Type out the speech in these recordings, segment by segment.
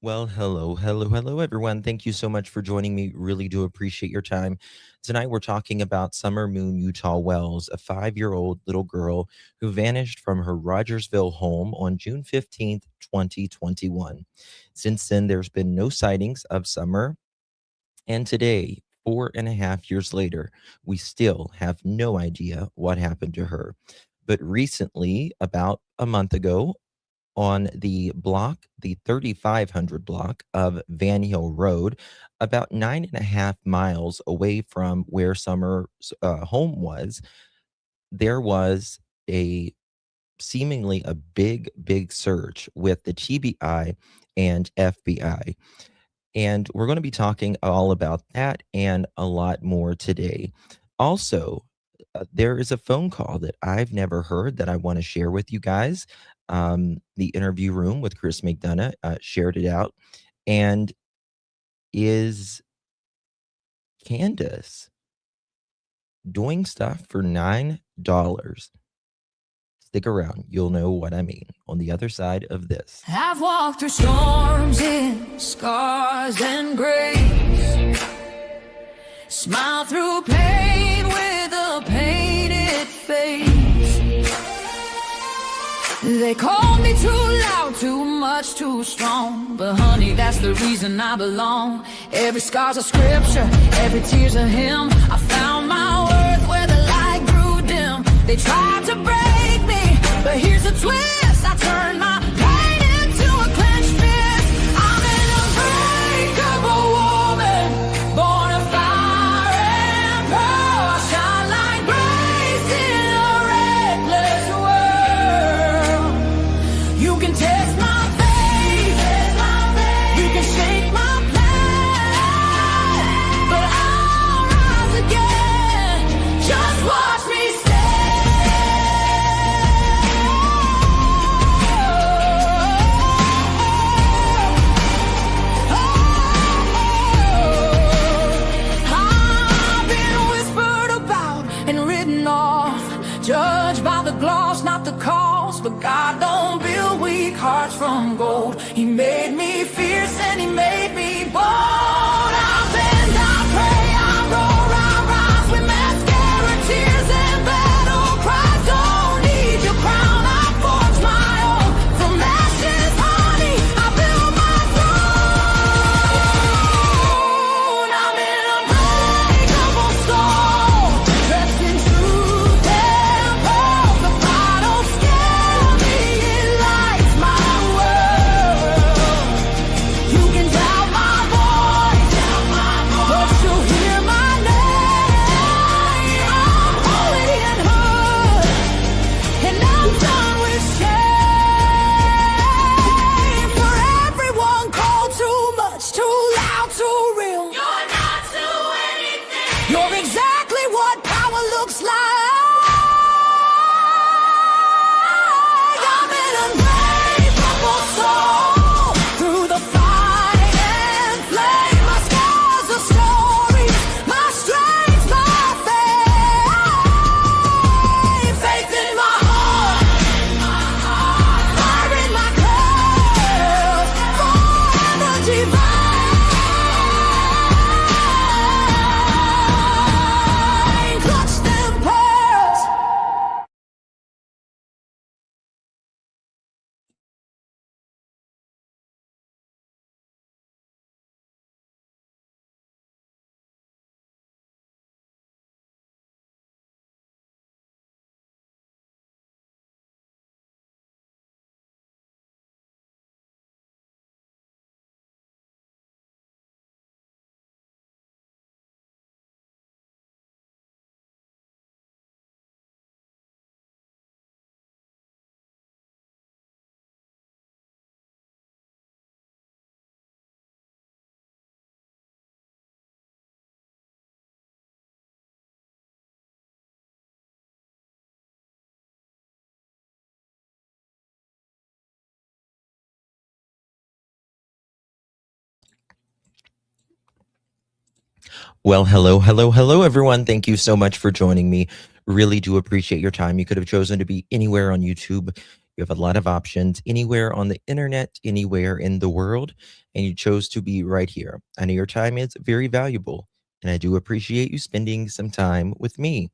Well, hello, everyone. Thank you so much for joining me. Really do appreciate your time. Tonight, we're talking about Summer Moon Utah Wells, a 5-year-old little girl who vanished from her Rogersville home on June 15th, 2021. Since then, there's been no sightings of Summer. And today, 4.5 years later, we still have no idea what happened to her. But recently, about a month ago, on the block, the 3500 block of Van Hill Road, about 9.5 miles away from where Summer's home was, there was a seemingly a big search with the TBI and FBI. And we're going to be talking all about that and a lot more today. Also, there is a phone call that I've never heard that I want to share with you guys. The interview room with Chris McDonough shared it out. And is Candus doing stuff for $9? Stick around. You'll know what I mean on the other side of this. I've walked through storms in scars and grace. Smile through pain with a painted face. They call me too loud, too much, too strong. But honey, that's the reason I belong. Every scar's a scripture, every tear's a hymn. I found my worth where the light grew dim. They tried to break me, but here's a twist. I turned my pain into a clenched fist. I'm an unbreakable woman, born of fire and pearl. I shine like grace in a reckless world. You can test my faith, you can shake my plan, but I'll rise again. Just watch me judged by the gloss, not the cause. But God don't build weak hearts from gold. He made me fierce and he made me bold. I bend, I pray, I roar, I rise with mascara, tears and battle cries. Don't need your crown, I forge my own. From ashes, honey, I build my throne. I'm an unbreakable soul, dressed in truth and pearls. The fire don't scare me, it lights my world. You can doubt my voice, but you'll hear my name. I'm holy and hood, and I'm done with shame. For everyone called too much, too loud, too real. You're not to anything. You're exactly what power looks like. I'm an unbreakable soul, through the fight and flame. My scars are stories, my strength, my faith. Faith in my heart, fire in my clothes, forever divine. Clutch them pearls. Well, hello, everyone. Thank you so much for joining me. Really do appreciate your time. You could have chosen to be anywhere on YouTube. You have a lot of options anywhere on the internet, anywhere in the world, and you chose to be right here. I know your time is very valuable, and I do appreciate you spending some time with me.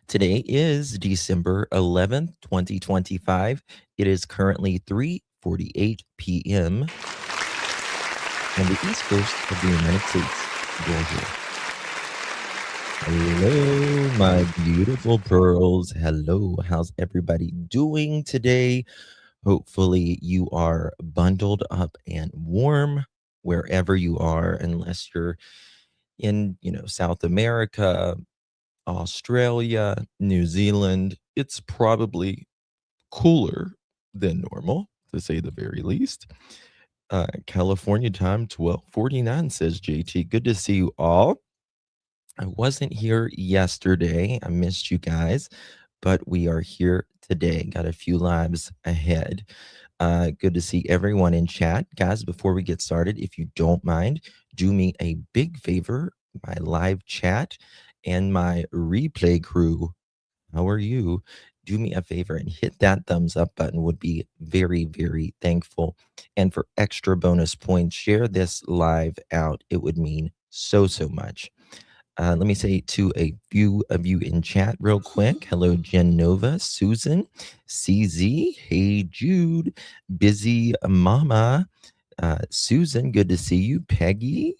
Today is December 11th, 2025. It is currently 3:48 p.m. on the East Coast of the United States. Bonjour. Hello, my beautiful pearls. Hello, how's everybody doing today? Hopefully, you are bundled up and warm wherever you are, unless you're in, South America, Australia, New Zealand. It's probably cooler than normal, to say the very least. California time 12:49 says JT. Good to see you all. I wasn't here yesterday. I missed you guys, but we are here today. Got a few lives ahead. Good to see everyone in chat. Guys, before we get started, if you don't mind, do me a big favor. My live chat and my replay crew, how are you? Do me a favor and hit that thumbs up button. Would be very, very thankful. And for extra bonus points, share this live out. It would mean so, so much. Let me say to a few of you in chat real quick. Hello, Jen Nova, Susan, CZ, hey Jude, Busy Mama, Susan, good to see you. Peggy,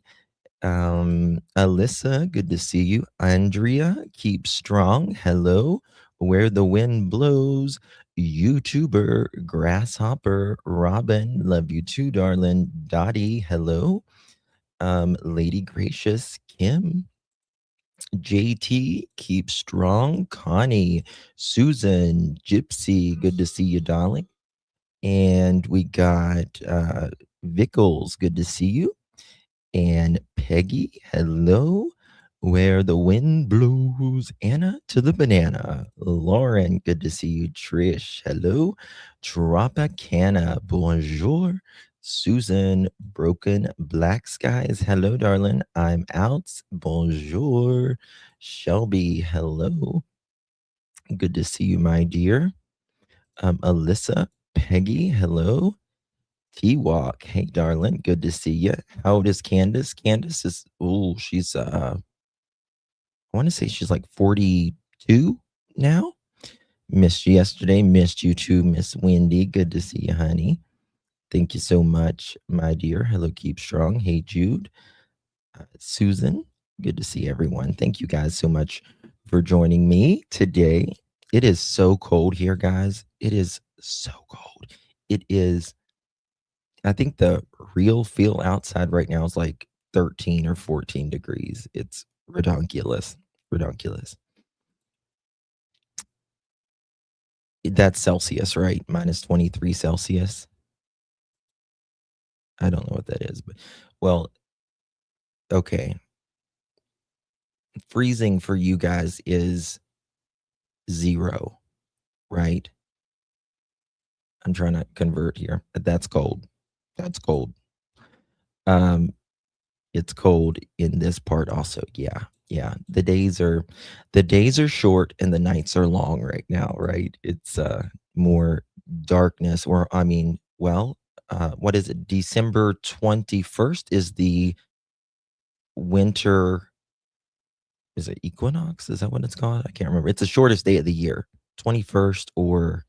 Alyssa, good to see you. Andrea, keep strong. Hello, Where the Wind Blows, YouTuber, Grasshopper, Robin, love you too, darling. Dottie, hello. Lady Gracious, Kim, JT, keep strong. Connie, Susan, Gypsy, good to see you, darling. And we got Vickles, good to see you. And Peggy, hello. Where the Wind Blows, Anna to the Banana. Lauren, good to see you. Trish, hello. Tropicana, bonjour. Susan, Broken Black Skies, hello, darling. I'm out. Bonjour. Shelby, hello. Good to see you, my dear. Alyssa, Peggy, hello. T-Walk, hey, darling. Good to see you. How old is Candus? Candus is, she's, I want to say she's like 42 now. Missed you yesterday. Missed you too, Miss Wendy. Good to see you, honey. Thank you so much, my dear. Hello, keep strong. Hey, Jude. Susan, good to see everyone. Thank you guys so much for joining me today. It is so cold here, guys. It is so cold. It is, I think the real feel outside right now is like 13 or 14 degrees. It's redonkulous. Redonkulous. That's Celsius, right? Minus 23 Celsius. I don't know what that is, but well, okay. Freezing for you guys is 0, right? I'm trying to convert here. That's cold. That's cold. It's cold in this part also. Yeah. Yeah. The days are short and the nights are long right now, right? It's more darkness, or I mean, well, what is it? December 21st is the winter, is it equinox? Is that what it's called? I can't remember. It's the shortest day of the year. 21st or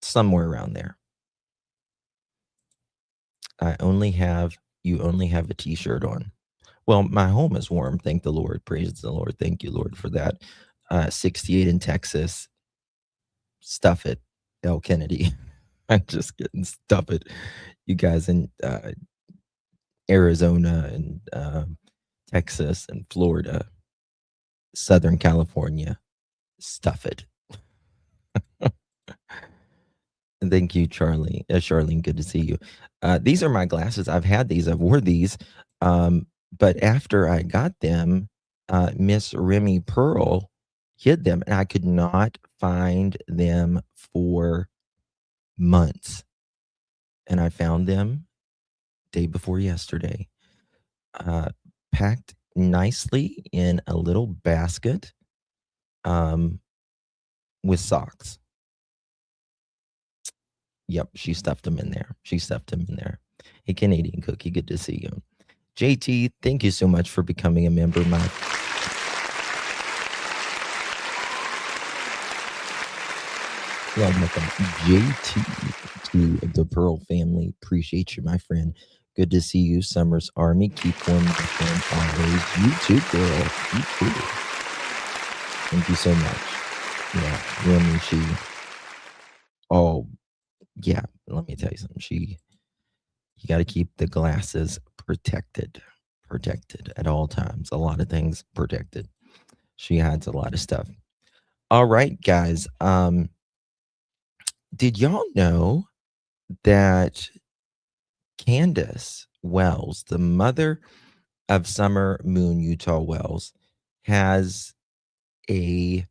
somewhere around there. You only have a t-shirt on. Well, my home is warm. Thank the Lord. Praise the Lord. Thank you, Lord, for that. 68 in Texas. Stuff it, El Kennedy. I'm just kidding. Stuff it. You guys in Arizona and Texas and Florida, Southern California, stuff it. Thank you, Charlie. Charlene, good to see you. These are my glasses. I've had these. I've wore these. But after I got them, Miss Remy Pearl hid them, and I could not find them for months. And I found them day before yesterday, packed nicely in a little basket. with socks. Yep, she stuffed them in there. She stuffed him in there. Hey, Canadian Cookie, good to see you. JT, thank you so much for becoming a member. Welcome, JT, to the Pearl family. Appreciate you, my friend. Good to see you, Summers Army. Keep warm, my friend, always. You too, girl. You too. Thank you so much. Yeah, when she. Oh, yeah. Let me tell you something. You got to keep the glasses protected at all times. A lot of things protected. She hides a lot of stuff. All right, guys. Did y'all know that Candus Wells, the mother of Summer Moon Utah Wells, has a,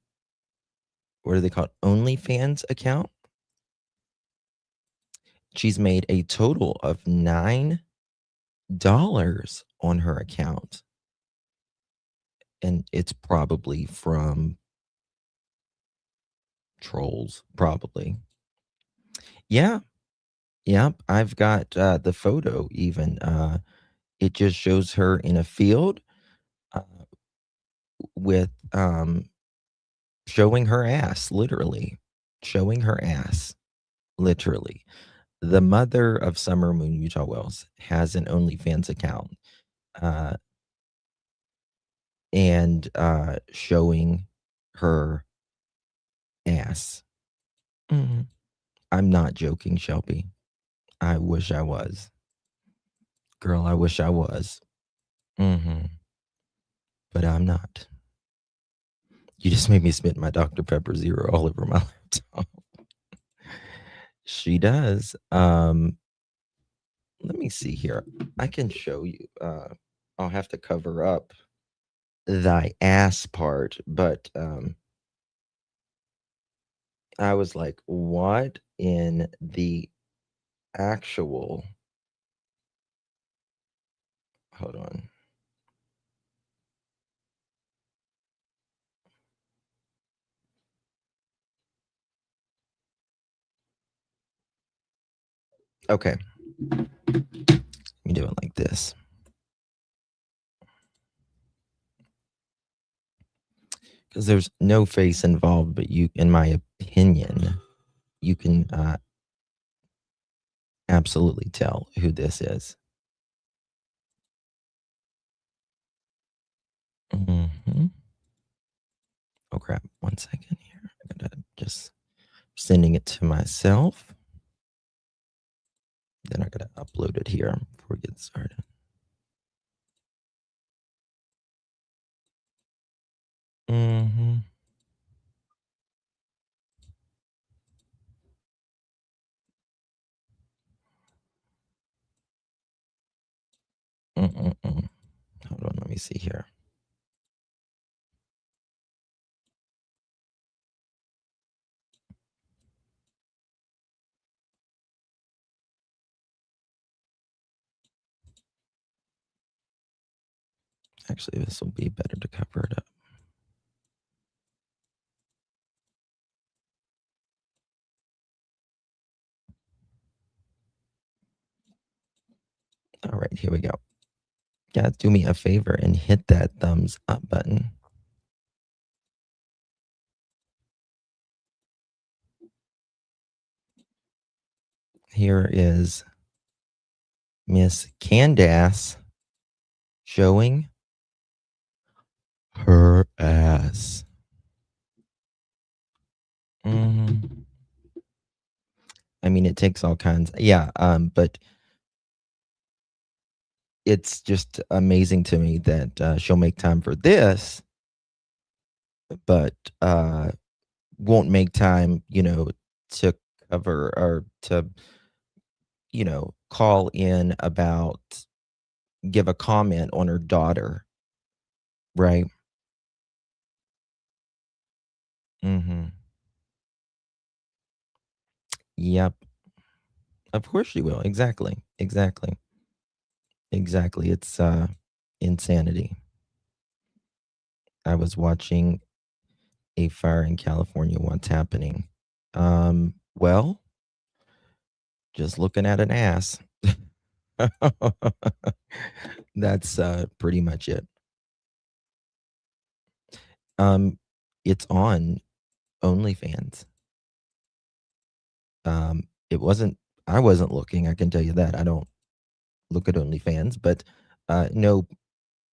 what do they call it, OnlyFans account? She's made a total of $9 on her account. And it's probably from trolls, probably. Yeah. Yep. I've got the photo even. It just shows her in a field uh, with showing her ass, literally. Showing her ass, literally. The mother of Summer Moon Utah Wells has an OnlyFans account. And showing her ass. Mhm. I'm not joking, Shelby. I wish I was. Girl, I wish I was. But I'm not. You just made me spit my Dr. Pepper Zero all over my laptop. She does. Let me see here. I can show you. I'll have to cover up thy ass part, but I was like, what in the actual, hold on. Okay. Let me do it like this. Because there's no face involved, but you, in my opinion, you can absolutely tell who this is. Mm-hmm. Oh crap! 1 second here. I gotta just sending it to myself. Then I gotta upload it here before we get started. Mm-hmm. Mm-mm-mm. Hold on, let me see here. Actually, this will be better to cover it up. All right, here we go. Guys, do me a favor and hit that thumbs up button. Here is Miss Candus showing her ass. Mhm. I mean, it takes all kinds. Yeah, but it's just amazing to me that she'll make time for this, but won't make time, to cover or to, call in about, give a comment on her daughter, right? Mm-hmm. Yep. Of course she will. Exactly. Exactly. Exactly. It's insanity. I was watching A fire in California. What's happening? Well, just looking at an ass. That's pretty much it. Um, it's on OnlyFans. It wasn't. I wasn't looking. I can tell you that. I don't look at OnlyFans, but no,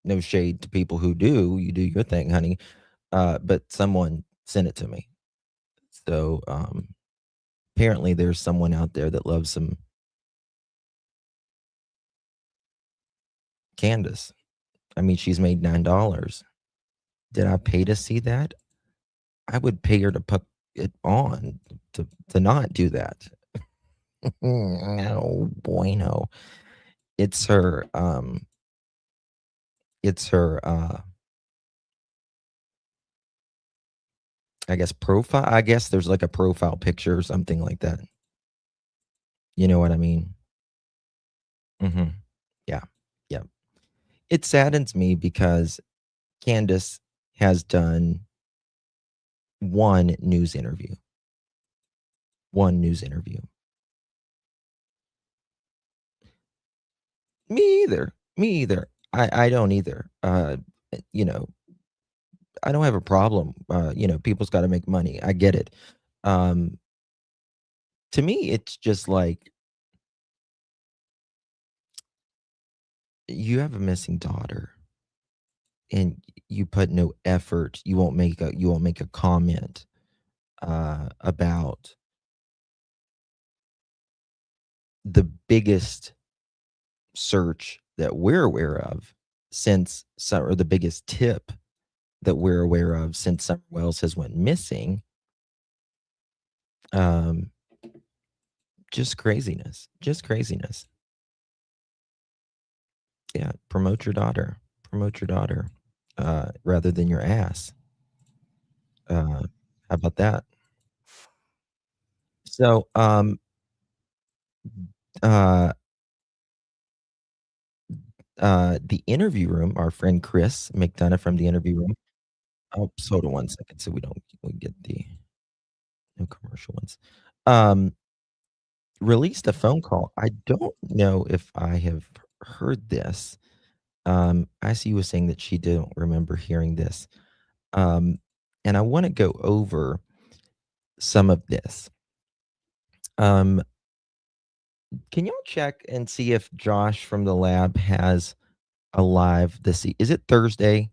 no shade to people who do. You do your thing, honey. But someone sent it to me. So apparently, there's someone out there that loves some Candus. I mean, she's made $9. Did I pay to see that? I would pay her to put it on to not do that. No bueno. It's her it's her I guess profile. I guess there's like a profile picture or something like that. You know what I mean? Mhm. Yeah. Yeah. It saddens me because Candace has done one news interview. One news interview. Me either. Me either. I don't either. You know, I don't have a problem. People's got to make money. I get it. Um, to me, it's just like you have a missing daughter, and you put no effort. You won't make a comment about the biggest search that we're aware of or the biggest tip that we're aware of since Summer Wells has went missing. Um, just craziness. Just craziness. Yeah, promote your daughter. Promote your daughter, rather than your ass. How about that? So, uh, the interview room, our friend Chris McDonough from the interview room. Oh, hold on one second so we get the no commercial ones. Um, released a phone call. I don't know if I have heard this. I see you was saying that she didn't remember hearing this. Um, and I want to go over some of this. Um, can y'all check and see if Josh from the lab has a live is it Thursday?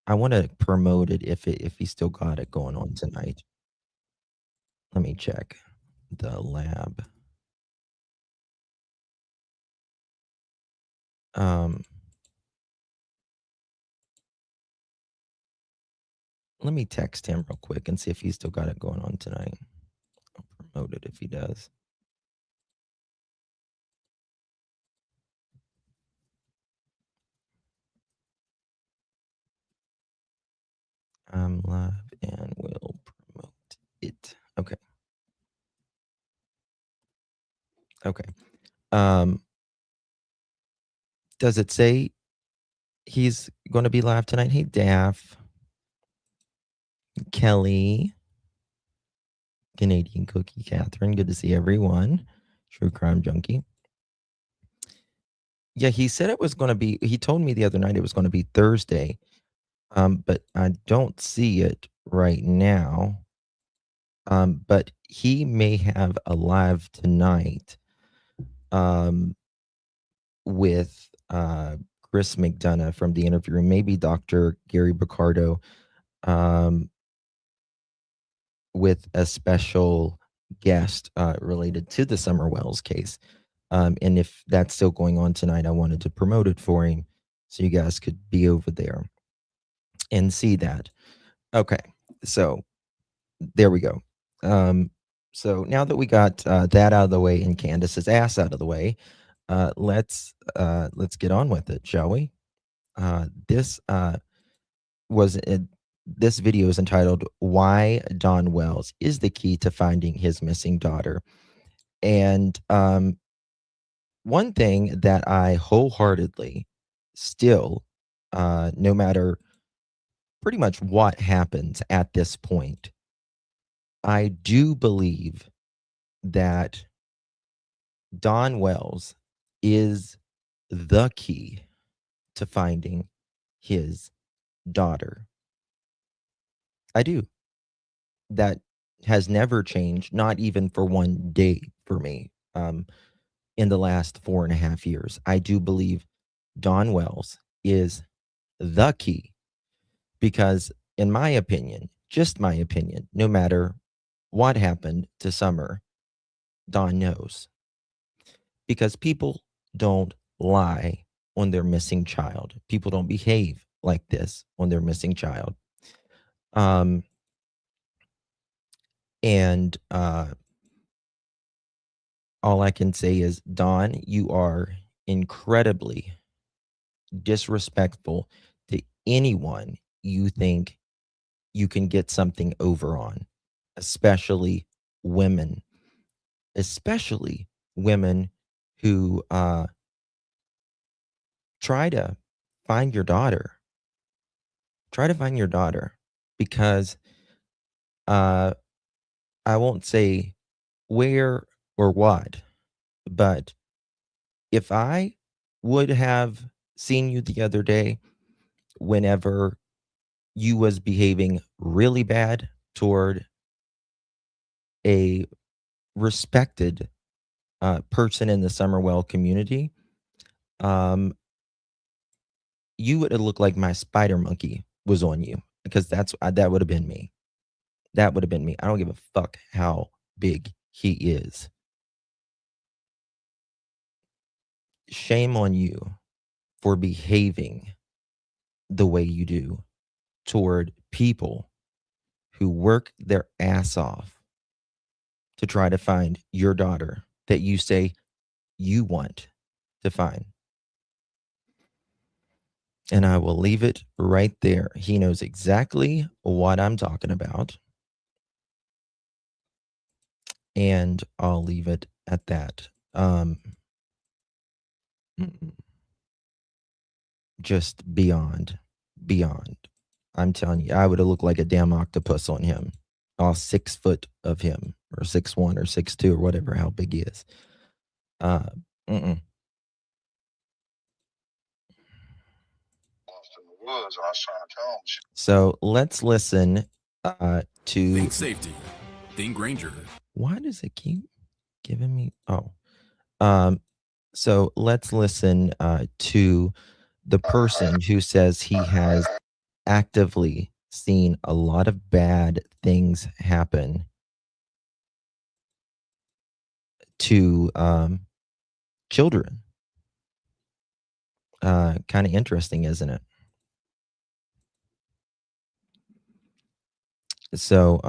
I wanna promote it if he still got it going on tonight. Let me check the lab. Um, let me text him real quick and see if he's still got it going on tonight. I'll promote it if he does. I'm live and will promote it. Okay. Okay. Um, does it say he's gonna be live tonight? Hey, Daff, Kelly, Canadian Cookie, Catherine. Good to see everyone. True Crime Junkie. Yeah, he said it was gonna be he told me the other night it was gonna be Thursday, but I don't see it right now. But he may have a live tonight, um, with, Chris McDonough from the interview room, maybe Dr. Gary Picardo, um, with a special guest, related to the Summer Wells case. And if that's still going on tonight, I wanted to promote it for him so you guys could be over there and see that. Okay, so there we go. Um, so now that we got that out of the way and Candace's ass out of the way, let's get on with it, shall we? This was this video is entitled "Why Don Wells is the Key to Finding His Missing Daughter," and one thing that I wholeheartedly still, no matter pretty much what happens at this point, I do believe that Don Wells is the key to finding his daughter. I do. That has never changed, not even for one day for me. In the last 4.5 years, I do believe Don Wells is the key because, in my opinion, just my opinion, no matter what happened to Summer, Don knows because people don't lie on their missing child. People don't behave like this on their missing child. And all I can say is, Don, you are incredibly disrespectful to anyone you think you can get something over on, especially women, especially women who try to find your daughter. Try to find your daughter because I won't say where or what, but if I would have seen you the other day whenever you was behaving really bad toward a respected person in the Summerwell community, you would have looked like my spider monkey was on you because that would have been me. That would have been me. I don't give a fuck how big he is. Shame on you for behaving the way you do toward people who work their ass off to try to find your daughter that you say you want to find. And I will leave it right there. He knows exactly what I'm talking about. And I'll leave it at that. Just beyond. I'm telling you, I would have looked like a damn octopus on him. All 6 foot of him, or 6'1" or 6'2" or whatever, how big he is. So let's listen to Think safety. Think Ranger. Why does it keep giving me so let's listen to the person who says he has actively seen a lot of bad things happen to children. Kind of interesting, isn't it? So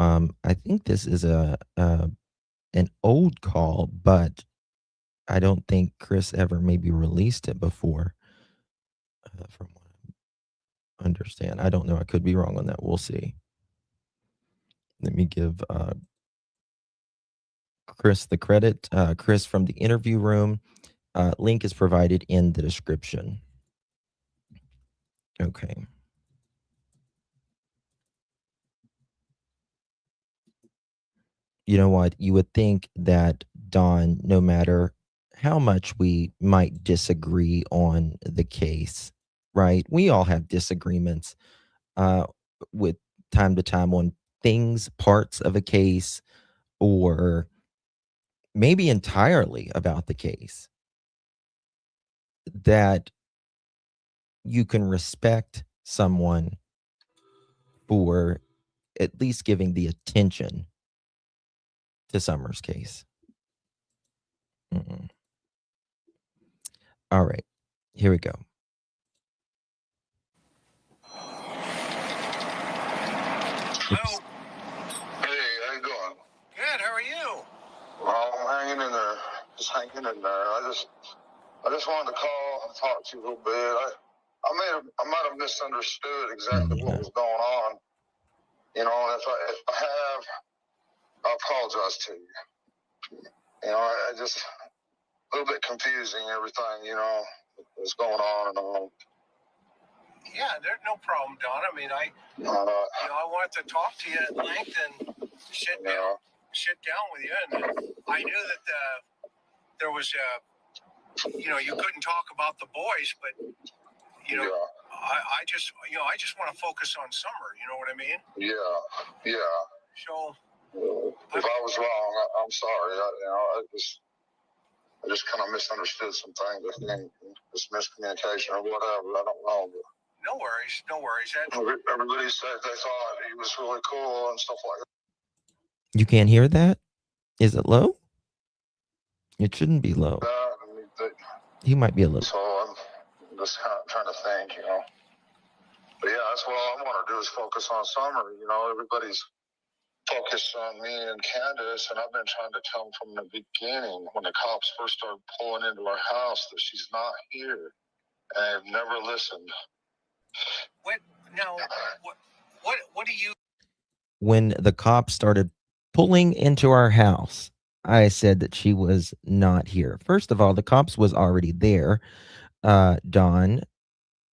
I think this is an old call, but I don't think Chris ever maybe released it before. From what I understand, I don't know. I could be wrong on that. We'll see. Let me give Chris the credit. Chris from the interview room. Link is provided in the description. Okay. You know what? You would think that Don, no matter how much we might disagree on the case, right? We all have disagreements with time to time on things, parts of a case, or maybe entirely about the case, that you can respect someone for at least giving the attention to Summer's case. All right, here we go. Hello. Hey, how you doing? Good. How are you? Well, I'm hanging in there. Just hanging in there. I just wanted to call and talk to you a little bit. I might have misunderstood exactly what was going on. You know, if I have, I apologize to you. You know, I just a little bit confusing everything. You know, what's going on and all. Yeah, there's no problem, Don. I mean, I wanted to talk to you at length and sit down with you, and I knew that there was, you couldn't talk about the boys, but I just want to focus on Summer. You know what I mean? Yeah. So, if I was wrong, I'm sorry. I just kind of misunderstood some things. I think it's miscommunication or whatever. I don't know. But no worries. Everybody said they thought he was really cool and stuff like that. You can't hear that? Is it low? It shouldn't be low. He might be a little. So I'm just kind of trying to think, But yeah, that's what I want to do is focus on Summer. Everybody's focused on me and Candus, and I've been trying to tell them from the beginning when the cops first started pulling into our house that she's not here, and I've never listened. What do you? When the cops started pulling into our house, I said that she was not here. First of all, the cops was already there, Dawn,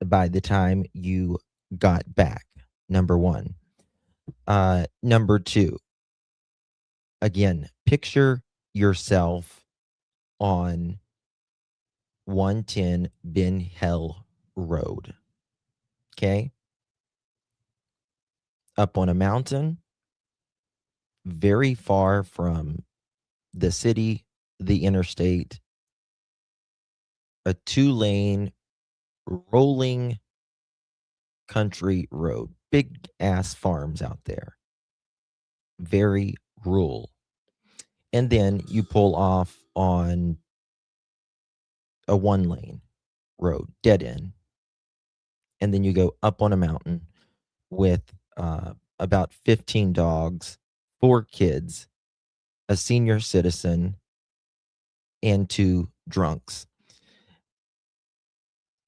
by the time you got back. Number one. Number two, again, picture yourself on 110 Ben Hill Road. Okay? Up on a mountain, very far from the city, the interstate, a 2-lane rolling country road, big ass farms out there, very rural. And then you pull off on a 1-lane road, dead end. And then you go up on a mountain with about 15 dogs, 4 kids, a senior citizen, and 2 drunks.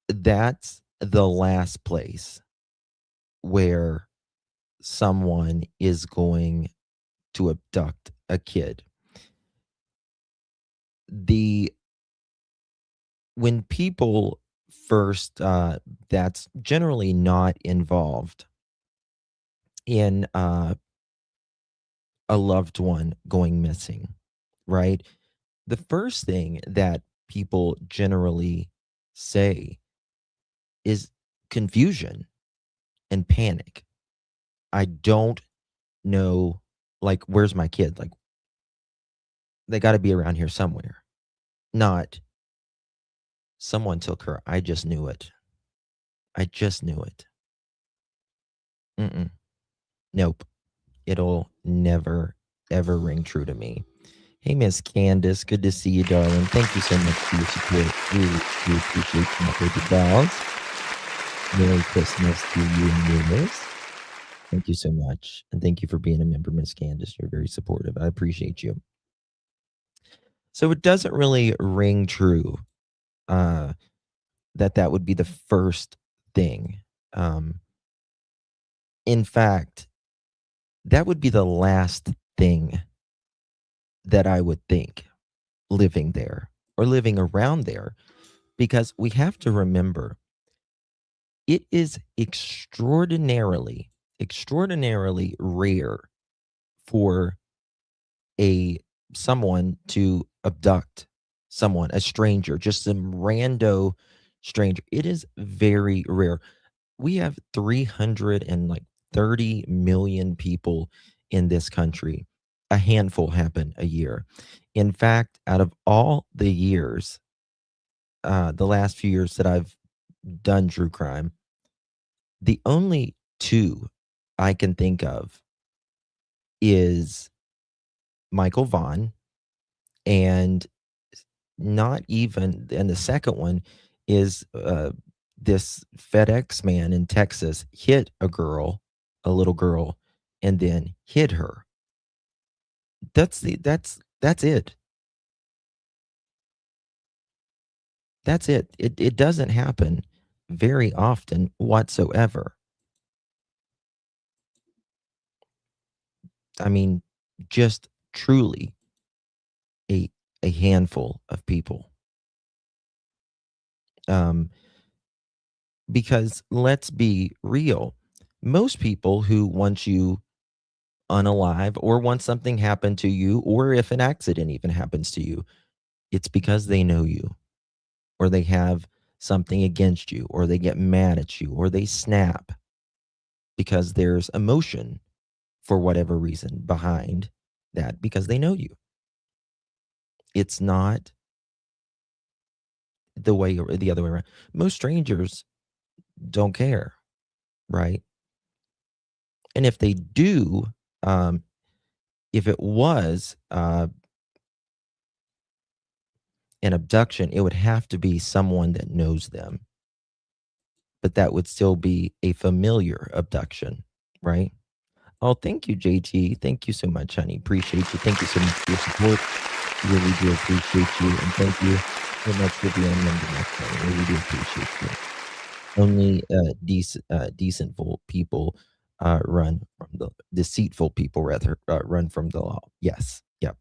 That's the last place where someone is going to abduct a kid. When people first, that's generally not involved in a loved one going missing, right? The first thing that people generally say is confusion and panic. I don't know, like, where's my kid? Like, they got to be around here somewhere. Not someone took her. I just knew it. I just knew it. Nope. It'll never, ever ring true to me. Hey, Miss Candus. Good to see you, darling. Thank you so much for your support. Really do appreciate you, my baby dolls. Merry Christmas to you and yours. Thank you so much. And thank you for being a member, Miss Candus. You're very supportive. I appreciate you. So it doesn't really ring true that would be the first thing. In fact, that would be the last thing that I would think living there or living around there, because we have to remember it is extraordinarily rare for someone to abduct someone, a stranger, just some rando stranger. It is very rare. We have 330 million people in this country. A handful happen a year. In fact, out of all the years, the last few years that I've done true crime, the only 2 I can think of is Michael Vaughn, and the second one is this FedEx man in Texas hit a little girl, and then hid her. That's it. That's it. It doesn't happen very often whatsoever. I mean, just truly a handful of people. Because let's be real, most people who want you unalive or want something happen to you, or if an accident even happens to you, it's because they know you, or they have something against you, or they get mad at you, or they snap because there's emotion for whatever reason behind that because they know you. It's not the other way around. Most strangers don't care, right? And if they do, if it was an abduction, it would have to be someone that knows them, but that would still be a familiar abduction, right? Oh, thank you, JT. Thank you so much, honey. Appreciate you. Thank you so much for your support. Really do appreciate you. And thank you so much for being a member of my family. Really do appreciate you. Only decentful people run from the deceitful people rather run from the law. Yes. Yep.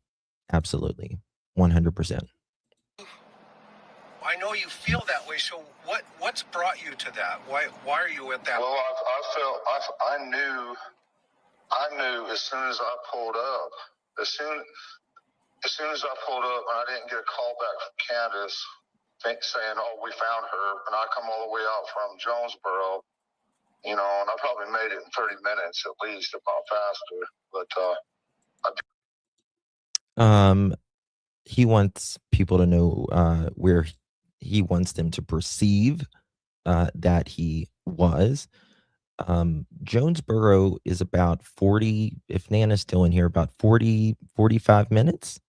Absolutely. 100%. I know you feel that way. So what's brought you to that? Why are you at that? Well, I knew as soon as I pulled up, as soon as I pulled up and I didn't get a call back from Candus saying, oh, we found her, and I come all the way out from Jonesboro, and I probably made it in 30 minutes at least, if not faster. But he wants people to know where he wants them to perceive that he was. Jonesboro is about 40, if Nana's still in here, about 45 minutes.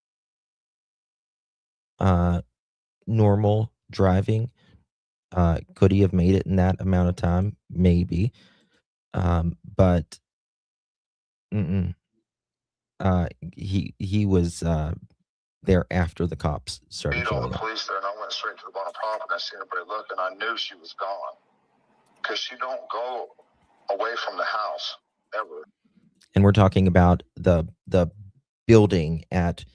Normal driving. Could he have made it in that amount of time? Maybe. But he was there after the cops started all showing the up. police there, and I went straight to the bottom property. I seen everybody look, and I knew she was gone because she don't go away from the house ever. And we're talking about the building at,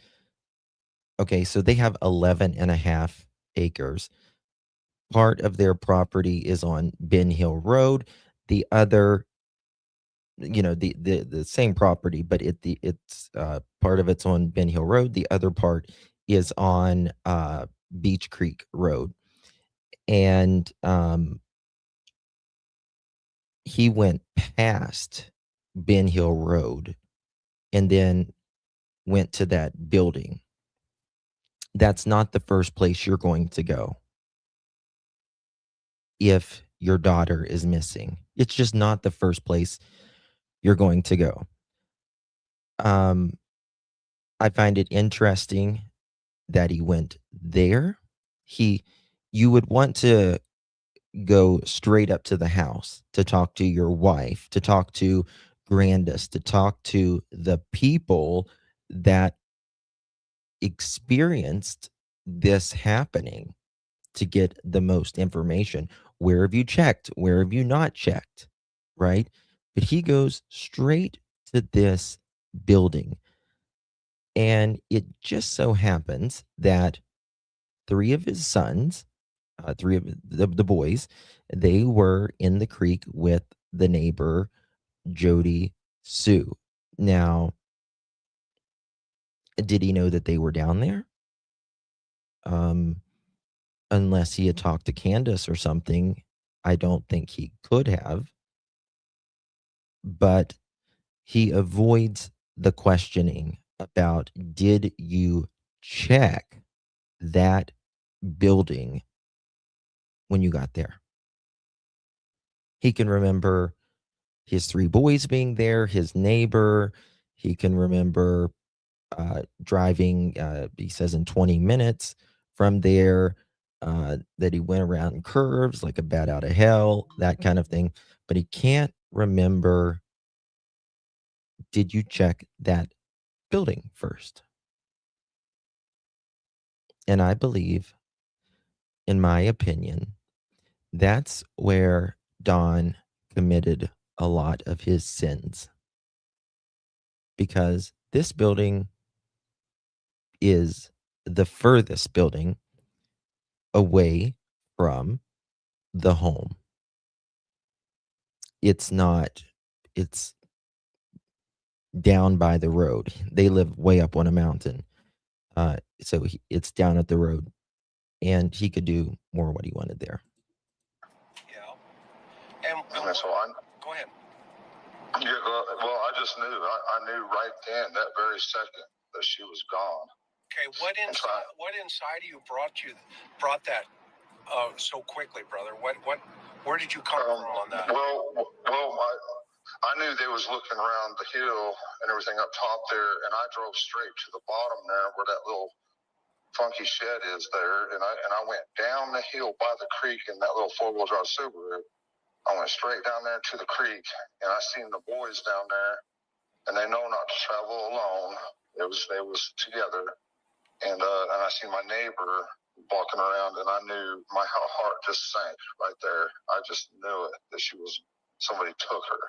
okay, so they have 11 and a half acres. Part of their property is on Ben Hill Road. The other, the same property, but it's part of it's on Ben Hill Road. The other part is on Beech Creek Road. And he went past Ben Hill Road and then went to that building. That's not the first place you're going to go if your daughter is missing. It's just not the first place you're going to go. I find it interesting that he went there. You would want to go straight up to the house to talk to your wife, to talk to Candus, to talk to the people that experienced this happening, to get the most information. Where have you checked? Where have you not checked? Right? But he goes straight to this building. And it just so happens that three of his sons, three of the boys, they were in the creek with the neighbor, Jody Sue. Now, did he know that they were down there? Unless he had talked to Candus or something, I don't think he could have. But he avoids the questioning about, did you check that building when you got there? He can remember his three boys being there, his neighbor. He can remember driving, he says, in 20 minutes from there, that he went around curves like a bat out of hell, that kind of thing. But he can't remember, did you check that building first? And I believe, in my opinion, that's where Don committed a lot of his sins. Because this building is the furthest building away from the home. it's not, it's down by the road. They live way up on a mountain. So it's down at the road, and he could do more what he wanted there. Yeah. And so I, go ahead. yeah, well, I just knew. I knew right then, that very second, that she was gone. Okay, what inside of you brought that so quickly, brother? Where did you come from on that? Well, I knew they was looking around the hill and everything up top there, and I drove straight to the bottom there where that little funky shed is there, and I went down the hill by the creek in that little 4-wheel drive Subaru. I went straight down there to the creek, and I seen the boys down there, and they know not to travel alone. They was together, and I seen my neighbor walking around, and I knew my heart just sank right there. I just knew it, that somebody took her.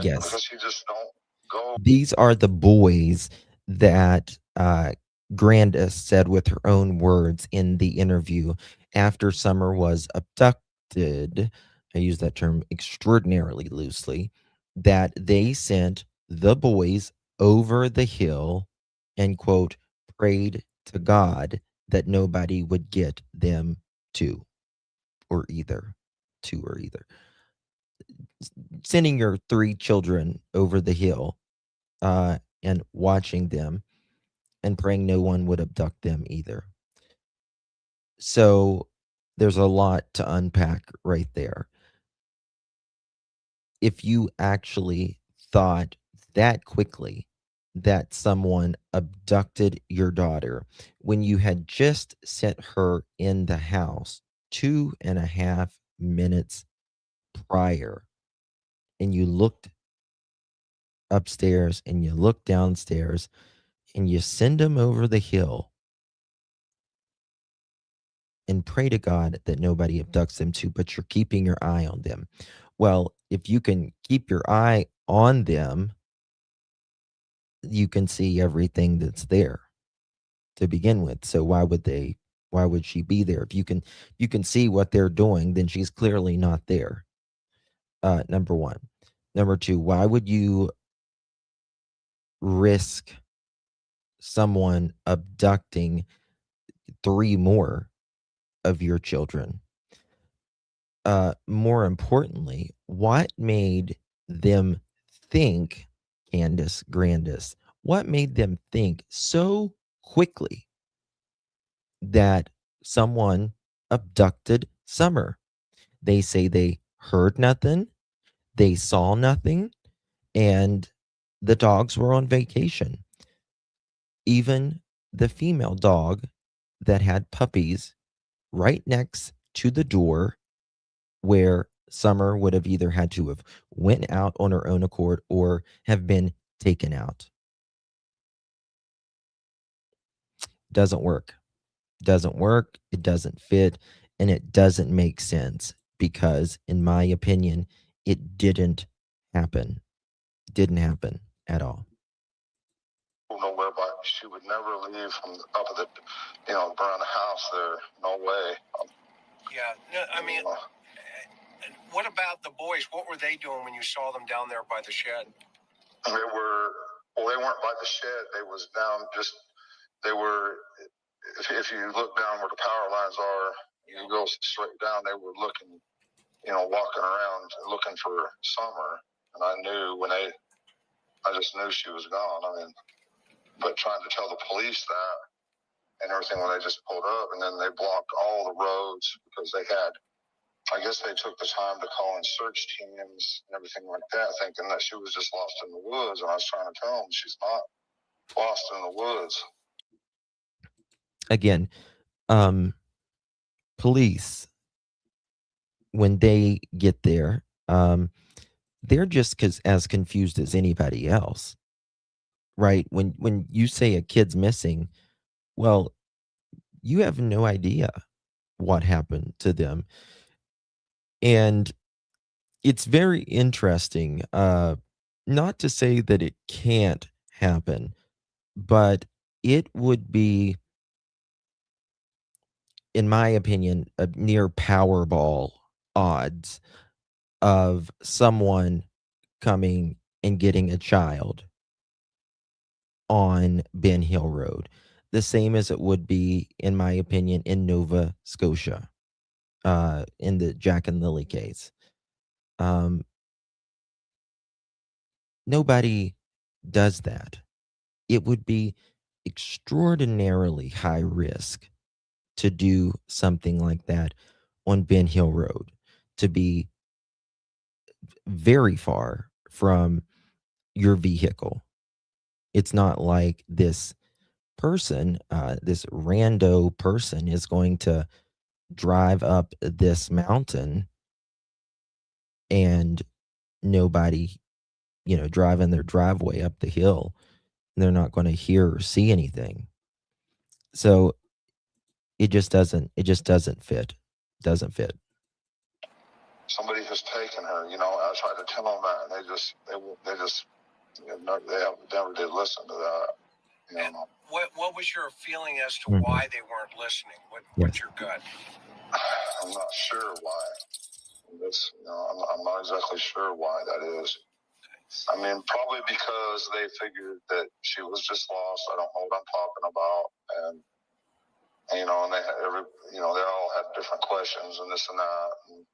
Yes. Because you just don't go. These are the boys that Candus said with her own words in the interview after Summer was abducted. I use that term extraordinarily loosely, that they sent the boys over the hill and, quote, prayed to God that nobody would get them to or either. Sending your 3 children over the hill and watching them and praying no one would abduct them either. So there's a lot to unpack right there. If you actually thought that quickly that someone abducted your daughter when you had just sent her in the house 2.5 minutes prior, and you looked upstairs and you looked downstairs and you send them over the hill and pray to God that nobody abducts them too, but you're keeping your eye on them. Well, if you can keep your eye on them, you can see everything that's there to begin with. So why would she be there? If you can see what they're doing, then she's clearly not there. Number one. Number two, why would you risk someone abducting 3 more of your children? More importantly, what made them think, Candus, what made them think so quickly that someone abducted Summer? They say they heard nothing, they saw nothing, and the dogs were on vacation. Even the female dog that had puppies right next to the door where Summer would have either had to have went out on her own accord or have been taken out. Doesn't work. It doesn't fit, and it doesn't make sense because, in my opinion, it didn't happen. Didn't happen at all. Nowhere, but she would never leave from up at the, around the house there. No way. Yeah, no, I mean, what about the boys? What were they doing when you saw them down there by the shed? They weren't by the shed. They was down they were, if you look down where the power lines are, you go straight down, they were looking, walking around looking for Summer. And I knew I just knew she was gone. I mean, but trying to tell the police that and everything when they just pulled up, and then they blocked all the roads because I guess they took the time to call in search teams and everything like that, thinking that she was just lost in the woods. And I was trying to tell them she's not lost in the woods. Again, police, when they get there, they're just as confused as anybody else, right? When you say a kid's missing, well, you have no idea what happened to them. And it's very interesting, not to say that it can't happen, but it would be, in my opinion, a near Powerball odds of someone coming and getting a child on Ben Hill Road, the same as it would be, in my opinion, in Nova Scotia, in the Jack and Lily case. Nobody does that. It would be extraordinarily high risk to do something like that on Ben Hill Road, to be very far from your vehicle. It's not like this person, this rando person, is going to drive up this mountain and nobody, driving their driveway up the hill, they're not going to hear or see anything. So it just doesn't fit. Doesn't fit. Somebody has taken her. I tried to tell them that, and they just never did listen to that. And what was your feeling as to why they weren't listening? What's your gut? I'm not sure why. I'm not exactly sure why that is. I mean, probably because they figured that she was just lost. I don't know what I'm talking about, and they they all had different questions and this and that. And,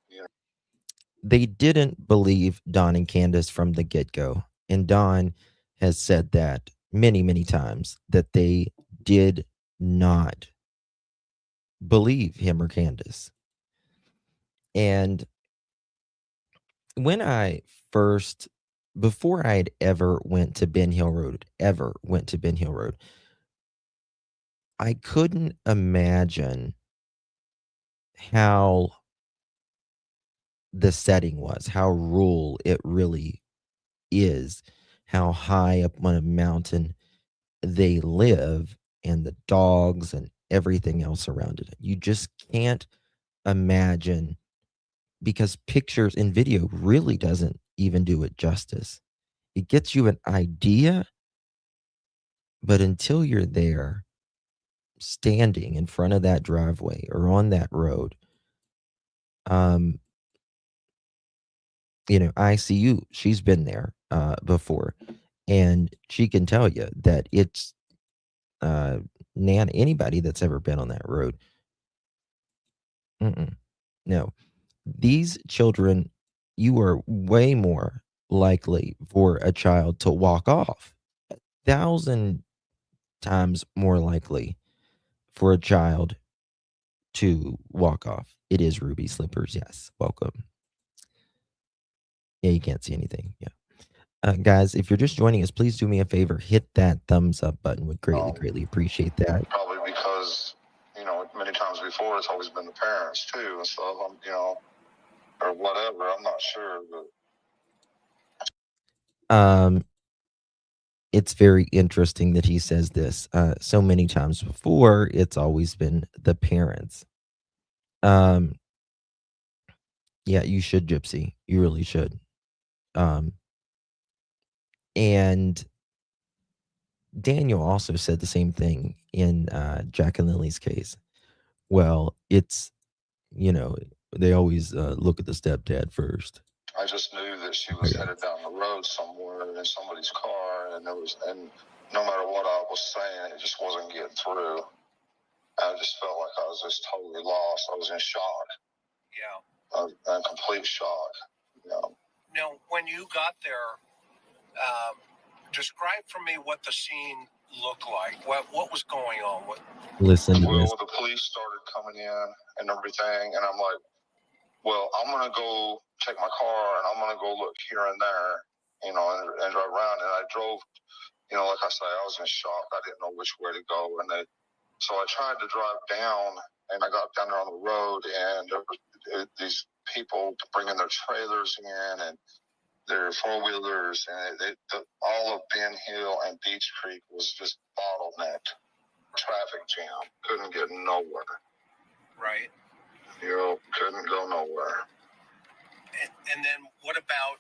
They didn't believe Don and Candus from the get-go, and Don has said that many, many times, that they did not believe him or Candus. And when before I had ever went to Ben Hill Road, I couldn't imagine how the setting was, how rural it really is, how high up on a mountain they live, and the dogs and everything else around it. You just can't imagine, because pictures and video really doesn't even do it justice. It gets you an idea, but until you're there, standing in front of that driveway or on that road, ICU, she's been there before, and she can tell you that it's anybody that's ever been on that road. No, these children, you are way more likely for a child to walk off, 1,000 times more likely for a child to walk off. It is Ruby Slippers. Yes, welcome. Yeah, you can't see anything. Yeah. Guys, if you're just joining us, please do me a favor, hit that thumbs up button. Would greatly appreciate that. Probably because, many times before, it's always been the parents too and stuff, or whatever. I'm not sure, but. It's very interesting that he says this. So many times before, it's always been the parents. Yeah, you should, Gypsy. You really should. And Daniel also said the same thing in Jack and Lily's case. Well, it's, they always look at the stepdad first. I just knew that she was headed down the road somewhere in somebody's car, and no matter what I was saying, it just wasn't getting through. I just felt like I was just totally lost. I was in shock. Yeah. In complete shock. Yeah. Now, when you got there, describe for me what the scene looked like. What was going on? Listen to this. The police started coming in and everything, and I'm like, well, I'm going to go take my car and I'm going to go look here and there, and drive around. And I drove, like I say, I was in shock. I didn't know which way to go. So I tried to drive down, and I got down there on the road, and there were these people bringing their trailers in and their four-wheelers, and all of Ben Hill and Beech Creek was just bottlenecked. Traffic jam. Couldn't get nowhere. Right. Couldn't go nowhere. And then what about,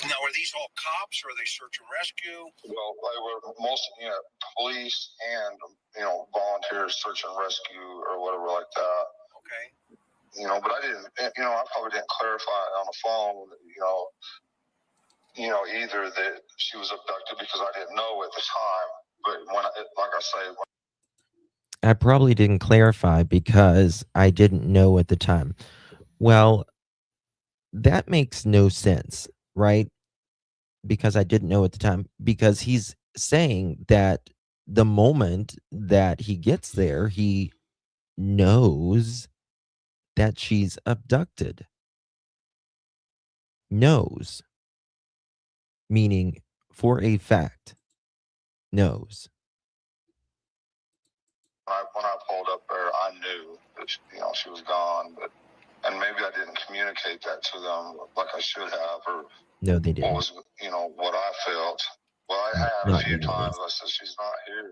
now are these all cops, or are they search and rescue? Well, they were mostly police and, volunteers, search and rescue or whatever like that. Okay. but I didn't, I probably didn't clarify on the phone, either that she was abducted because I didn't know at the time. But like I say, I probably didn't clarify because I didn't know at the time. Well, that makes no sense, right? Because I didn't know at the time, because he's saying that the moment that he gets there, he knows that she's abducted. Knows, meaning for a fact, knows. when I pulled up there, I knew that she was gone, and maybe I didn't communicate that to them like I should have, or No, they what didn't. was what I felt. Well, I had Not a few nearly. times. I said she's not here.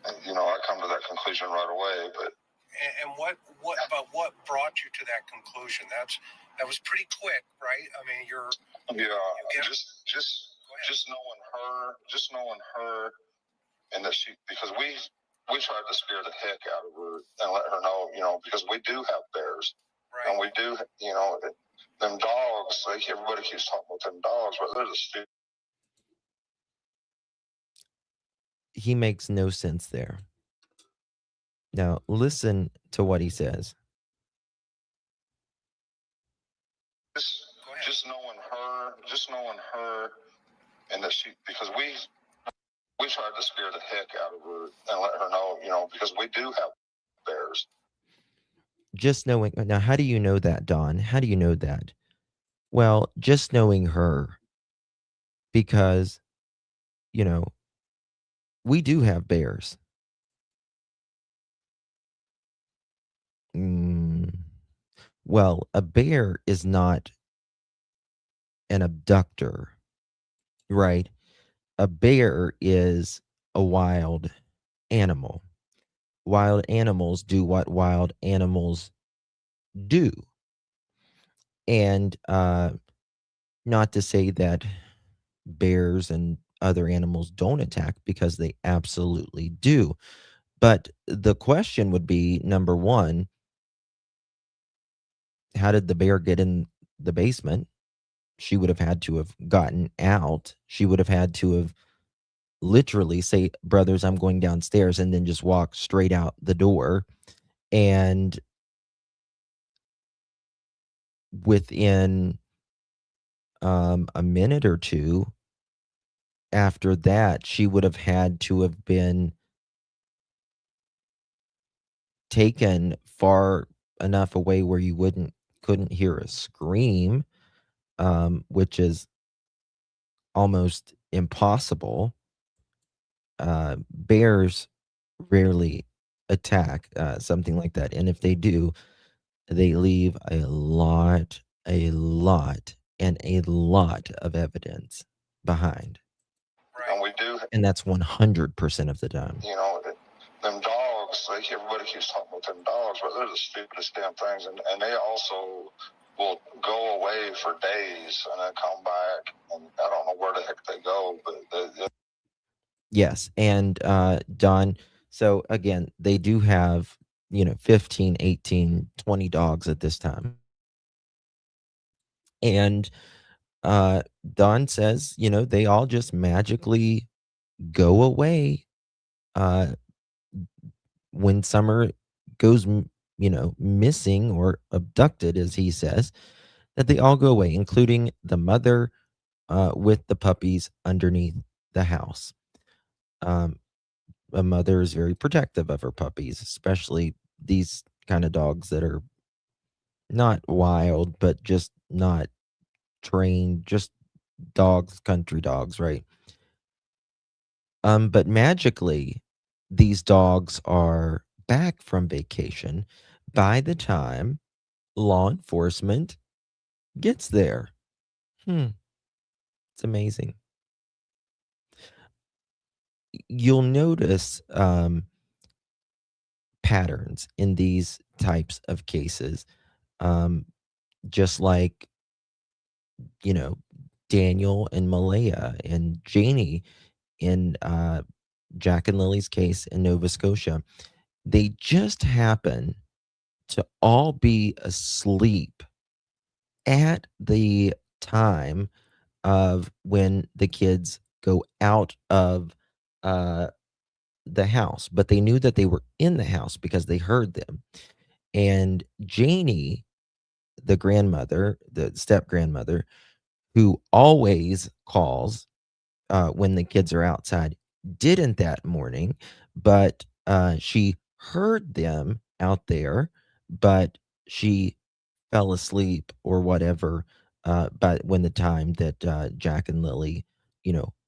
I come to that conclusion right away. But what brought you to that conclusion? That was pretty quick, right? I mean, just knowing her, and that because we tried to scare the heck out of her and let her know, because we do have bears, right? And we do, them dogs. Like everybody keeps talking about them dogs, but they're the stupid. He makes no sense there. Now, listen to what he says. Just knowing her, and that because we tried to scare the heck out of her and let her know, because we do have bears. Just knowing. Now, how do you know that, Don? How do you know that? Well, just knowing her, because, we do have bears. Well, a bear is not an abductor, right? A bear is a wild animal. Wild animals do what wild animals do. And not to say that bears and other animals don't attack, because they absolutely do. But the question would be, number one, how did the bear get in the basement? She would have had to have gotten out. She would have had to have literally say, brothers, I'm going downstairs, and then just walk straight out the door. And within a minute or two after that, she would have had to have been taken far enough away where you couldn't hear a scream, which is almost impossible. Bears rarely attack something like that, and if they do, they leave a lot and a lot of evidence behind. Right. And we do, and that's 100% of the time. Them dogs. Like everybody keeps talking about them dogs, but they're the stupidest damn things, and they also will go away for days and then come back, and I don't know where the heck they go, but yes. And Don, so again, they do have 15, 18, 20 dogs at this time. And Don says, they all just magically go away when Summer goes missing or abducted, as he says, that they all go away, including the mother with the puppies underneath the house. A mother is very protective of her puppies, especially these kind of dogs that are not wild, but just not trained, just dogs, country dogs, right? But magically, these dogs are back from vacation by the time law enforcement gets there. It's amazing. You'll notice patterns in these types of cases, just like Daniel and Malaya and Janie in Jack and Lily's case in Nova Scotia. They just happen to all be asleep at the time of when the kids go out of uh, the house, but they knew that they were in the house because they heard them. And Janie, the grandmother, the step grandmother, who always calls when the kids are outside, didn't that morning, but she heard them out there, but she fell asleep or whatever. But when the time that Jack and Lily,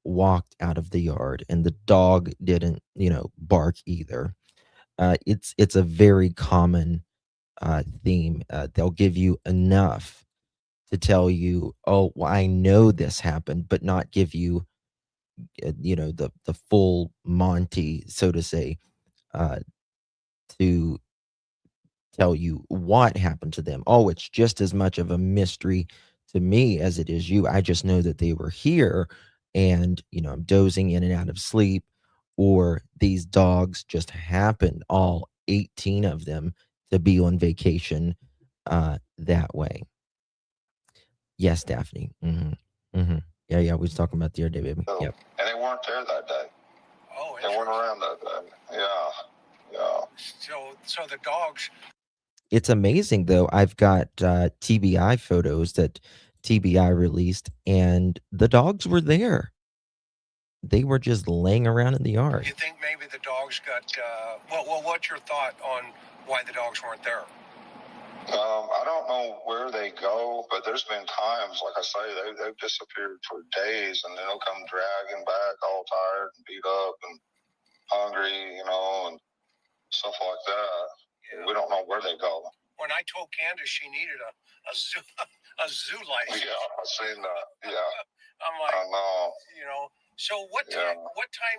walked out of the yard, and the dog didn't, bark either. It's a very common theme. They'll give you enough to tell you, oh, well, I know this happened, but not give you, the full Monty, so to say, uh, to tell you what happened to them. Oh, it's just as much of a mystery to me as it is you. I just know that they were here, and, I'm dozing in and out of sleep, or these dogs just happened, all 18 of them, to be on vacation that way. Yes, Daphne. Yeah, yeah. We was talking about the other day, baby. So, Yep. and they weren't there that day. Oh, They weren't around that day. Yeah, yeah. So the dogs. It's amazing though. I've got TBI photos that TBI released, and the dogs were there. They were just laying around in the yard. You think maybe the dogs got? Well, what's your thought on why the dogs weren't there? I don't know where they go, but there's been times, like I say, they've disappeared for days, and they'll come dragging back all tired and beat up and hungry, and stuff like that. Yeah. We don't know where they go. When I told Candus she needed a zoo a zoo license. Yeah, I've seen that. Yeah, I'm like, I know. So what time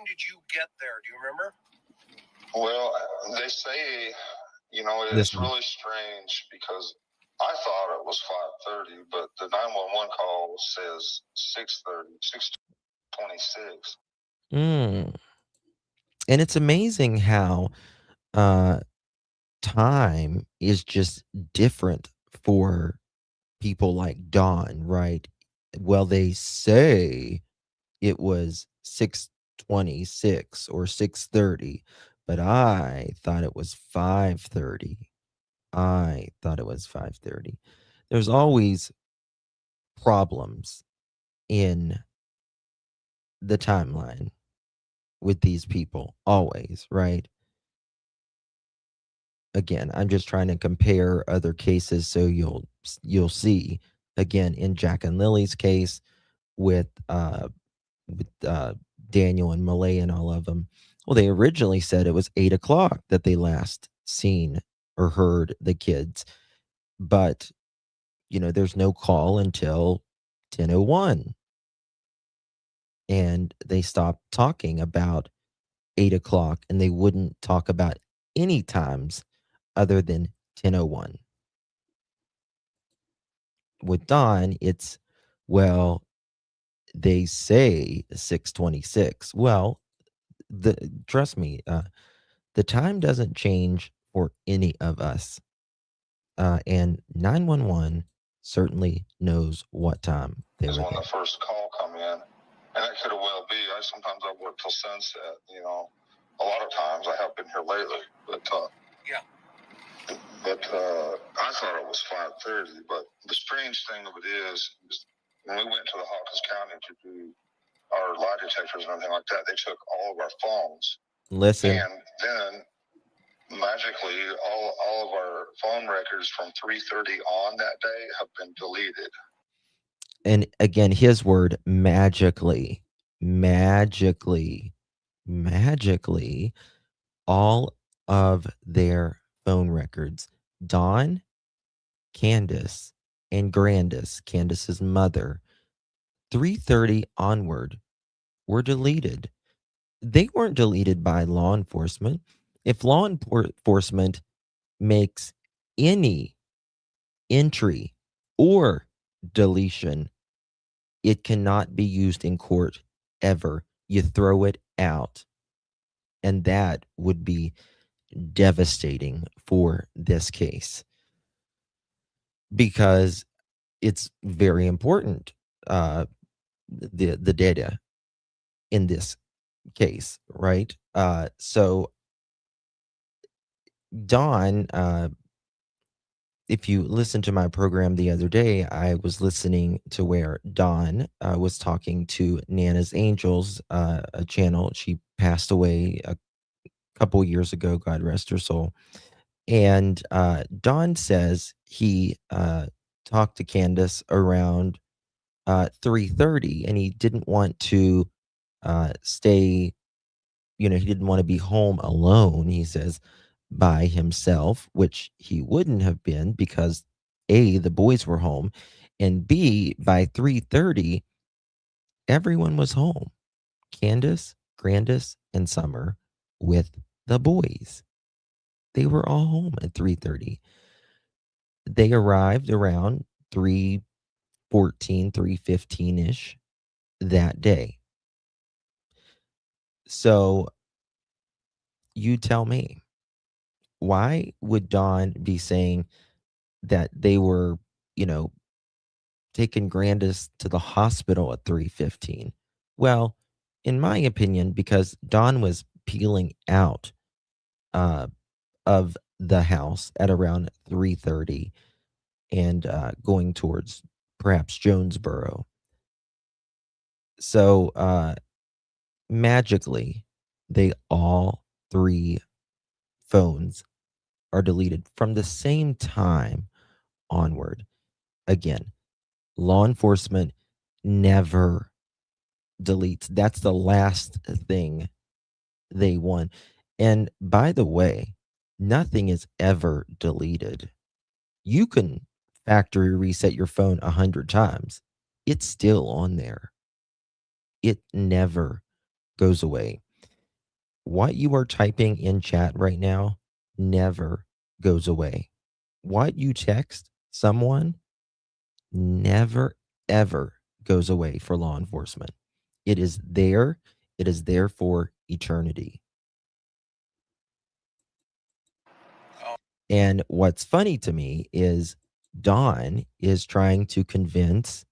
did you get there? Do you remember? Well, they say, it's really strange because I thought it was 5:30, but the 911 call says 6:30, 6:26. And it's amazing how time is just different for people like Dawn, right? Well, they say it was 6:26 or 6:30, but I thought it was 5:30. There's always problems in the timeline with these people, always, right? Again, I'm just trying to compare other cases so you'll see. Again, in Jack and Lily's case, with Daniel and Malay and all of them. Well, they originally said it was 8 o'clock that they last seen or heard the kids, but there's no call until 10:01, and they stopped talking about 8 o'clock, and they wouldn't talk about any times other than 10:01. With Don, it's, well, they say 6:26. Well, trust me, the time doesn't change for any of us. And 911 certainly knows what time they were when there. the first call come in, and that could have well be. Sometimes I work till sunset. A lot of times I have been here lately, but yeah. But I thought it was 5:30. But the strange thing of it is when we went to the Hawkins County to do our lie detectors and everything like that, they took all of our phones. Listen. And then magically, all of our phone records from 3:30 on that day have been deleted. And again, his word, magically, all of their phone records, Dawn, Candus, and Grandis, Candus's mother, 3:30 onward, were deleted. They weren't deleted by law enforcement. If law enforcement makes any entry or deletion, it cannot be used in court ever. You throw it out. And that would be devastating for this case because it's very important, the data in this case, right? So Dawn, if you listen to my program the other day, I was listening to where Dawn was talking to Nana's Angels, a channel. She passed away a couple years ago, God rest her soul. And Dawn says he talked to Candus around 3:30, and he didn't want to stay. He didn't want to be home alone. He says by himself, which he wouldn't have been because A, the boys were home, and B, by 3:30, everyone was home. Candus, Grandis, and Summer with the boys. They were all home at 3:30. They arrived around 3:14, 3:15-ish that day. So you tell me, why would Dawn be saying that they were, taking Grandis to the hospital at 3:15? Well, in my opinion, because Dawn was peeling out uh, of the house at around 3:30 and going towards perhaps Jonesboro. So magically, they all three phones are deleted from the same time onward. Again, law enforcement never deletes. That's the last thing they want. And by the way, nothing is ever deleted. You can factory reset your phone 100 times. It's still on there. It never goes away. What you are typing in chat right now never goes away. What you text someone never, ever goes away for law enforcement. It is there. It is there for eternity. And what's funny to me is Dawn is trying to convince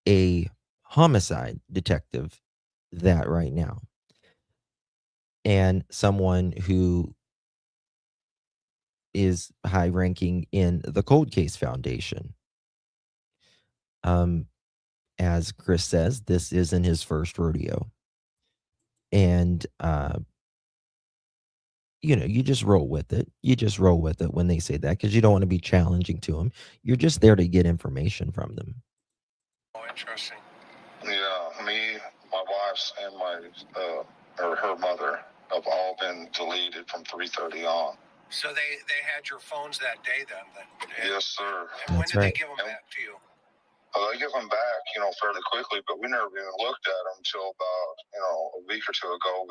a homicide detective that right now, and someone who is high ranking in the Cold Case Foundation. As Chris says, this isn't his first rodeo. And, you just roll with it. You just roll with it when they say that because you don't want to be challenging to them. You're just there to get information from them. Oh, interesting. Yeah, me, my wife's, and or her mother have all been deleted from 3:30 on. So they had your phones that day then? Yes, sir. And when That's did right. they give them back to you? They give them back, fairly quickly, but we never even looked at them until about, a week or two ago.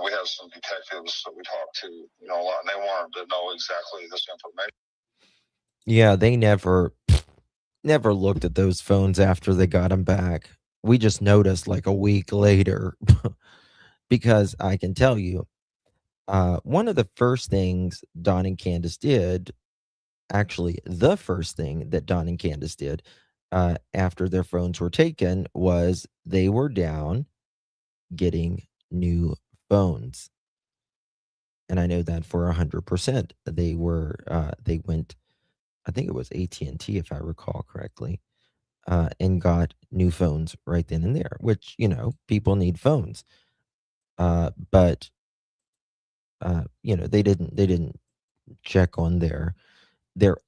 We had some detectives that we talked to, a lot, and they wanted to know exactly this information. Yeah, they never looked at those phones after they got them back. We just noticed like a week later because I can tell you, one of the first things Don and Candace did, actually the first thing that Don and Candace did after their phones were taken was they were down getting new phones. And I know that for 100%. They went, I think it was AT&T if I recall correctly, and got new phones right then and there, which, people need phones. But they didn't check on their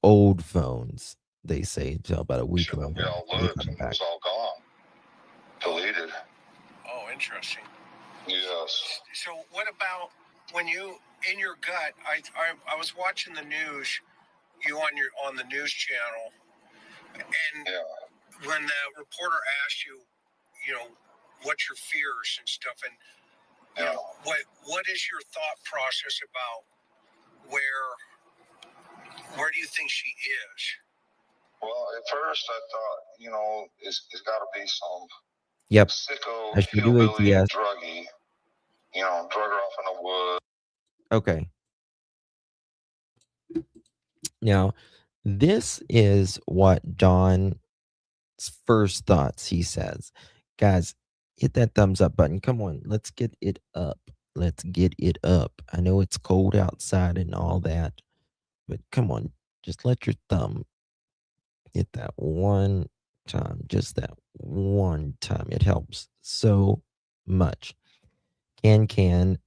old phones, they say, until about a week ago. We all looked, and it was all gone. Deleted. Oh, interesting. Yes. So what about when you, in your gut, I was watching the news, you on the news channel, and when the reporter asked you, what's your fears and stuff, and what is your thought process about where do you think she is? Well, at first I thought, it's got to be some sicko I should do hillbilly ATS. druggie, drug her off off in the woods. Okay. Now, this is what Don's first thoughts, he says. Guys, hit that thumbs up button. Come on, let's get it up. Let's get it up. I know it's cold outside and all that, but come on, just let your thumb hit that one time. Just that one time. It helps so much. Can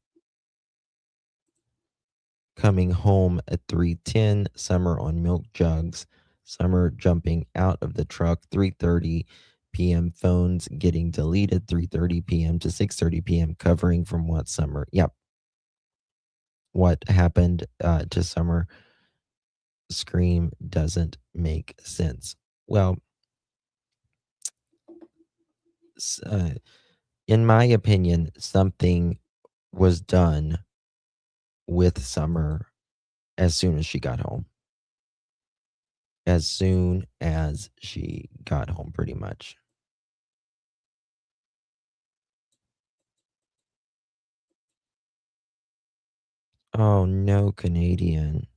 coming home at 3:10, Summer on milk jugs, Summer jumping out of the truck, 3:30 p.m. phones getting deleted, 3:30 p.m. to 6:30 p.m. covering from what Summer. Yep. What happened to Summer scream doesn't make sense. Well, in my opinion, something was done with Summer as soon as she got home. As soon as she got home, pretty much. Oh, no, Canadian.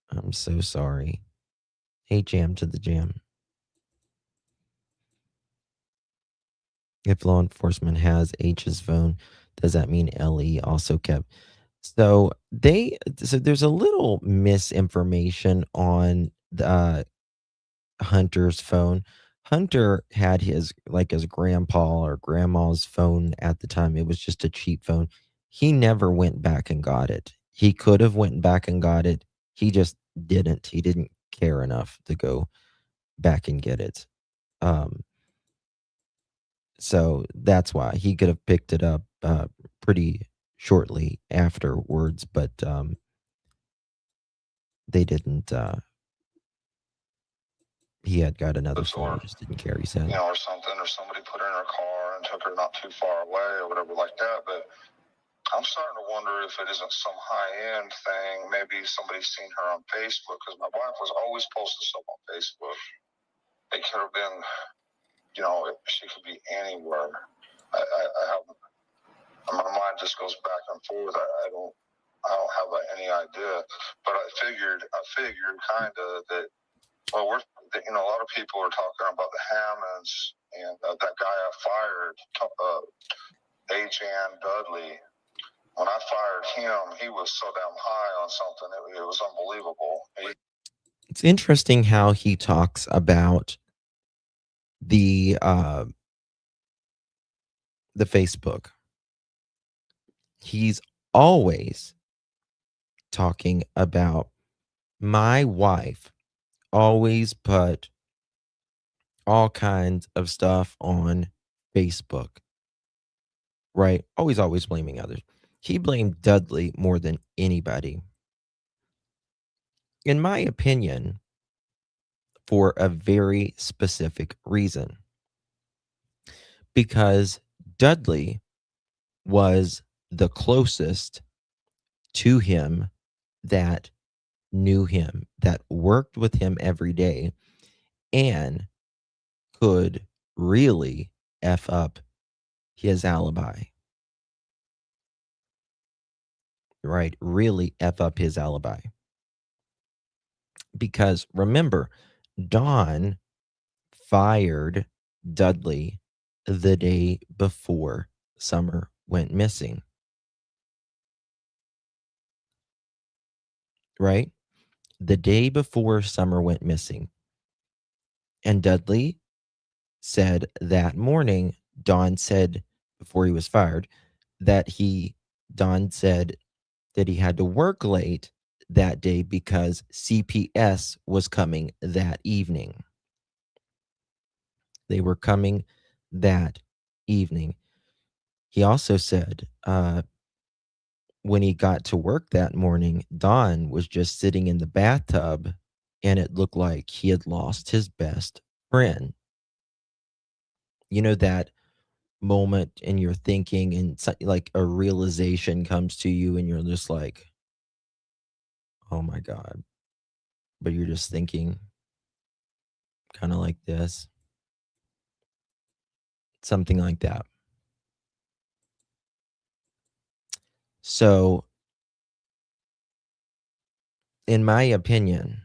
I'm so sorry. Hey, Jam to the Jam. If law enforcement has H's phone, does that mean LE also kept? So there's a little misinformation on the Hunter's phone. Hunter had his grandpa or grandma's phone at the time. It was just a cheap phone. He never went back and got it. He could have went back and got it. He just didn't. He didn't care enough to go back and get it. So that's why he could have picked it up pretty shortly afterwards, but they didn't. He had got another phone, just didn't care, he said. Or something, or somebody put her in her car and took her not too far away or whatever like that. But I'm starting to wonder if it isn't some high-end thing. Maybe somebody's seen her on Facebook, because my wife was always posting stuff on Facebook. It could have been, she could be anywhere. I have, my mind just goes back and forth. I don't have any idea. But I figured kind of that. Well, a lot of people are talking about the Hammonds and that guy I fired, H.N. Dudley. When I fired him, he was so damn high on something. It was unbelievable. It's interesting how he talks about the Facebook. He's always talking about my wife always put all kinds of stuff on Facebook, right? Always blaming others. He blamed Dudley more than anybody. In my opinion, for a very specific reason. Because Dudley was the closest to him that knew him, that worked with him every day, and could really F up his alibi. Right? Really F up his alibi. Because remember, Don fired Dudley the day before Summer went missing. Right? The day before Summer went missing. And Dudley said that morning, Don said before he was fired, that Don said that he had to work late that day because CPS was coming that evening. They were coming that evening. He also said when he got to work that morning, Don was just sitting in the bathtub and it looked like he had lost his best friend. You know, that moment and you're thinking and like a realization comes to you and you're just like, oh my God. But you're just thinking kind of like this. Something like that. So, in my opinion,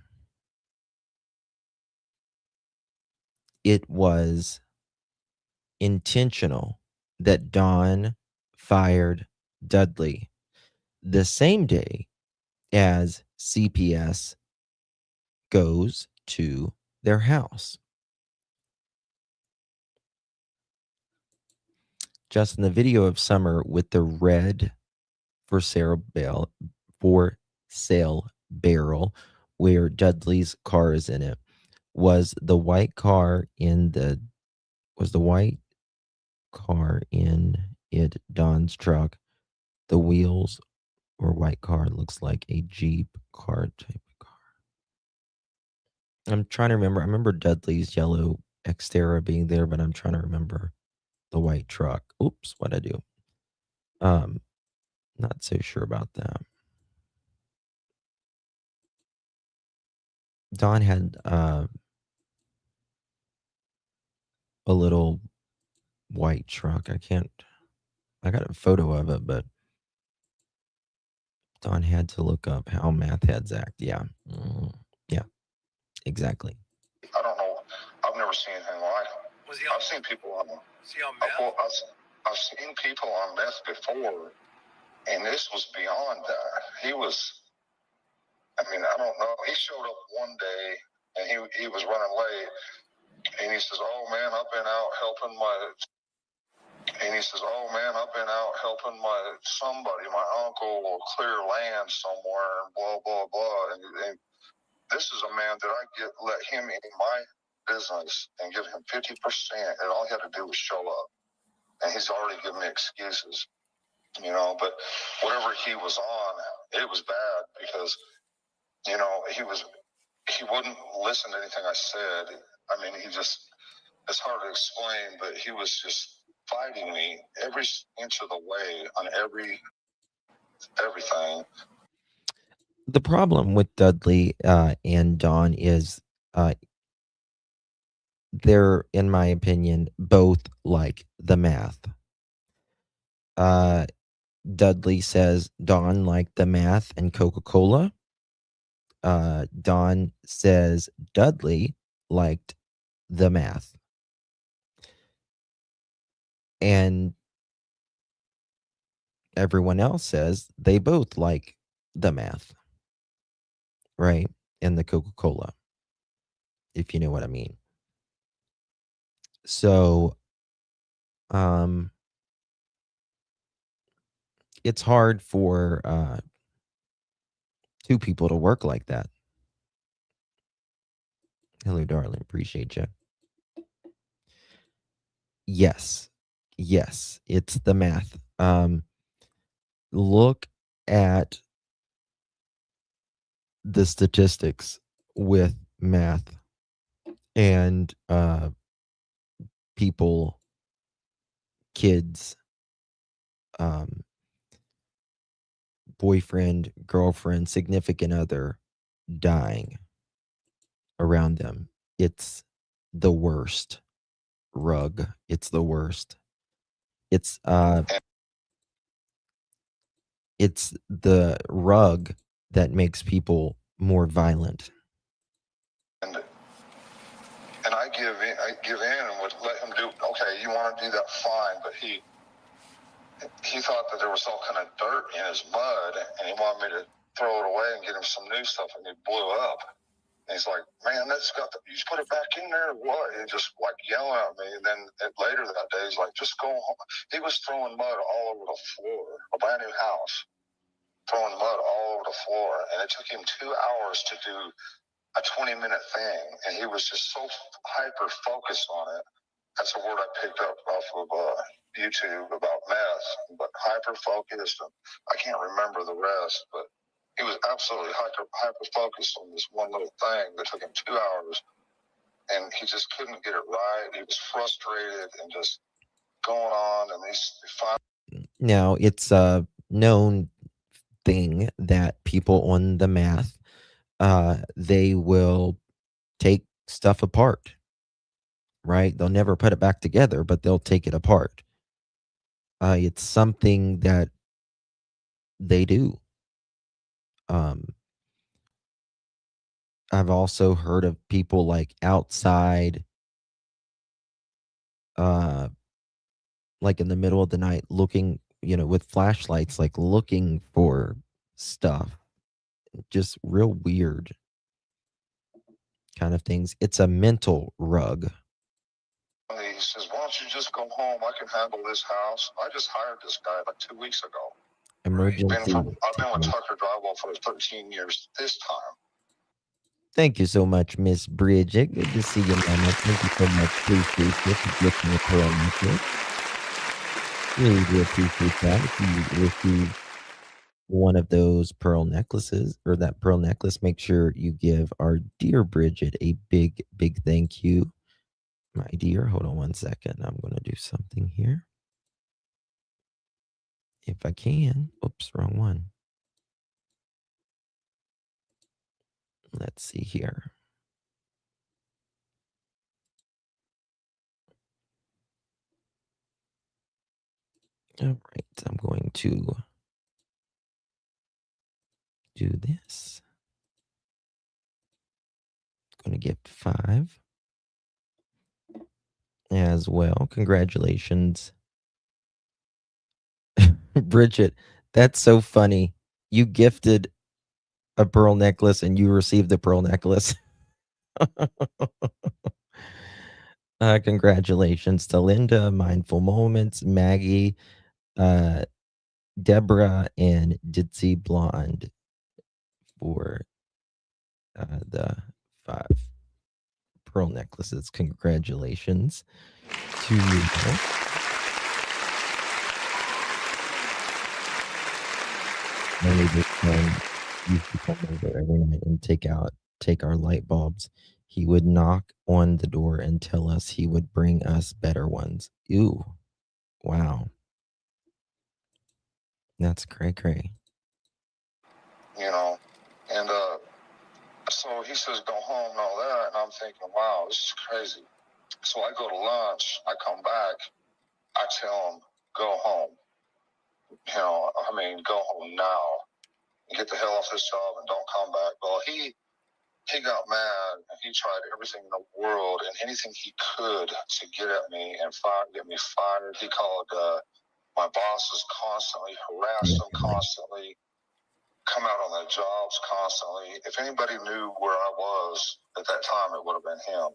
it was intentional that Dawn fired Dudley the same day as CPS goes to their house. Just in the video of Summer with the red for sale barrel where Dudley's car is in it was the white car in Don's truck. The wheels were white car. It looks like a Jeep car type of car. I'm trying to remember. I remember Dudley's yellow Xterra being there, but I'm trying to remember the white truck. Oops, what'd I do? Not so sure about that. Don had a little white truck. I got a photo of it, but Don had to look up how math heads act. Yeah. Yeah, exactly. I don't know. I've never seen anything like it. I've seen people on meth? I've seen people on meth before, and this was beyond that. He was, I don't know. He showed up one day, and he was running late, and he says, "Oh man, I've been out helping my somebody, my uncle, will clear land somewhere, and blah blah blah." And this is a man that I let him in my business and give him 50%, and all he had to do was show up, and he's already given me excuses, But whatever he was on, it was bad because he wouldn't listen to anything I said. It's hard to explain, but he was just fighting me every inch of the way on everything. The problem with Dudley and Dawn is they're, in my opinion, both like the math. Dudley says Dawn liked the math and Coca-Cola. Dawn says Dudley liked the math. And everyone else says they both like the math, right? And the Coca-Cola, if you know what I mean. So, it's hard for two people to work like that. Hello, darling. Appreciate you. Yes, it's the math. Look at the statistics with math and people, kids, boyfriend, girlfriend, significant other dying around them. It's the worst. Rug. It's the worst. It's the rug that makes people more violent. And I give in and would let him do. Okay, you want to do that, fine. But he thought that there was all kind of dirt in his mud, and he wanted me to throw it away and get him some new stuff, and he blew up. And he's like, "Man, you just put it back in there or what?" And just like yelling at me. And then later that day, he's like, "Just go home." He was throwing mud all over the floor, a brand new house, throwing mud all over the floor. And it took him 2 hours to do a 20-minute thing. And he was just so hyper focused on it. That's a word I picked up off of YouTube about meth, but hyper focused. I can't remember the rest, but he was absolutely hyper focused on this one little thing that took him 2 hours, and he just couldn't get it right. He was frustrated and just going on, and Now, it's a known thing that people on the math, they will take stuff apart, right? They'll never put it back together, but they'll take it apart. It's something that They do. I've also heard of people like outside, like in the middle of the night looking, with flashlights, like looking for stuff. Just real weird kind of things. It's a mental rug. He says, "Why don't you just go home? I can handle this house." I just hired this guy like 2 weeks ago. Emergency. I've been with Tucker Drywall for 13 years this time. Thank you so much, Miss Bridget. Good to see you, Mama. Thank you so much. Appreciate you for getting the pearl necklace. Really do appreciate that. If you receive one of those pearl necklaces or that pearl necklace, make sure you give our dear Bridget a big, big thank you. My dear, hold on one second. I'm going to do something here. If I can. Oops, wrong one. Let's see here. All right, I'm going to do this. I'm going to give 5 as well. Congratulations. Bridget, that's so funny. You gifted a pearl necklace and you received the pearl necklace. Congratulations to Linda, Mindful Moments, Maggie, Deborah, and Ditzy Blonde for the 5 pearl necklaces. Congratulations to you. My neighbor's son used to come over every night and take our light bulbs. He would knock on the door and tell us he would bring us better ones. Ew. Wow. That's cray. And so he says, "Go home," and all that. And I'm thinking, wow, this is crazy. So I go to lunch, I come back, I tell him, "Go home. Go home now. Get the hell off this job and don't come back." Well, he got mad and he tried everything in the world and anything he could to get at me and get me fired. He called my bosses constantly, harassed them constantly, come out on their jobs constantly. If anybody knew where I was at that time, it would have been him.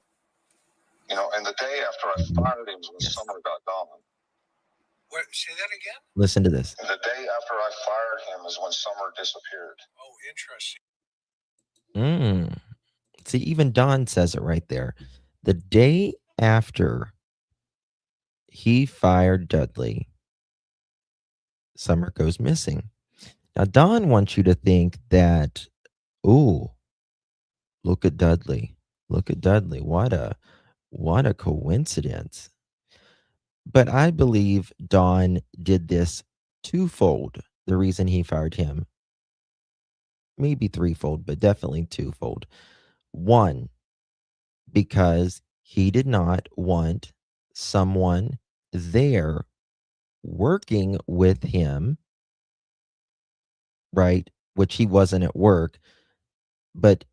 And the day after I fired him was when Summer got gone. What? Say that again? Listen to this. And the day after I fired him is when Summer disappeared. Oh, interesting. See, even Don says it right there. The day after he fired Dudley, Summer goes missing. Now, Don wants you to think that, ooh, look at Dudley. Look at Dudley. What a coincidence. But I believe Don did this twofold. The reason he fired him, maybe threefold, but definitely twofold. One, because he did not want someone there working with him, right? Which he wasn't at work. But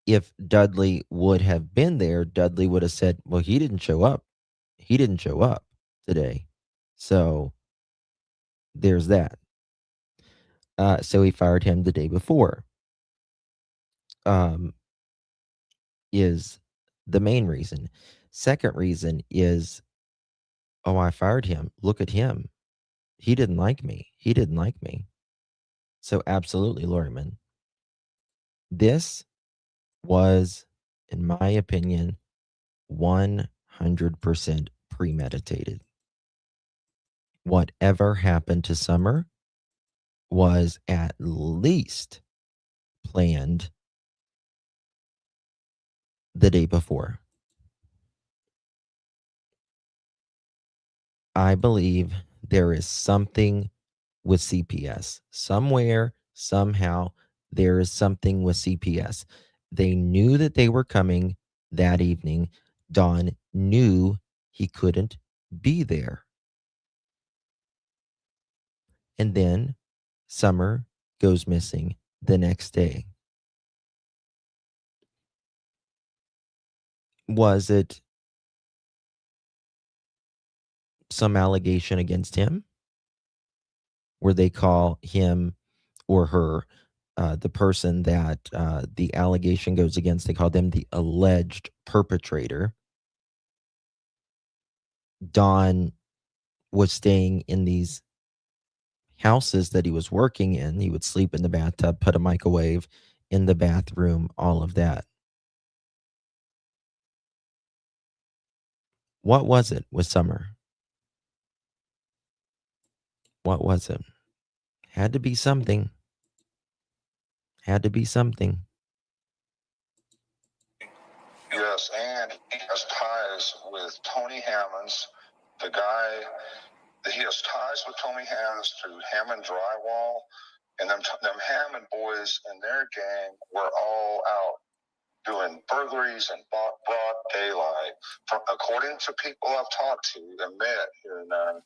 if Dudley would have been there, Dudley would have said, well, he didn't show up. He didn't show up today. So there's that. So he fired him the day before. Is the main reason. Second reason is, oh, I fired him. Look at him. He didn't like me. He didn't like me. So absolutely, Loriman. This was, in my opinion, 100% premeditated. Whatever happened to Summer was at least planned the day before. I believe there is something with CPS. Somewhere, somehow, there is something with CPS. They knew that they were coming that evening. Don knew he couldn't be there. And then Summer goes missing the next day. Was it some allegation against him where they call him or her, the person that the allegation goes against, they call them the alleged perpetrator? Don was staying in these houses that he was working in. He would sleep in the bathtub, put a microwave in the bathroom, all of that. What was it with Summer? What was it? Had to be something. Had to be something. Yes, and he has ties with Tony Hammonds, the guy. He has ties with Tony Hammonds through Hammond Drywall, and them Hammond boys and their gang were all out doing burglaries and broad daylight. According to people I've talked to and met here and there,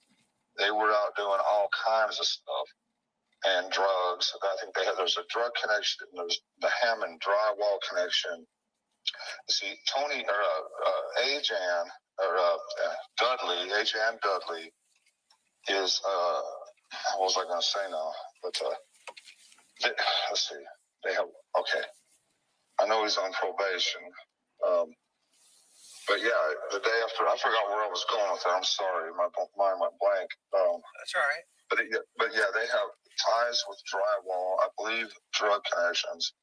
they were out doing all kinds of stuff and drugs. I think there's a drug connection. There's the Hammond Drywall connection. See, Tony or Ajan or Dudley, Ajan Dudley is what was I going to say now? But let's see. They have I know he's on probation. But yeah, the day after, I forgot where I was going with that. I'm sorry, my mind went blank. That's all right. But yeah, they have ties with drywall. I believe drug connections,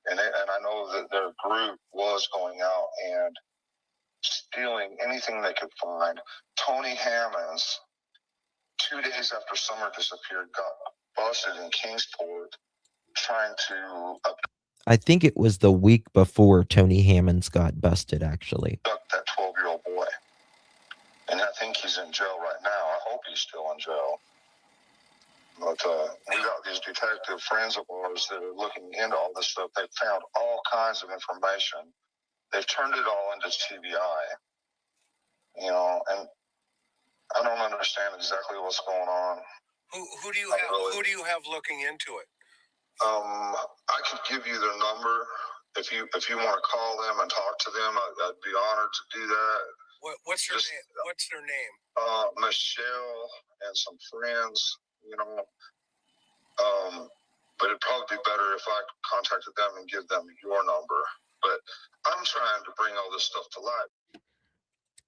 and I know that their group was going out and stealing anything they could find. Tony Hammonds, 2 days after Summer disappeared, got busted in Kingsport trying to I think it was the week before Tony Hammonds got busted, actually. abduct that 12-year-old boy. And I think he's in jail right now. I hope he's still in jail. But we got these detective friends of ours that are looking into all this stuff. They've found all kinds of information. They've turned it all into TBI. And I don't understand exactly what's going on. Who do you have looking into it? I could give you their number if you want to call them and talk to them. I'd be honored to do that. What's their name? What's their name? Michelle and some friends. But it'd probably be better if I contacted them and give them your number. But I'm trying to bring all this stuff to light.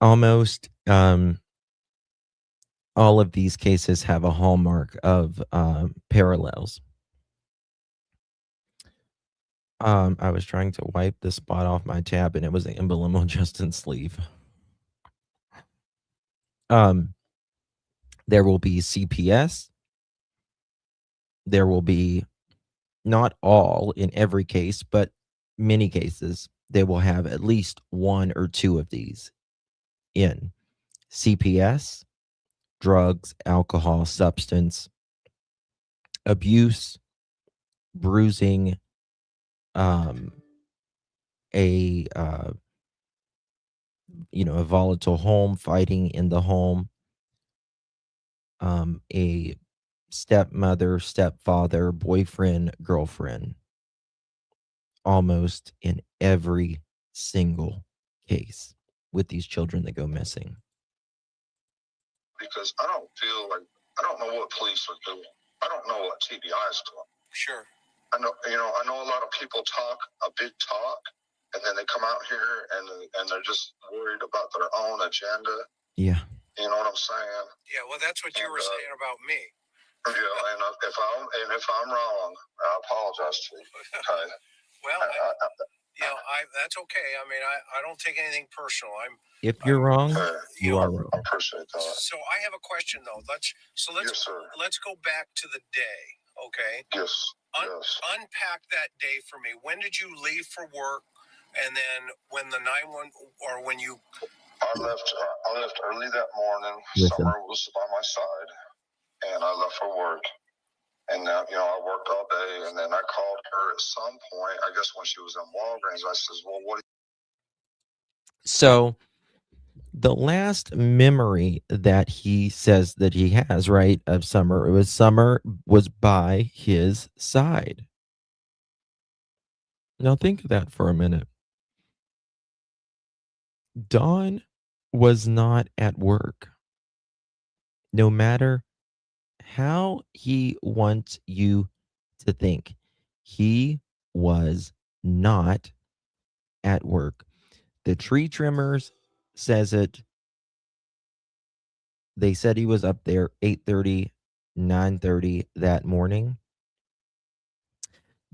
Almost all of these cases have a hallmark of parallels. I was trying to wipe the spot off my tab, and it was the emblem on Justin's sleeve. There will be CPS. There will be, not all in every case, but many cases, they will have at least one or two of these in CPS, drugs, alcohol, substance abuse, bruising, a volatile home, fighting in the home, a stepmother, stepfather, boyfriend, girlfriend, almost in every single case with these children that go missing. Because I don't know what police are doing. I don't know what TBI is doing. Sure. I know a lot of people talk a big talk, and then they come out here and they're just worried about their own agenda. Yeah. You know what I'm saying? Yeah. Well, that's what you were saying about me. Yeah, and if I'm wrong, I apologize to you. Okay. Well, that's okay. I mean, I don't take anything personal. If you're wrong, you are wrong. I appreciate that. So I have a question though. Let's go back to the day. Okay. Yes. Unpack that day for me. When did you leave for work? And then when the 911 or when you... I left early that morning. Summer was by my side, and I left for work. And I worked all day, and then I called her at some point. I guess when she was in Walgreens, I says, "Well, what?" So The last memory that he says that he has, right, of Summer was by his side. Now think of that for a minute. Don was not at work. No matter how he wants you to think, he was not at work. The tree trimmers says it. They said he was up there 8:30, 9:30 that morning.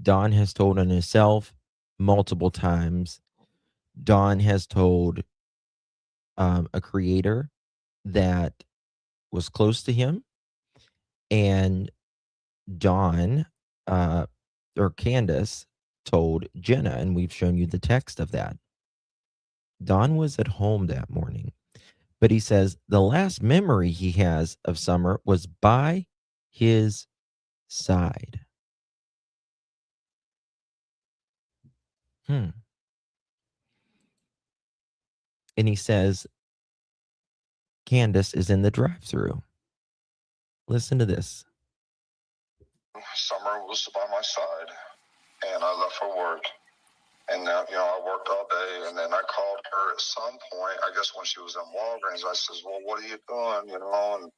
Don has told on himself multiple times. Don has told a creator that was close to him, and Don or Candus told Jenna, and we've shown you the text of that. Don was at home that morning, but he says the last memory he has of Summer was by his side. And he says Candus is in the drive-thru. Listen to this. Summer was by my side, and I left for work. And, I worked all day, and then I called her at some point, I guess when she was in Walgreens. I says, well, what are you doing, And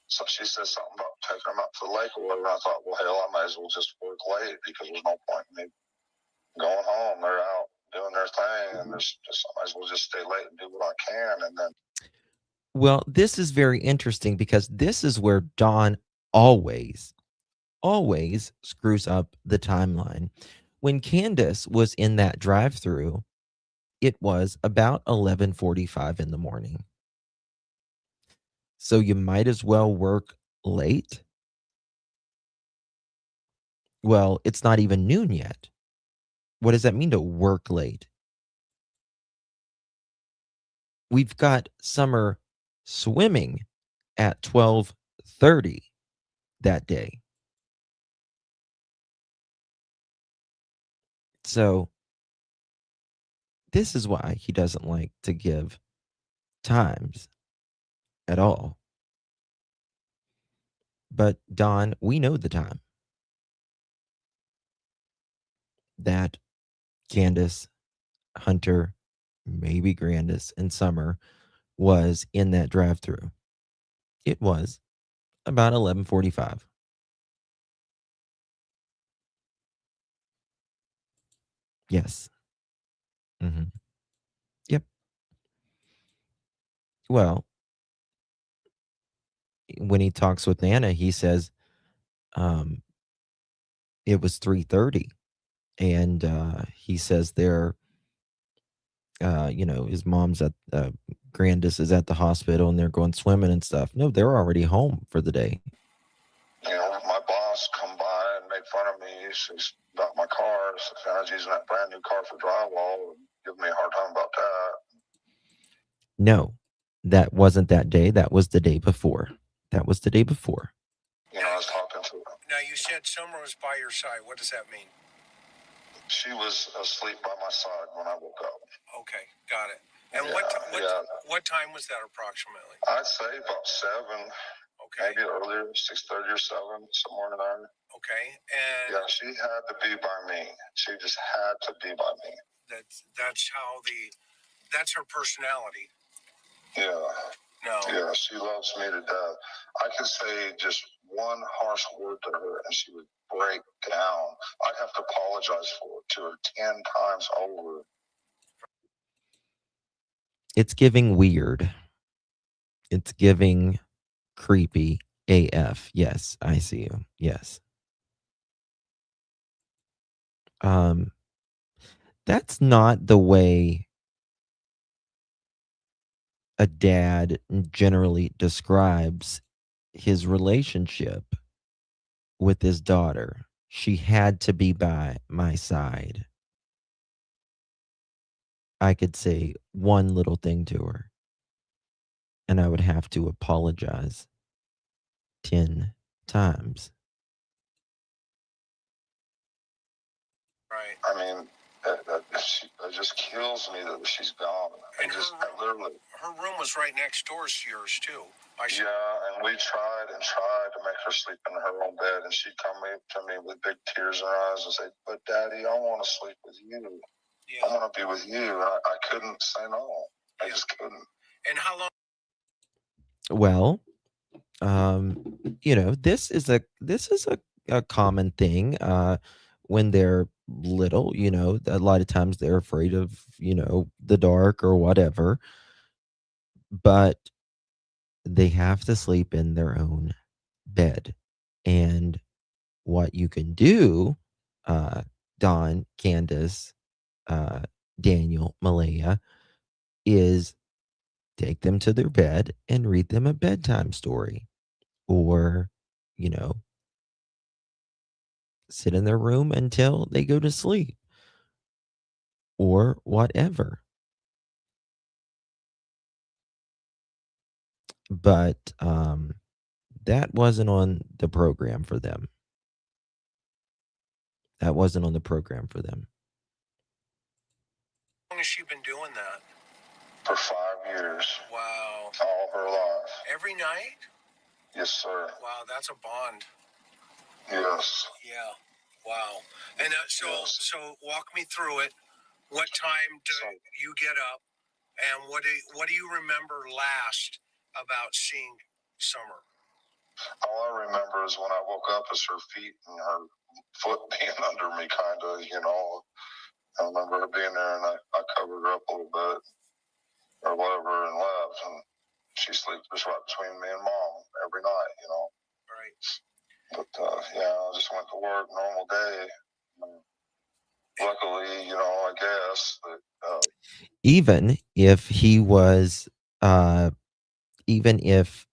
so she said something about taking them out to the lake or whatever. I thought, well, hell, I might as well just work late because there's no point in me going home. They're out doing their thing, and I might as well just stay late and do what I can. And then, well, this is very interesting because this is where Don always screws up the timeline. When Candus was in that drive-thru, it was about 11:45 in the morning. So you might as well work late. Well, it's not even noon yet. What does that mean to work late? We've got Summer swimming at 12:30 that day. So this is why he doesn't like to give times at all. But Don, we know the time that Candus, Hunter, maybe Grandis, and Summer was in that drive-thru. It was about 11:45. Yes. Yep. Well, when he talks with Nana, he says it was 3:30, and he says they're his mom's at Grandis is at the hospital and they're going swimming and stuff. No, they're already home for the day. My boss come by and make fun of me. She's about my car. So I was using that brand new car for drywall and giving me a hard time about that. No, that wasn't that day. That was the day before. That was the day before. I was talking to her. Now, you said Summer was by your side. What does that mean? She was asleep by my side when I woke up. Okay, got it. And Yeah, what time was that approximately? I'd say about 7. Okay. Maybe earlier, 6:30 or 7, somewhere in there. Okay, and yeah, she had to be by me. She just had to be by me. That's her personality. Yeah. No. Yeah, she loves me to death. I could say just one harsh word to her and she would break down. I'd have to apologize to her 10 times over. It's giving weird. It's giving creepy AF. Yes, I see you. Yes. That's not the way a dad generally describes his relationship with his daughter. She had to be by my side. I could say one little thing to her, and I would have to apologize 10 times. Right. I mean, It just kills me that she's gone. And literally, her room was right next door to yours too. And we tried to make her sleep in her own bed, and she'd come to me with big tears in her eyes and say, "But Daddy, I want to sleep with you. Yeah. I want to be with you." And I couldn't say no. I just couldn't. And how long? Well, this is a common thing when they're little. A lot of times they're afraid of the dark or whatever, but they have to sleep in their own bed. And what you can do, Don, Candus, Daniel, Malaya, is take them to their bed and read them a bedtime story, or sit in their room until they go to sleep, or whatever. But that wasn't on the program for them. That wasn't on the program for them. How long has she been doing that? For 5 years. Wow. All her life. Every night? Yes, sir. Wow, that's a bond. Yes. Yeah. Wow. And so walk me through it. What time do you get up, and what do you remember last about seeing Summer? All I remember is when I woke up is her feet and her foot being under me, kind of, I remember her being there, and I covered her up a little bit or whatever and left, and she sleeps just right between me and Mom every night, Right. But, I just went to work, normal day. Luckily, I guess that even if he was, even if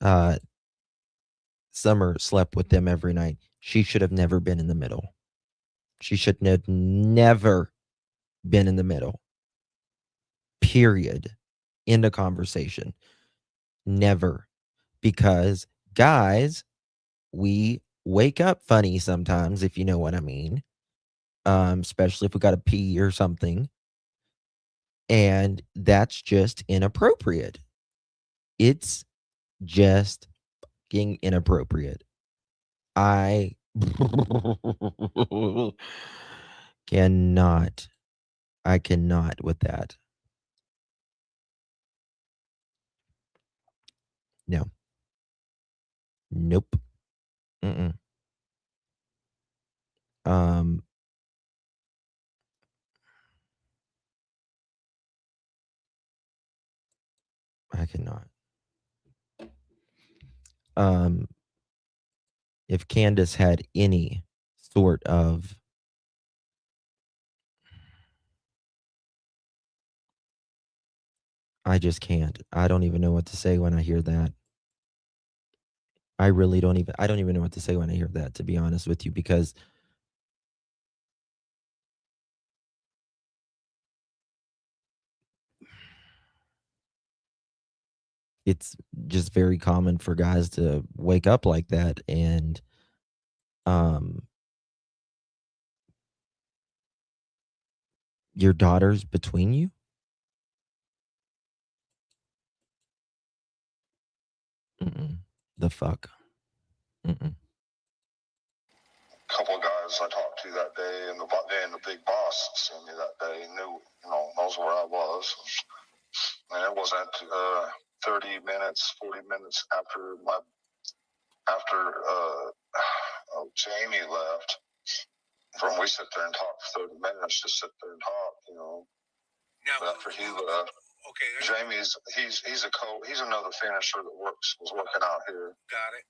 Summer slept with them every night, she should have never been in the middle. She should have never been in the middle. Period. End of conversation. Never. Because guys, we wake up funny sometimes, if you know what I mean. Especially if we got to pee or something. And that's just inappropriate. It's just fucking inappropriate. I cannot. I cannot with that. No. Nope. Mm-mm. I cannot. If Candus had any sort of I just can't. I don't even know what to say when I hear that. I really don't even know what to say when I hear that, to be honest with you, because it's just very common for guys to wake up like that. And your daughter's between you? Mm-mm. The fuck? Mm-mm. couple of guys I talked to that day, and the big boss seen me that day, knows where I was. And it wasn't 30 minutes, 40 minutes after Jamie left. From we sit there and talk for 30 minutes, just sit there and talk, Now, but after he left, okay. Jamie's he's another finisher that was working out here. Got it.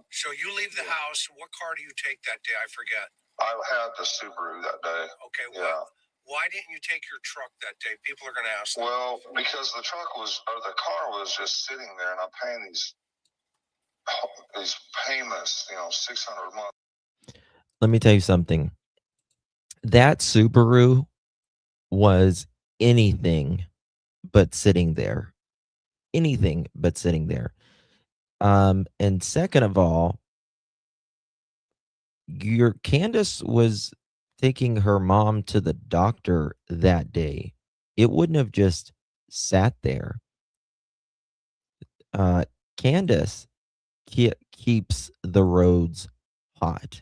So you leave the house. What car do you take that day? I forget. I had the Subaru that day. Okay. Yeah. Why didn't you take your truck that day? People are going to ask. Well, because the car was just sitting there, and I'm paying these payments, $600 a month. Let me tell you something. That Subaru was anything but sitting there. Anything but sitting there. And second of all, your Candus was taking her mom to the doctor that day, it wouldn't have just sat there. Candus keeps the roads hot.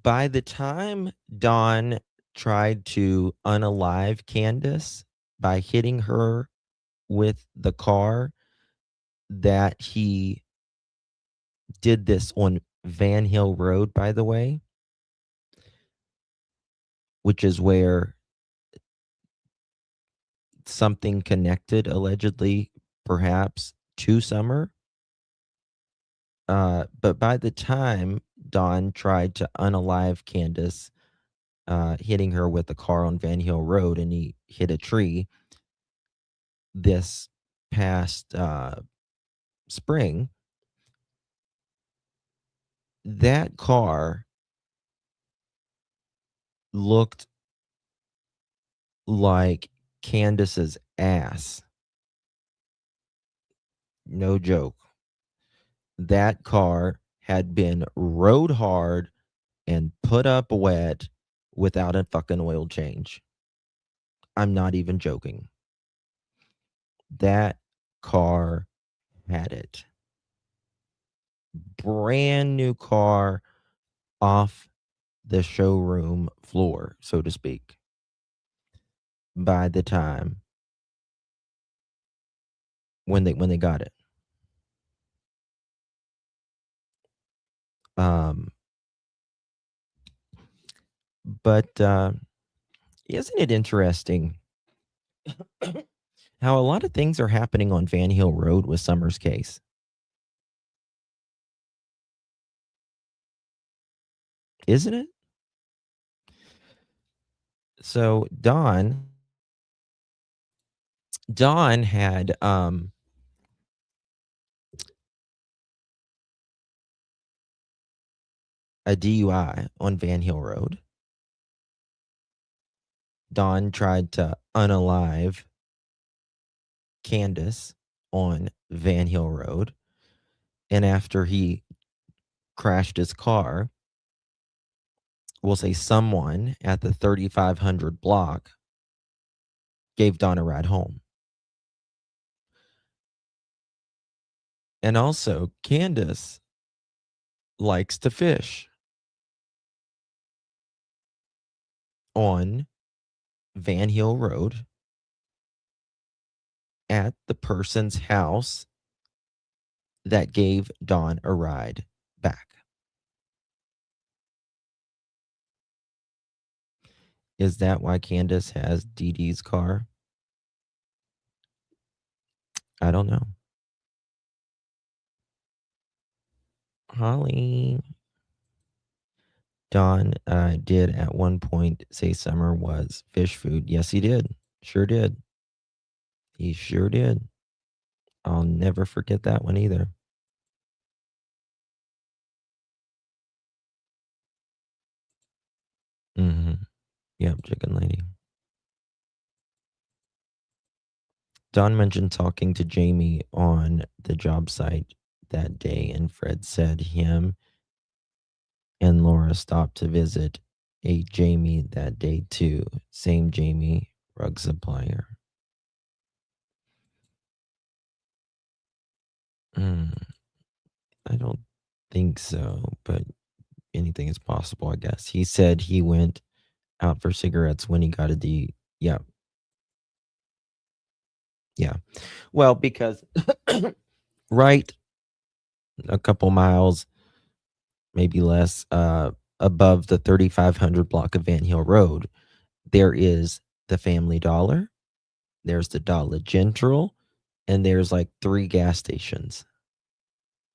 By the time Don tried to unalive Candus by hitting her with the car, that he did this on Van Hill Road, by the way, which is where something connected, allegedly, perhaps, to Summer. But by the time Don tried to unalive Candus, hitting her with a car on Van Hill Road, and he hit a tree this past spring, that car looked like Candus's ass. No joke. That car had been rode hard and put up wet without a fucking oil change. I'm not even joking. That car had it. Brand new car off the showroom floor, so to speak, by the time when they got it. But isn't it interesting how a lot of things are happening on Van Hill Road with Summer's case? Isn't it? So Don had a DUI on Van Hill Road. Don tried to unalive Candus on Van Hill Road. And after he crashed his car, we'll say someone at the 3500 block gave Don a ride home. And also, Candus likes to fish on Van Hill Road at the person's house that gave Don a ride back. Is that why Candus has Dee Dee's car? I don't know. Holly. Don did at one point say Summer was fish food. Yes, he did. Sure did. He sure did. I'll never forget that one either. Yep, chicken lady. Don mentioned talking to Jamie on the job site that day, and Fred said him and Laura stopped to visit a Jamie that day too. Same Jamie, rug supplier. I don't think so, but anything is possible, I guess. He said he went out for cigarettes when he got a D. Yeah. Yeah. Well, because right a couple miles, maybe less, above the 3500 block of Van Hill Road, there is the Family Dollar, there's the Dollar General, and there's like 3 gas stations.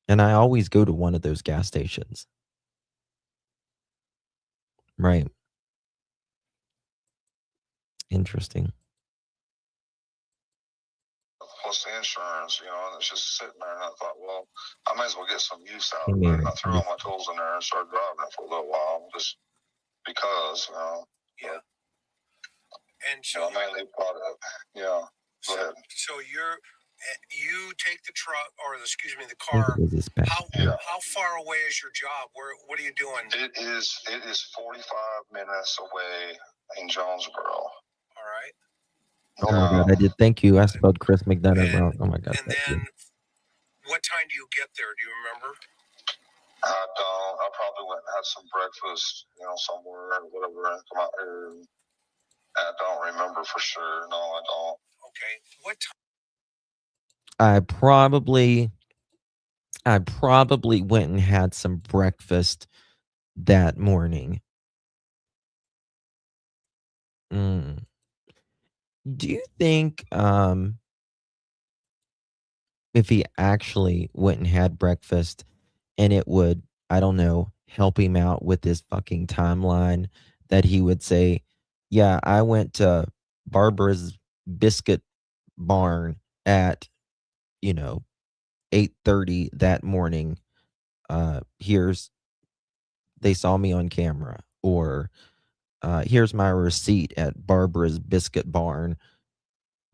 And I always go to one of those gas stations. Right. Interesting. Plus the insurance, and it's just sitting there. And I thought, well, I may as well get some use out of it. And I threw all my tools in there and started driving it for a little while, just because. Yeah. And so mainly product. Yeah. Go ahead. So You take the truck, or the think car. it was this past How far away is your job? What are you doing? It is 45 minutes away in Jonesboro. All right. Oh my God, I did. Thank you. I spelled Chris McDonough wrong. Oh my God. And then, what time do you get there? Do you remember? I don't. I probably went and had some breakfast, somewhere or whatever, and come out here. I don't remember for sure. No, I don't. Okay. What time? I probably went and had some breakfast that morning. Do you think if he actually went and had breakfast and it would, I don't know, help him out with his fucking timeline, that he would say, yeah, I went to Barbara's biscuit barn at, 8:30 that morning. They saw me on camera, or here's my receipt at Barbara's biscuit barn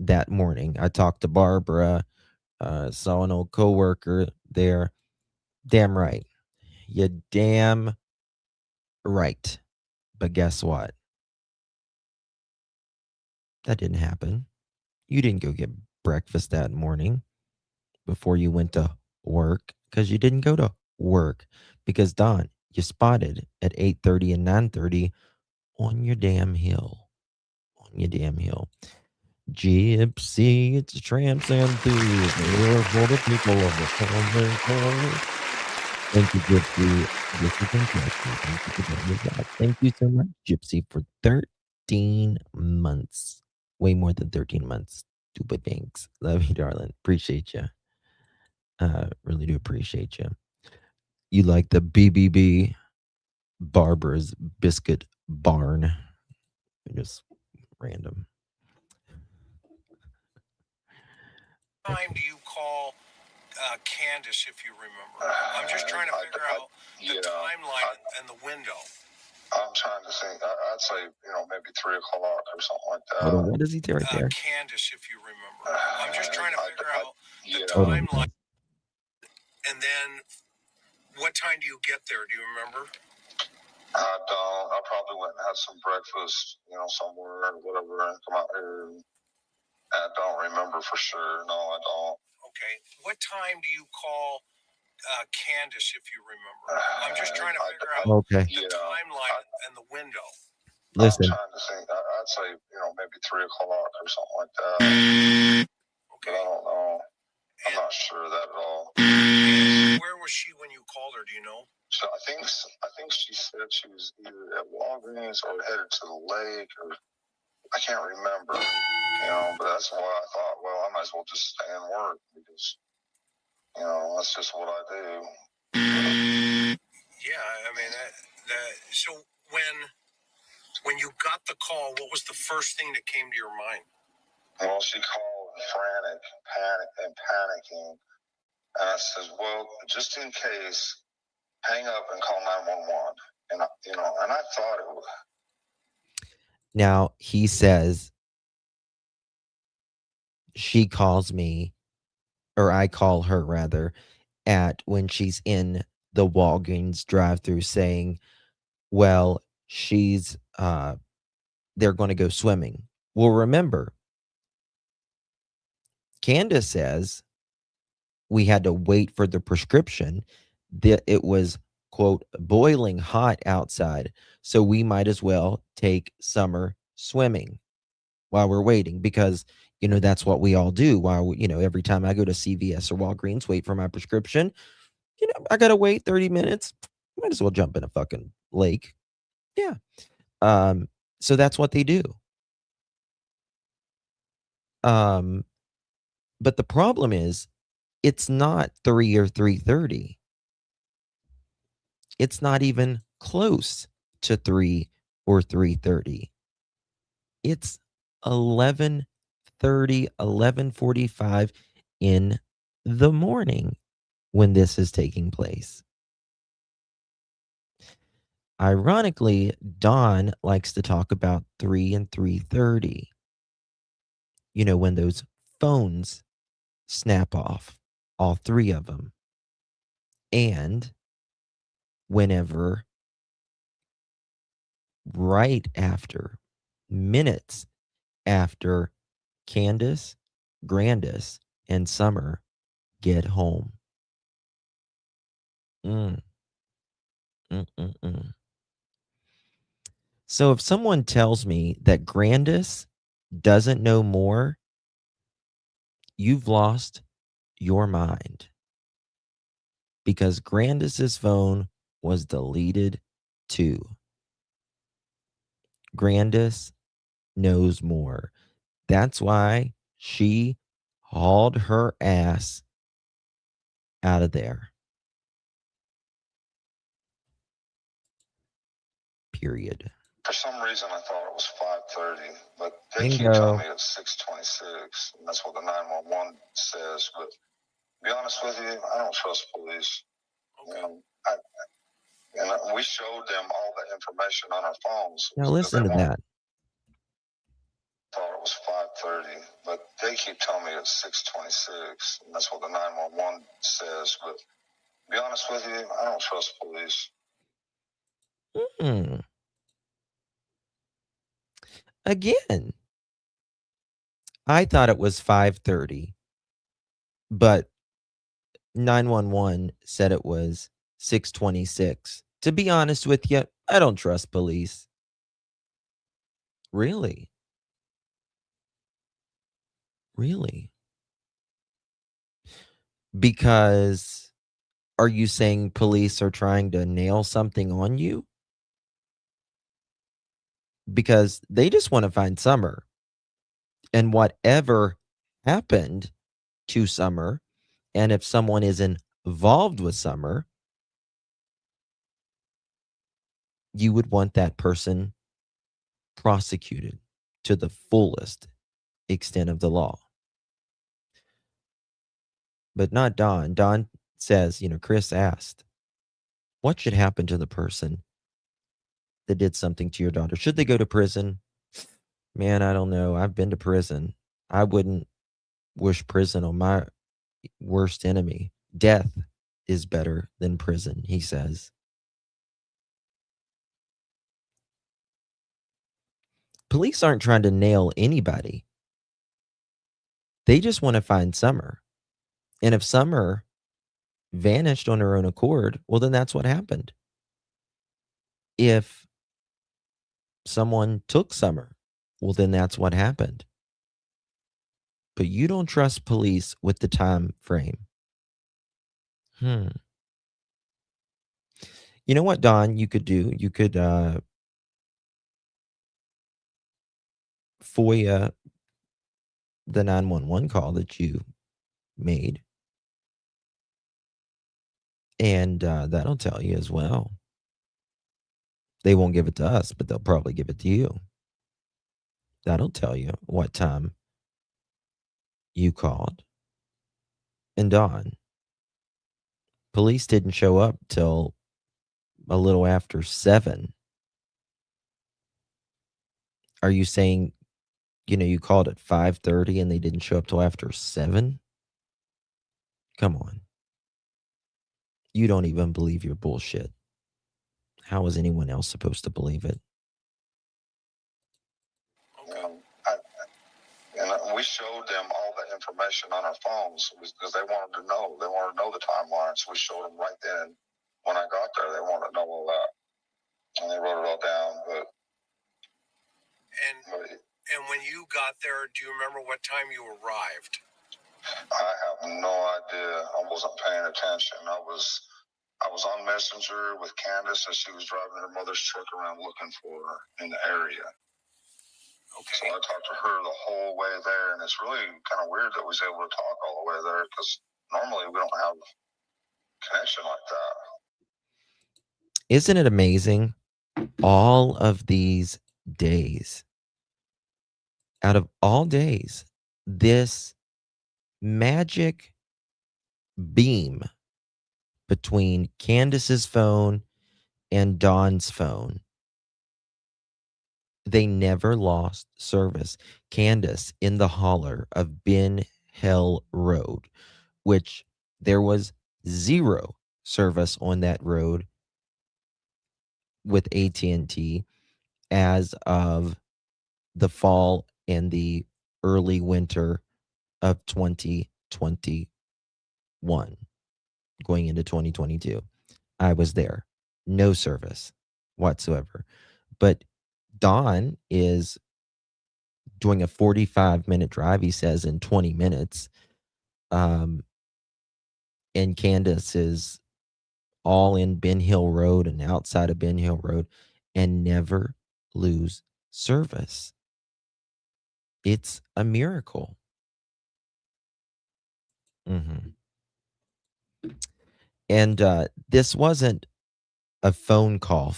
that morning. I talked to Barbara, saw an old coworker there. Damn right. You damn right. But guess what? That didn't happen. You didn't go get breakfast that morning before you went to work, because you didn't go to work. Because, Don, you spotted at 8:30 and 9:30 on your damn hill. On your damn hill. Gypsy, it's tramps and thieves. We're for the people of the common. Thank you, Gypsy. This is interesting. Thank you for doing your job. Thank you so much, Gypsy, for 13 months. Way more than 13 months. Stupid thanks. Love you, darling. Appreciate you. Really do appreciate you. You like the BBB, Barbara's Biscuit Barn. Just random. Time do you call Candus, if you remember? I'm just trying to figure out the timeline and the window. I'm trying to think. I'd say, maybe 3 o'clock or something like that. Hold on, what does he do right there? Candus, if you remember. I'm just trying to figure out the Hold on, timeline. And then, what time do you get there? Do you remember? I don't. I probably went and had some breakfast, somewhere or whatever, and come out here. I don't remember for sure. No, I don't. Okay. What time do you call Candus, if you remember? I'm just trying to figure out the timeline and the window. Listen. I'm trying to think. I'd say, maybe 3 o'clock or something like that. Okay. But I don't know. I'm not sure of that at all. Where was she when you called her? Do you know? So I think she said she was either at Walgreens or headed to the lake, or I can't remember. But that's why I thought, well, I might as well just stay and work, because that's just what I do. Yeah, I mean so when you got the call, what was the first thing that came to your mind? Well, she called frantic, panicking. And I says, well, just in case, hang up and call 911. And, and I thought it would. Now, he says she calls me, or I call her rather, when she's in the Walgreens drive-through saying, well, they're going to go swimming. Well, remember, Candus says we had to wait for the prescription. It was, quote, boiling hot outside, so we might as well take Summer swimming while we're waiting, because, that's what we all do while, every time I go to CVS or Walgreens, wait for my prescription, I got to wait 30 minutes. Might as well jump in a fucking lake. Yeah. So that's what they do. But the problem is, it's not 3 or 3:30. It's not even close to 3 or 3:30. It's 11:30, 11:45 in the morning when this is taking place. Ironically, Don likes to talk about 3 and 3:30. When those phones snap off, all three of them. And whenever, right after, minutes after Candus, Grandis, and Summer get home. So if someone tells me that Grandis doesn't know more, you've lost your mind. Because Grandis's phone was deleted too. Grandis knows more. That's why she hauled her ass out of there. Period. For some reason, I thought it was 5:30, but they keep Bingo. telling me it's 6:26, and that's what the 911 says. But to be honest with you, I don't trust police. And we showed them all the information on our phones. Now listen to that. Thought it was 5:30, but they keep telling me it's 6:26, and that's what the 911 says. But to be honest with you, I don't trust police. Again, I thought it was 5:30, but 911 said it was 6:26. To be honest with you, I don't trust police. Really? Really? Because are you saying police are trying to nail something on you? Because they just want to find Summer. And whatever happened to Summer, and if someone is involved with Summer, you would want that person prosecuted to the fullest extent of the law. But not Don. Don says, Chris asked, what should happen to the person that did something to your daughter? Should they go to prison? Man, I don't know. I've been to prison. I wouldn't wish prison on my worst enemy. Death is better than prison, he says. Police aren't trying to nail anybody. They just want to find Summer. And if Summer vanished on her own accord, well, then that's what happened. If someone took Summer, well, then that's what happened. But you don't trust police with the time frame. You know what, Don, you could do? You could FOIA the 911 call that you made. And that'll tell you as well. They won't give it to us, but they'll probably give it to you. That'll tell you what time you called. And Don, police didn't show up till a little after 7. Are you saying, you called at 5:30 and they didn't show up till after 7? Come on. You don't even believe your bullshit. How is anyone else supposed to believe it? And we showed them all the information on our phones because they wanted to know. They wanted to know the timeline. So we showed them right then. When I got there, they wanted to know all that. And they wrote it all down. And when you got there, do you remember what time you arrived? I have no idea. I wasn't paying attention. I was on Messenger with Candus as she was driving her mother's truck around looking for her in the area. Okay. So I talked to her the whole way there, and it's really kind of weird that we was able to talk all the way there because normally we don't have connection like that. Isn't it amazing? All of these days, out of all days, this magic beam between Candus's phone and Dawn's phone, they never lost service. Candus in the holler of Ben Hill Road, which there was zero service on that road with AT&T as of the fall and the early winter of 2021, going into 2022. I was there. No service whatsoever. But Don is doing a 45-minute drive, he says, in 20 minutes. And Candus is all in Ben Hill Road and outside of Ben Hill Road and never lose service. It's a miracle. Mm-hmm. And this wasn't a phone call,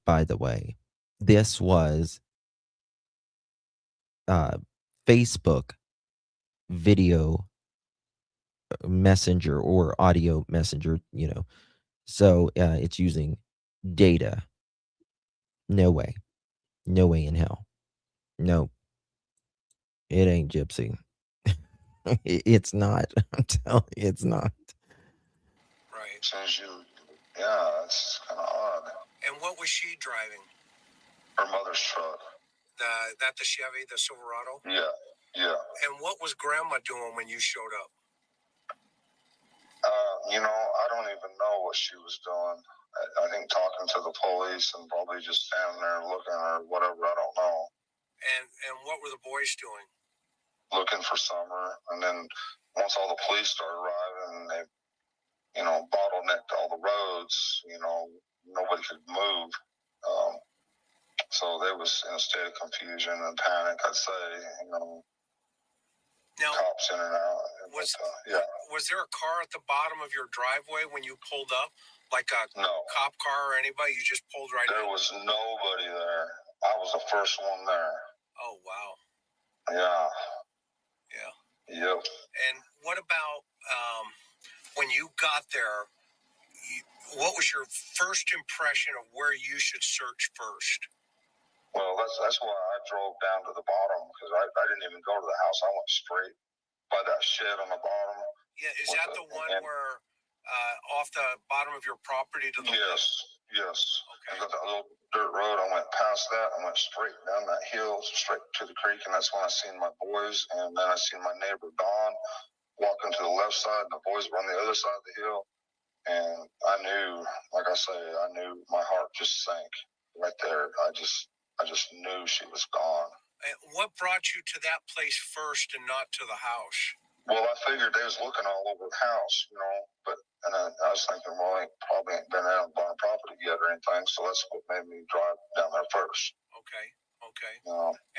by the way. This was Facebook video messenger or audio messenger, So it's using data. No way. No way in hell. No. It ain't Gypsy. It's not. I'm telling you, it's not. Right. Says you, yeah, it's kind of odd. And what was she driving? Her mother's truck. That the Chevy, the Silverado? Yeah, yeah. And what was Grandma doing when you showed up? I don't even know what she was doing. I think talking to the police and probably just standing there looking or whatever. I don't know. And what were the boys doing? Looking for Summer. And then once all the police started arriving, they, bottlenecked all the roads. Nobody could move. So they was in a state of confusion and panic, I'd say. Now, cops in and out. Was there a car at the bottom of your driveway when you pulled up? Like a cop car or anybody? You just pulled right in? There was nobody there. I was the first one there. Oh, wow. Yeah. Yeah. Yep. And what about when you got there, what was your first impression of where you should search first? Well, that's why I drove down to the bottom, because I didn't even go to the house. I went straight by that shed on the bottom. Yeah, is that the one where off the bottom of your property to the Yes. Okay. I got that little dirt road. I went past that. I went straight down that hill, straight to the creek, and that's when I seen my boys. And then I seen my neighbor Don walking to the left side, and the boys were on the other side of the hill. And I knew, like I say, my heart just sank right there. I just knew she was gone. And what brought you to that place first and not to the house? Well, I figured they was looking all over the house, and I was thinking, well, they probably ain't been out on property yet or anything, so that's what made me drive down there first. Okay.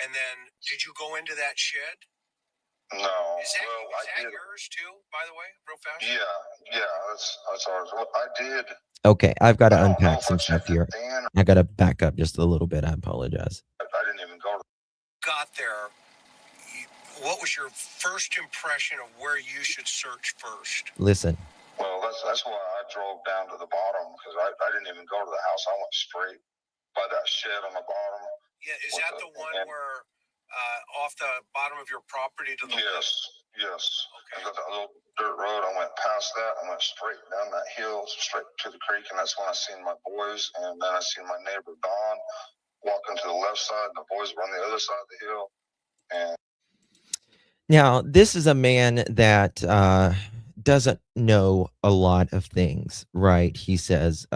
And then, did you go into that shed? No. Is that yours too, by the way, real fast? Yeah, that's ours. Well, I did. Okay, I've got to unpack some stuff here. I got to back up just a little bit. I apologize. I didn't even go. Got there. What was your first impression of where you should search first? Listen. Well, that's why I drove down to the bottom, because I didn't even go to the house. I went straight by that shed on the bottom. Yeah, is that the one where off the bottom of your property to the Yes. Okay. I got that little dirt road. I went past that. I went straight down that hill, straight to the creek, and that's when I seen my boys. And then I seen my neighbor Don walking to the left side, and the boys were on the other side of the hill. And now, this is a man that doesn't know a lot of things, right? He says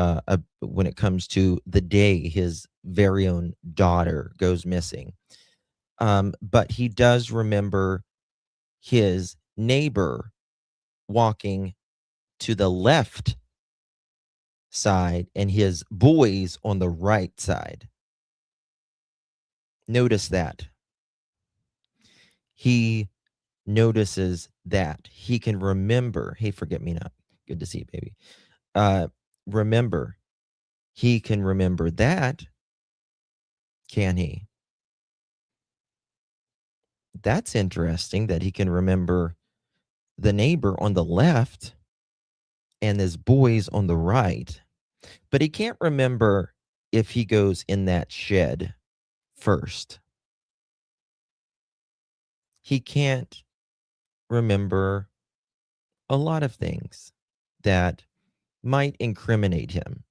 when it comes to the day his very own daughter goes missing. But he does remember his neighbor walking to the left side and his boys on the right side. Notice that. He notices that. He can remember. Hey, forget me not. Good to see you, baby. Remember. He can remember that. Can he? That's interesting that he can remember the neighbor on the left and his boys on the right. But he can't remember if he goes in that shed first. He can't remember a lot of things that might incriminate him,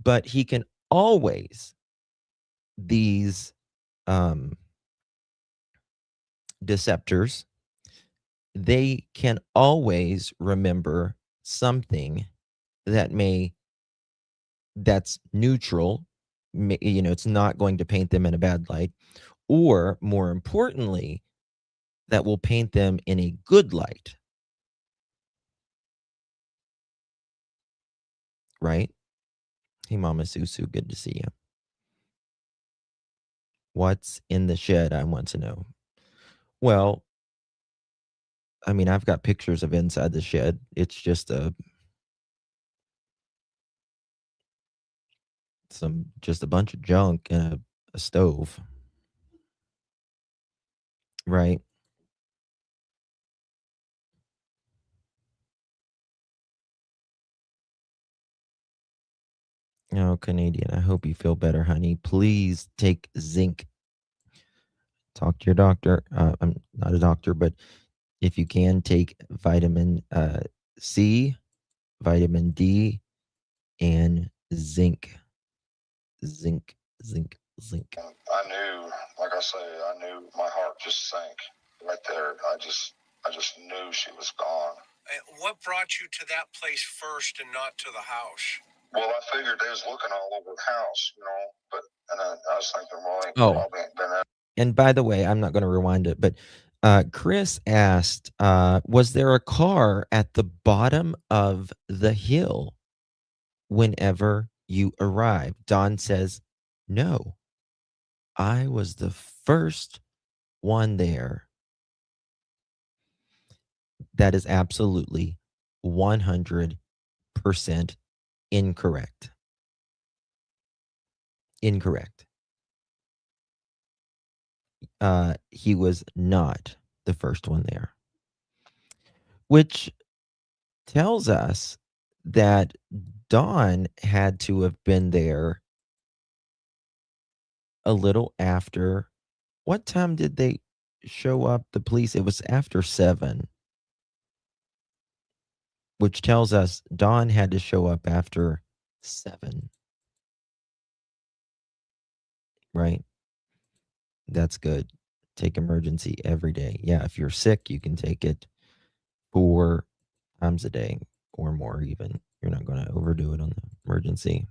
but he can always, these deceptors, they can always remember something that that's neutral, it's not going to paint them in a bad light, or more importantly, that will paint them in a good light. Right? Hey, Mama Susu, good to see you. What's in the shed, I want to know. Well, I mean, I've got pictures of inside the shed. It's just a bunch of junk and a stove. Right? Oh, Canadian, I hope you feel better, honey. Please take zinc. Talk to your doctor. I'm not a doctor, but if you can, take vitamin C, vitamin D, and zinc. Zinc. I knew, like I say, my heart just sank right there. I just knew she was gone. What brought you to that place first and not to the house? Well, I figured they was looking all over the house, but I was thinking, well, probably ain't been that. And by the way, I'm not going to rewind it, but Chris asked, was there a car at the bottom of the hill whenever you arrived? Don says, no. I was the first one there. That is absolutely 100% incorrect. Incorrect. He was not the first one there, which tells us that Dawn had to have been there a little after. What time did they show up, the police? It was after 7, which tells us Dawn had to show up after 7. Right? That's good. Take emergency every day. Yeah, if you're sick, you can take it 4 times a day or more even. You're not going to overdo it on the emergency.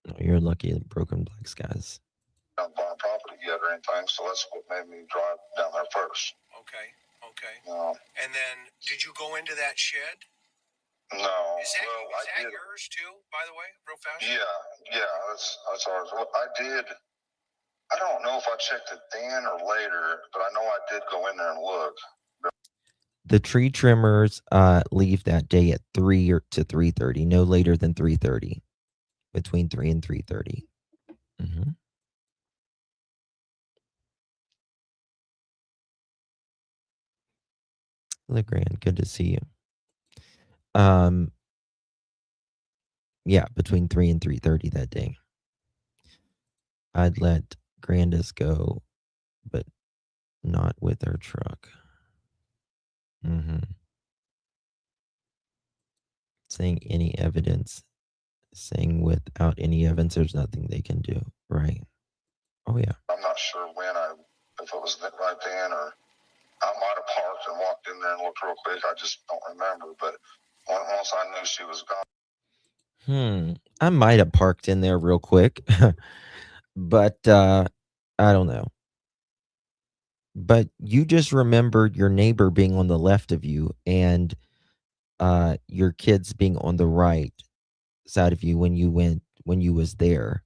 No, you're lucky at Broken Black Skies. Not buying property yet or anything, so that's what made me drive down there first. Okay. And then, did you go into that shed? No. Is that yours too, by the way, real fast? Yeah, that's ours. Well, I did. I don't know if I checked it then or later, but I know I did go in there and look. The tree trimmers leave that day at 3 to 3:30, no later than 3:30, between 3 and 3:30. Mm-hmm. LeGrand, good to see you. Yeah, between 3 and 3:30 that day. I'd let Grandis go, but not with her truck. Mm-hmm. Saying any evidence, saying without any evidence, there's nothing they can do. Right. Oh, yeah. I'm not sure if it was right then, or I might have parked and walked in there and looked real quick. I just don't remember. But once I knew she was gone. I might have parked in there real quick, but I don't know. But you just remembered your neighbor being on the left of you and your kids being on the right side of you when you was there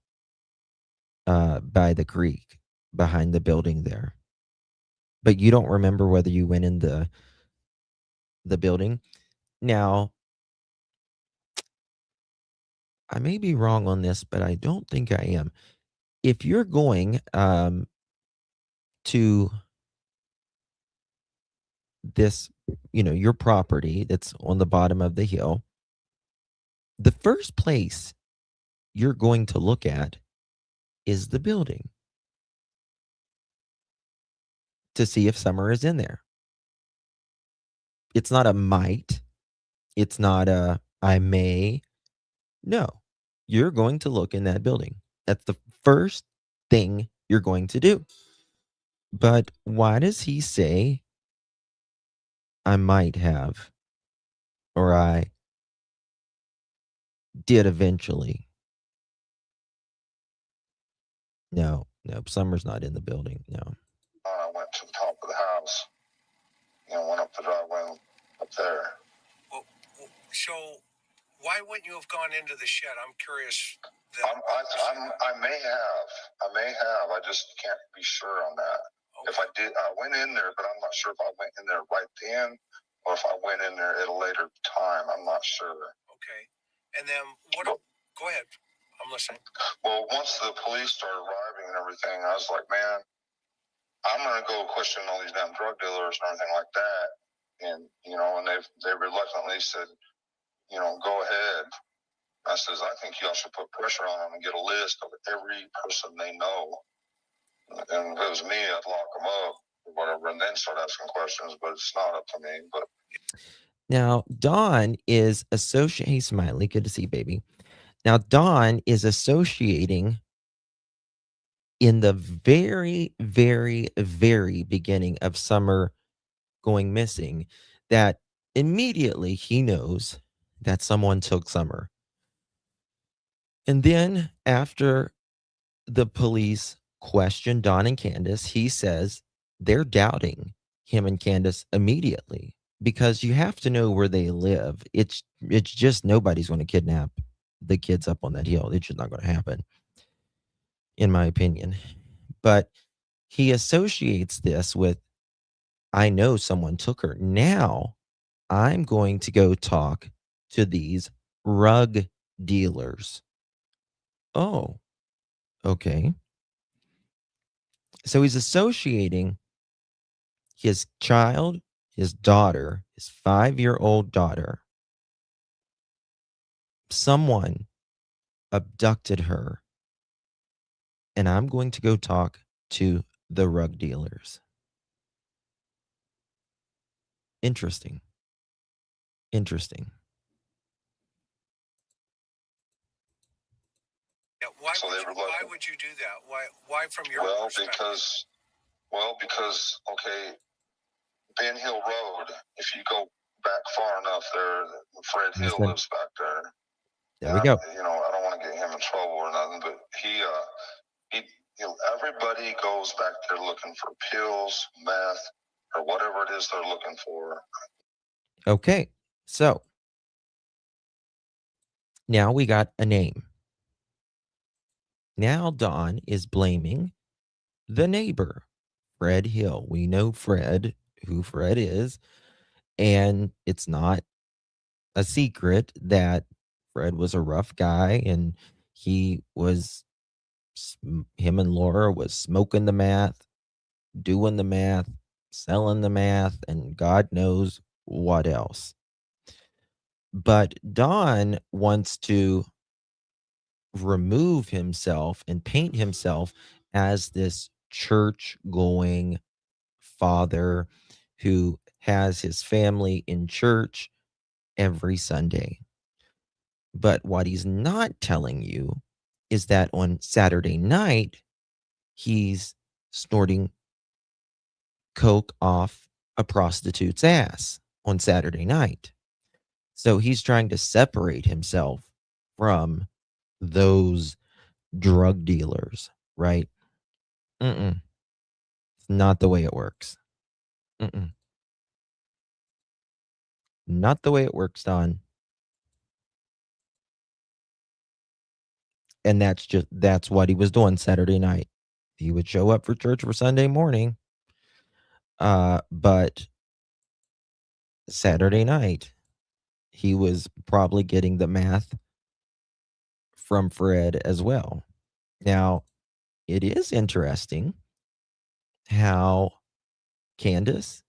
by the creek behind the building there. But you don't remember whether you went in the building. Now, I may be wrong on this, but I don't think I am. If you're going to this, your property that's on the bottom of the hill, the first place you're going to look at is the building to see if Summer is in there. It's not a might. It's not a I may. No, you're going to look in that building. That's the first thing you're going to do. But why does he say I might have or I did eventually? No, Summer's not in the building. No. I went to the top of the house, went up the driveway up there. Well, so why wouldn't you have gone into the shed? I'm curious. I may have. I just can't be sure on that. Okay. If I did, I went in there, but I'm not sure if I went in there right then or if I went in there at a later time. I'm not sure. Okay. And then go ahead. I'm listening. Well, once the police started arriving and everything, I was like, man, I'm going to go question all these damn drug dealers and everything like that. And, and they reluctantly said, go ahead. I says, I think y'all should put pressure on them and get a list of every person they know. And if it was me, I'd lock them up or whatever and then start asking questions, but it's not up to me. But now, Dawn is hey, Smiley, good to see you, baby. Now, Dawn is associating in the very, very, very beginning of Summer going missing that immediately he knows that someone took Summer. And then after the police question Dawn and Candus, he says they're doubting him and Candus immediately because you have to know where they live. It's just nobody's going to kidnap the kids up on that hill. It's just not going to happen, in my opinion. But he associates this with, I know someone took her. Now I'm going to go talk to these rug dealers. Oh, okay. So he's associating his child, his daughter, his 5-year-old daughter. Someone abducted her. And I'm going to go talk to the rug dealers. Interesting. Yeah, why would you do that? Why from your perspective? Because okay, Ben Hill Road, if you go back far enough there, Fred Hill lives back there. There we go. I don't want to get him in trouble or nothing, but he everybody goes back there looking for pills, meth, or whatever it is they're looking for. Okay, so now we got a name. Now Dawn is blaming the neighbor, Fred Hill. We know who Fred is, and it's not a secret that Fred was a rough guy, and him and Laura was smoking the meth, doing the math, selling the math, and God knows what else. But Don wants to remove himself and paint himself as this church-going father who has his family in church every Sunday. But what he's not telling you is that on Saturday night, he's snorting coke off a prostitute's ass on Saturday night. So he's trying to separate himself from those drug dealers, right? It's not the way it works. Not the way it works, Don. And that's what he was doing Saturday night. He would show up for church for Sunday morning. But Saturday night, he was probably getting the math from Fred as well. Now, it is interesting how Candus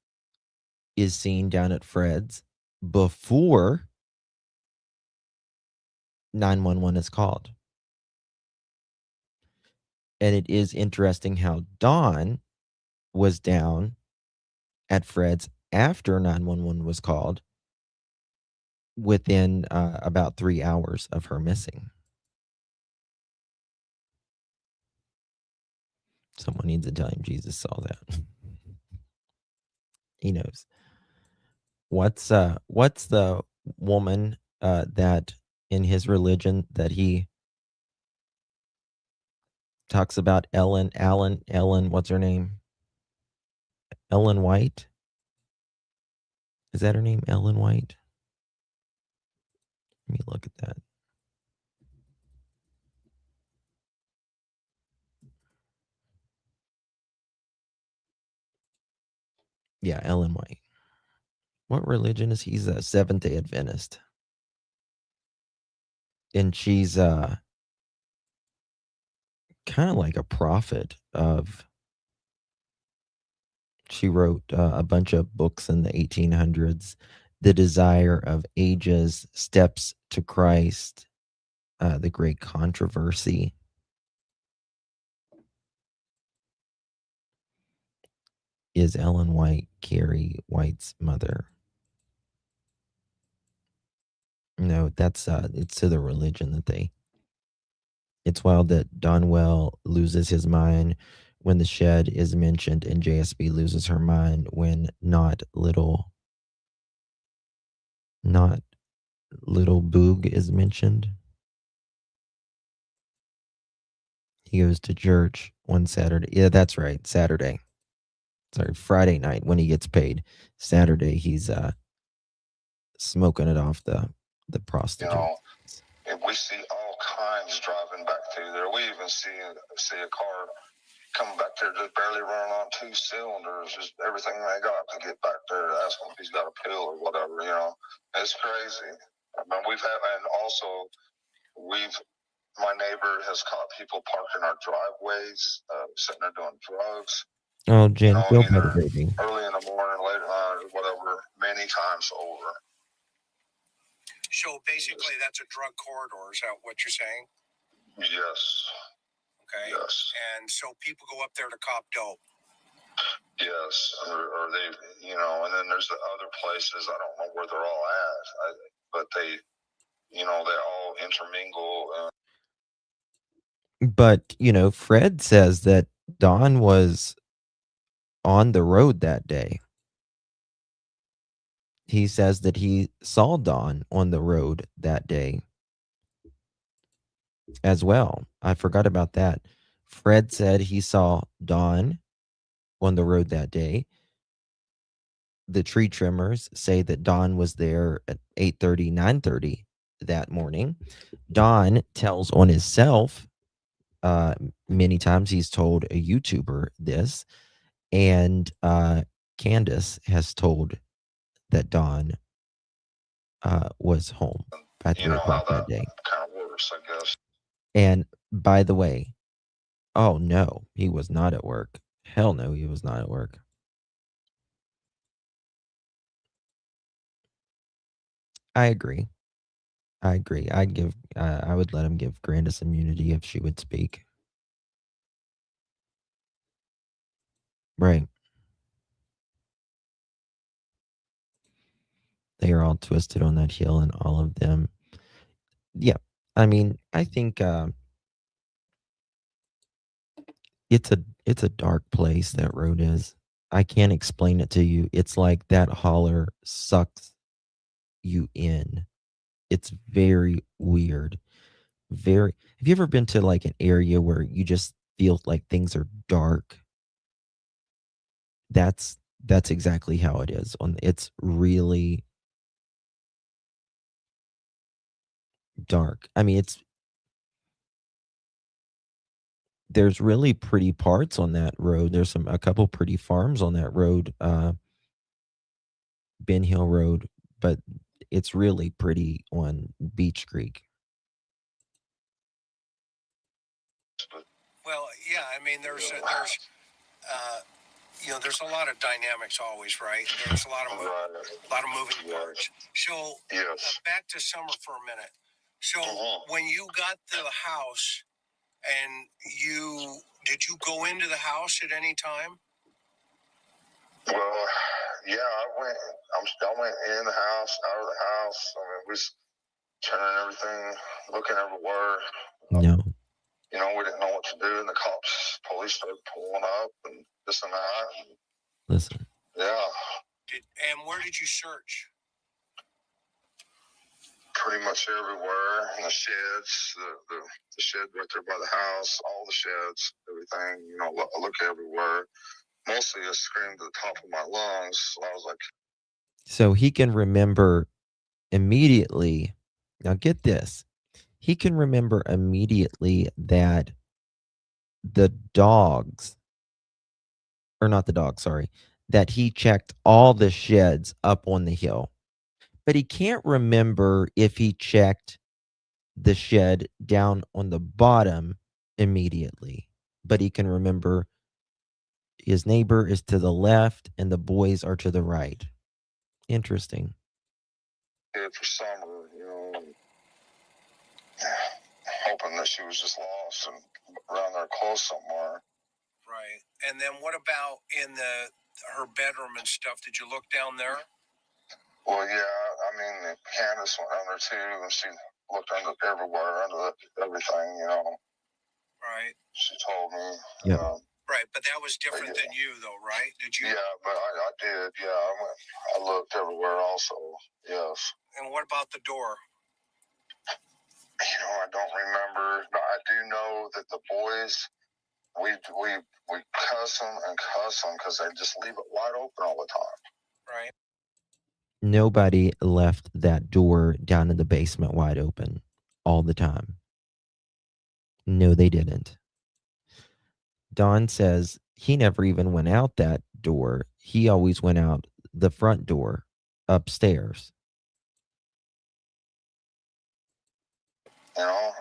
is seen down at Fred's before 911 is called. And it is interesting how Dawn was down at Fred's after 911 was called within about 3 hours of her missing. Someone needs to tell him Jesus saw that. He knows. What's the woman that in his religion that he talks about? Ellen, what's her name? Ellen White? Is that her name? Ellen White? Let me look at that. Yeah, Ellen White. What religion is he? He's a Seventh-day Adventist. And she's kind of like a prophet of, she wrote a bunch of books in the 1800s, The Desire of Ages, Steps to Christ, The Great Controversy. Is Ellen White Carrie White's mother? No, that's it's to the religion that they. It's wild that Donwell loses his mind when the shed is mentioned, and JSB loses her mind when not little Boog is mentioned. He goes to church one Saturday. Yeah, that's right. Saturday. Sorry, Friday night when he gets paid. Saturday he's smoking it off the prostitute. And we see all kinds driving back through there. We even see a car coming back there just barely running on 2 cylinders, just everything they got to get back there to ask him if he's got a pill or whatever, It's crazy. I mean, my neighbor has caught people parking our driveways, sitting there doing drugs. Oh, Jen, feel better, baby. Early in the morning, late night, whatever, many times over. So basically, that's a drug corridor. Is that what you're saying? Yes. Okay. Yes. And so people go up there to cop dope. Yes, or they, and then there's the other places. I don't know where they're all at, but they all intermingle. But Fred says that Dawn was on the road that day. He says that he saw Dawn on the road that day as well. I forgot about that. Fred said he saw Dawn on the road that day. The tree trimmers say that Dawn was there at 8:30, 9:30 that morning. Dawn tells on himself, many times he's told a YouTuber this, and Candus has told that Dawn was home by 3 o'clock that day. Kind of works, I guess. And by the way, oh no, he was not at work. Hell no, he was not at work. I agree. I would let him give Grandis immunity if she would speak. Right. They are all twisted on that hill, and all of them. Yeah. I mean, I think it's a dark place, that road is. I can't explain it to you. It's like that holler sucks you in. It's very weird. Have you ever been to like an area where you just feel like things are dark? That's exactly how it is. It's really dark. I mean, there's really pretty parts on that road. There's a couple pretty farms on that road, Ben Hill Road, but it's really pretty on Beech Creek. Well, yeah, I mean, there's a lot of dynamics always, right? There's a lot of moving parts. So back to Summer for a minute. So when you got the house and you Did you go into the house at any time? Well, yeah, I went in the house, out of the house. I mean, we was turning everything, looking everywhere. No. You know, we didn't know what to do, and the police started pulling up and this and that. And, listen. Yeah. And where did you search? Pretty much everywhere. In the sheds, the shed right there by the house, all the sheds, everything. You know, look everywhere. Mostly I screamed at the top of my lungs. So I was like, so he can remember immediately. Now get this. He can remember immediately that the dogs, or not the dogs, sorry, that he checked all the sheds up on the hill. But he can't remember if he checked the shed down on the bottom immediately. But he can remember his neighbor is to the left and the boys are to the right. Interesting. yeah, for summer, you know, hoping that she was just lost and around there close somewhere. Right. And then what about in her bedroom and stuff? Did you look down there? Well, yeah, I mean, Candus went down there too, and she looked under everywhere, everything, you know. Right. She told me. Yep. Right, but that was different than you, though, right? Did you? Yeah, but I did. Yeah, I looked everywhere also. Yes. And what about the door? You know, I don't remember, but I do know that the boys, we cuss them because they just leave it wide open all the time. Right. Nobody left that door down in the basement wide open all the time. No, they didn't. Don says he never even went out that door. He always went out the front door upstairs. You know,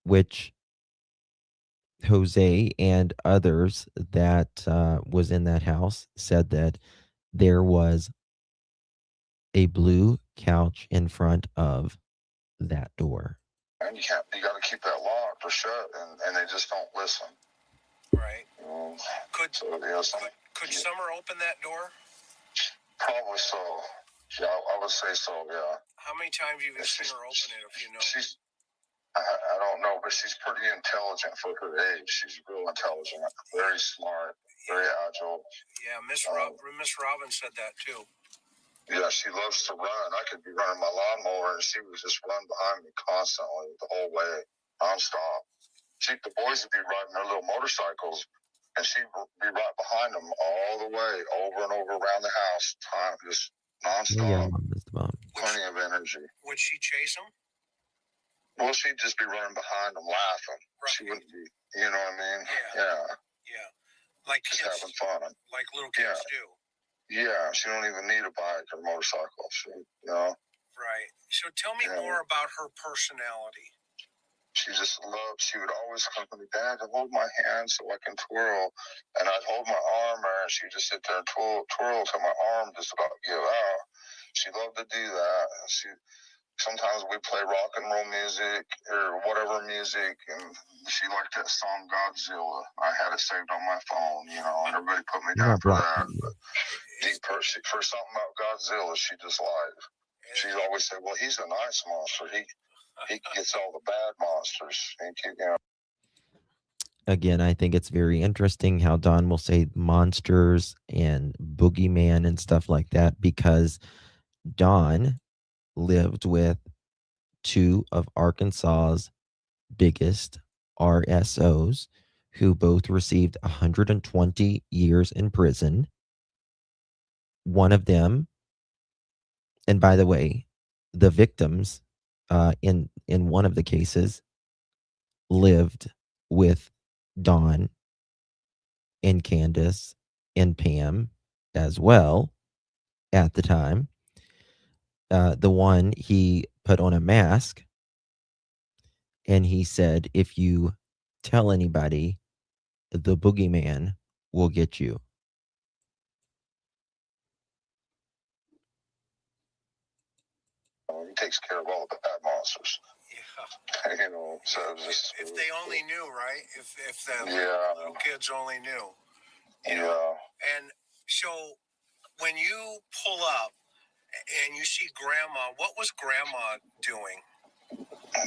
which Jose and others that was in that house said that there was a blue couch in front of that door. And you got to keep that locked or shut, and they just don't listen. Right. Could Summer open that door? Probably so. Yeah, I would say so, yeah. How many times have you seen her open it, if you know? I don't know, but she's pretty intelligent for her age. She's real intelligent, very smart, very agile. Yeah, Miss Robin said that too. Yeah, she loves to run. I could be running my lawnmower, and she would just run behind me constantly the whole way, nonstop. The boys would be riding their little motorcycles, and she'd be right behind them all the way, over and over around the house, just nonstop. Yeah, plenty of energy. Would she chase them? Well, she'd just be running behind them, laughing. Right. She wouldn't be, you know what I mean? Yeah. Like just kids, having fun. like little kids do. Yeah, she don't even need a bike or motorcycle. You know. Right. So tell me more about her personality. She just loved. She would always come to me, Dad, to hold my hand so I can twirl, and I'd hold my arm there, and she'd just sit there and twirl till my arm just about give out. She loved to do that. Sometimes we play rock and roll music or whatever music, and she liked that song Godzilla. I had it saved on my phone, you know, and everybody put me down for that. But for something about Godzilla, she just liked. She always said, "Well, he's a nice monster. He gets all the bad monsters." You know. Again, I think it's very interesting how Don will say monsters and boogeyman and stuff like that, because Don lived with two of Arkansas's biggest RSOs, who both received 120 years in prison. One of them, and by the way, the victims in one of the cases lived with Don and Candus and Pam as well at the time. The one, he put on a mask and he said, if you tell anybody, the boogeyman will get you. He takes care of all the bad monsters. Yeah. You know, so it was just if they only knew, right? If the little kids only knew. You know? And so when you pull up and you see Grandma, what was Grandma doing?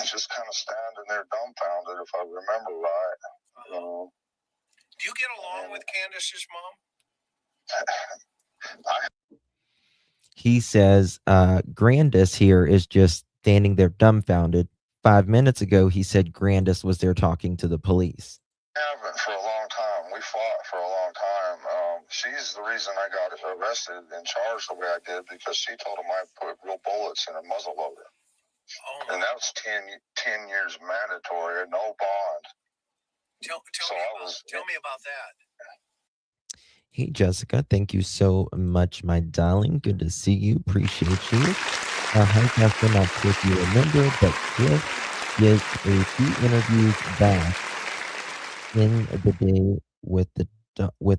Just kind of standing there dumbfounded, if I remember right. Do you get along with Candus's mom? He says, Grandis here is just standing there dumbfounded. 5 minutes ago, he said Grandis was there talking to the police. Haven't for a long time. We fought for a long time. She's the reason I got arrested and charged the way I did, because she told him I put real bullets in a muzzle loader. And that was 10 years mandatory, no bond. Tell me about that. Hey, Jessica, thank you so much, my darling. Good to see you. Appreciate you. Hi, Justin. Not sure if you remember, but Chris did a few interviews back in the day with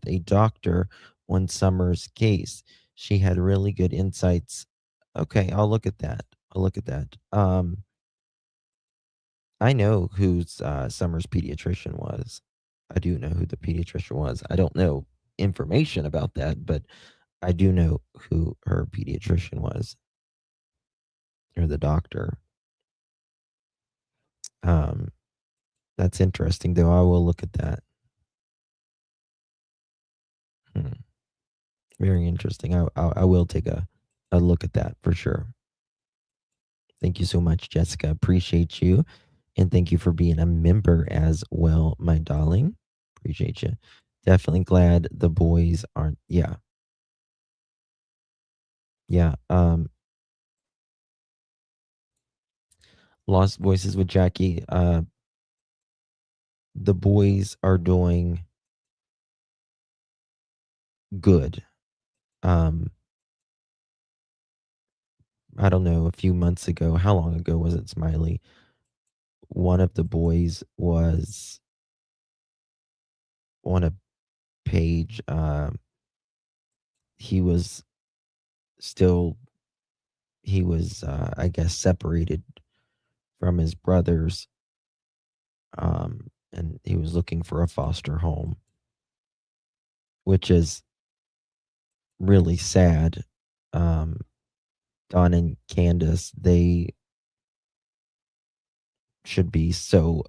a doctor on Summer's case. She had really good insights. Okay, I'll look at that. I know who Summer's pediatrician was. I do know who the pediatrician was. I don't know information about that, but I do know who her pediatrician was, or the doctor. That's interesting, though. I will look at that. Very interesting. I will take a look at that for sure. Thank you so much, Jessica. Appreciate you. And thank you for being a member as well, my darling. Appreciate you. Definitely glad the boys aren't. Yeah. Lost Voices with Jackie. The boys are doing good. I don't know, a few months ago. How long ago was it, Smiley? One of the boys was on a page. He was, I guess, separated from his brothers. And he was looking for a foster home, which is really sad. Don and Candus, they should be so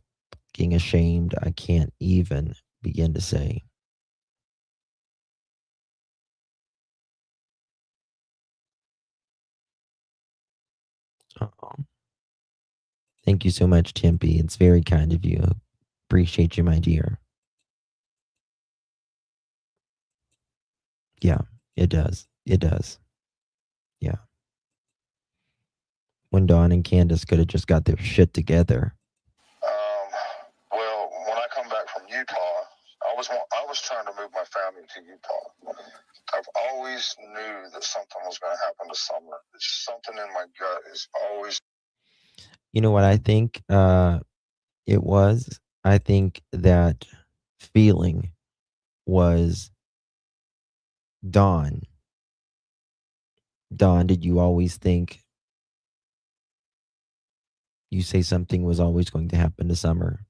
fucking ashamed. I can't even begin to say. Thank you so much, Timpy. It's very kind of you. Appreciate you, my dear. Yeah, it does. Yeah. When Dawn and Candus could have just got their shit together. Well, when I come back from Utah, I was trying to move my family to Utah. I've always knew that something was going to happen to Summer. It's something in my gut is always. You know what I think it was? I think that feeling was Dawn. Dawn, did you always think you say something was always going to happen to Summer?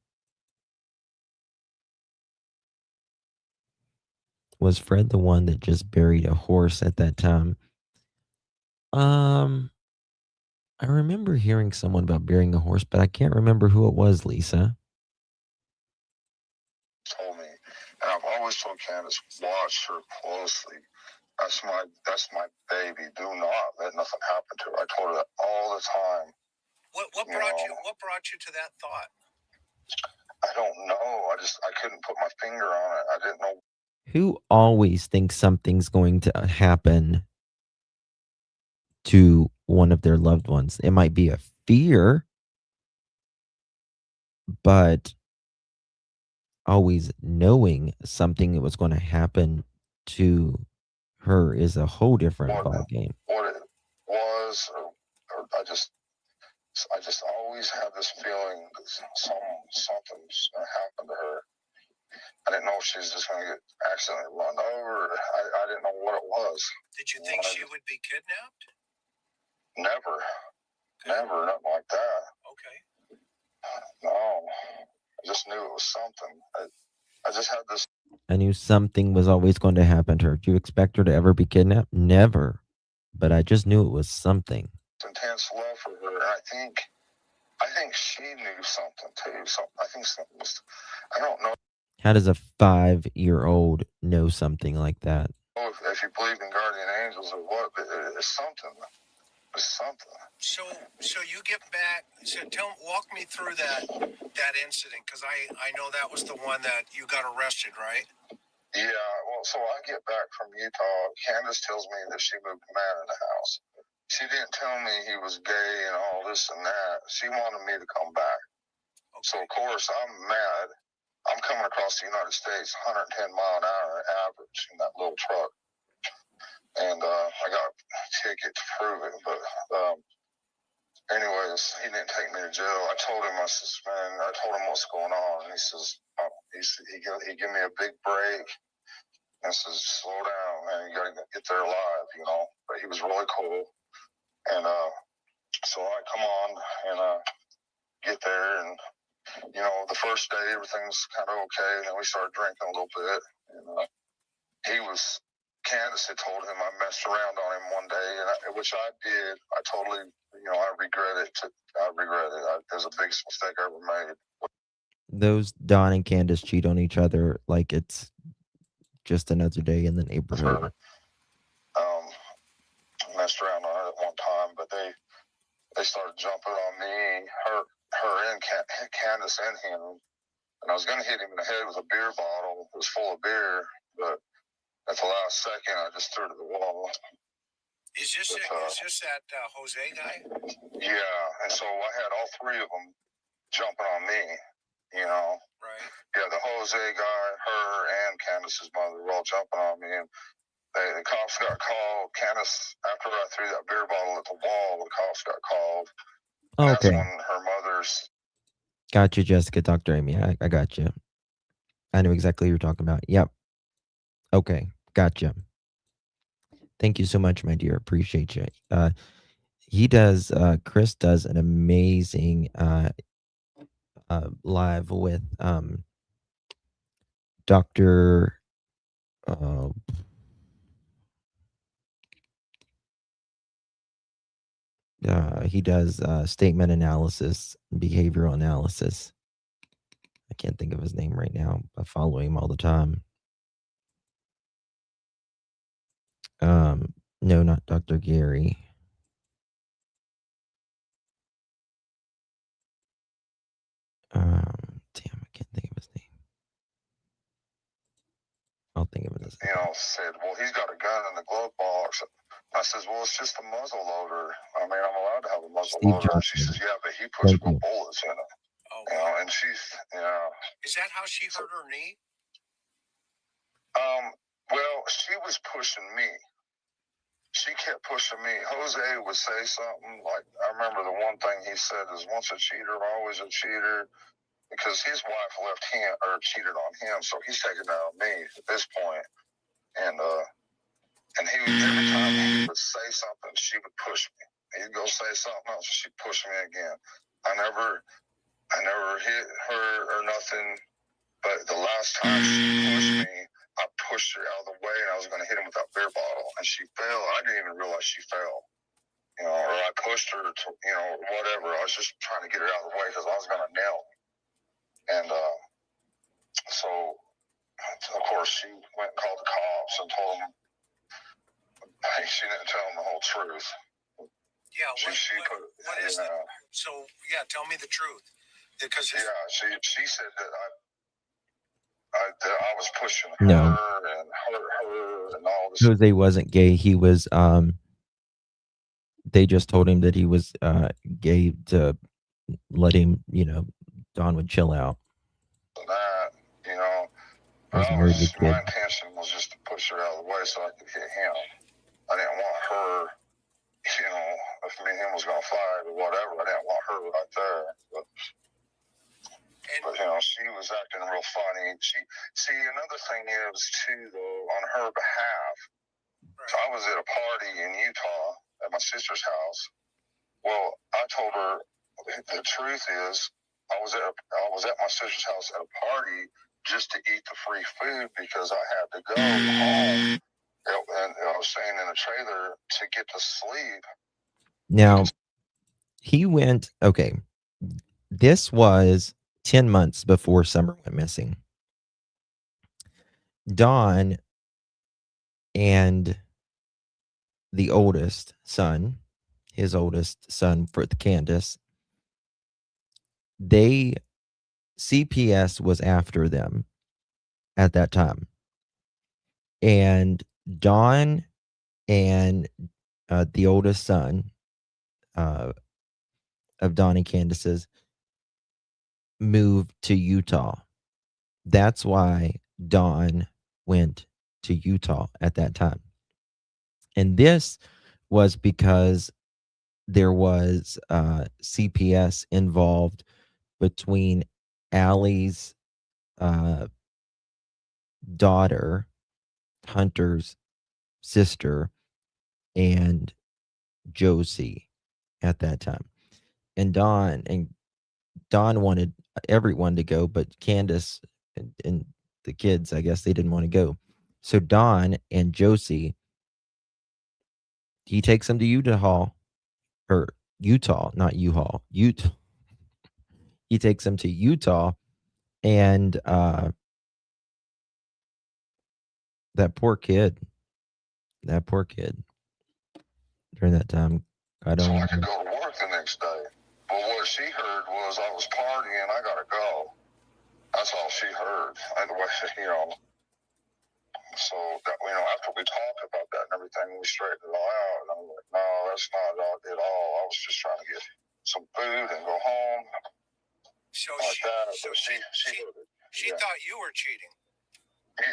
Was Fred the one that just buried a horse at that time? I remember hearing someone about burying a horse, but I can't remember who it was, Lisa. Told me, and I've always told Candus, watch her closely. That's my baby. Do not let nothing happen to her. I told her that all the time. What brought you to that thought? I don't know. I couldn't put my finger on it. I didn't know. Who always thinks something's going to happen to one of their loved ones? It might be a fear, but always knowing something that was going to happen to her is a whole different ballgame. What it was, or I just always had this feeling that something's going to happen to her. I didn't know if she was just going to get accidentally run over. I didn't know what it was. Did you think she would be kidnapped? Never, nothing like that. Okay. No, I just knew it was something. I just had this. I knew something was always going to happen to her. Do you expect her to ever be kidnapped? Never. But I just knew it was something. Intense love for her. And I think she knew something too. So I think something was, I don't know. How does a 5-year-old know something like that? If you believe in guardian angels or what, but it's something. It's something. So you get back. So walk me through that incident, because I know that was the one that you got arrested, right? Yeah. Well, so I get back from Utah. Candus tells me that she moved a man in the house. She didn't tell me he was gay and all this and that. She wanted me to come back. Okay. So of course I'm mad. I'm coming across the United States 110 mile an hour average in that little truck. And I got a ticket to prove it. But anyways, he didn't take me to jail. I told him, I told him what's going on. And he says, he gave me a big break and says, slow down, man. You got to get there alive, you know. But he was really cool. And so I come on and get there, and you know, the first day everything's kind of okay. And then we started drinking a little bit, and Candus had told him I messed around on him one day, and which I did. I totally, you know, I regret it. It was the biggest mistake I ever made. Those Don and Candus cheat on each other like it's just another day in the neighborhood. Messed around on it at one time, but they started jumping on me, her and Candus and him, and I was going to hit him in the head with a beer bottle. It was full of beer, but at the last second, I just threw it to the wall. Is this that Jose guy? Yeah, and so I had all three of them jumping on me, you know. Right. Yeah, the Jose guy, her, and Candus's mother were all jumping on me, and the cops got called. Candus, after I threw that beer bottle at the wall, the cops got called. And okay. That's when her mother's... Got you, Jessica. Dr. Amy. I got you. I know exactly what you're talking about. Yep. Okay. Gotcha. Thank you so much, my dear. Appreciate you. Chris does an amazing live with Dr. He does statement analysis, behavioral analysis. I can't think of his name right now. I follow him all the time. No, not Dr. Gary. Damn, I can't think of his name. I'll think of it as... You know, said, well, he's got a gun in the glove box. I says, well, it's just a muzzle loader. I mean, I'm allowed to have a muzzle Steve loader. Johnson. She says, yeah, but he puts real you. bullets in it. Oh, you know, and she's, you know. Is that how she hurt her knee? Well, she was pushing me. She kept pushing me. Jose would say something like, I remember the one thing he said is, once a cheater, always a cheater, because his wife left him or cheated on him, so he's taking it out on me at this point. And he would, every time he would say something, she would push me. He'd go say something else, she'd push me again. I never hit her or nothing, but the last time she pushed me, I pushed her out of the way, and I was going to hit him with that beer bottle, and she fell. I didn't even realize she fell, you know, or I pushed her to, you know, whatever. I was just trying to get her out of the way because I was going to nail him. And so, of course, she went and called the cops and told them. She didn't tell them the whole truth. Yeah, what is that? So, yeah, tell me the truth. Because she said that I was pushing her No. and her and all this. Jose wasn't gay. He was they just told him that he was gay to let him, you know, Don would chill out. That, you know, my intention was just to push her out of the way so I could hit him. I didn't want her, you know, if me and him was going to fight or whatever, I didn't want her right there. But you know, she was acting real funny. See, another thing is, too, though, on her behalf, so I was at a party in Utah at my sister's house. Well, I told her, the truth is, I was at my sister's house at a party just to eat the free food because I had to go home. And I was staying in a trailer to get to sleep. Now, he went, okay, this was 10 months before Summer went missing. Don and the oldest son, his oldest son, for the Candus, CPS was after them at that time. And Don and the oldest son of Don and Candus's moved to Utah. That's why Don went to Utah at that time. And this was because there was CPS involved between Allie's daughter, Hunter's sister, and Josie at that time. And Don wanted everyone to go, but Candus and the kids, I guess they didn't want to go. So Don and Josie, he takes them to Utah, not U-Haul, Utah. He takes them to Utah, and that poor kid during that time, I don't So I even could go to work the next day. But what she heard was I was partying, I gotta go. That's all she heard. So that, after we talked about that and everything, we straightened it all out. And I'm like, no, that's not it all. I was just trying to get some food and go home. So like she, that. so But she, heard it. she Yeah. thought you were cheating. Yeah,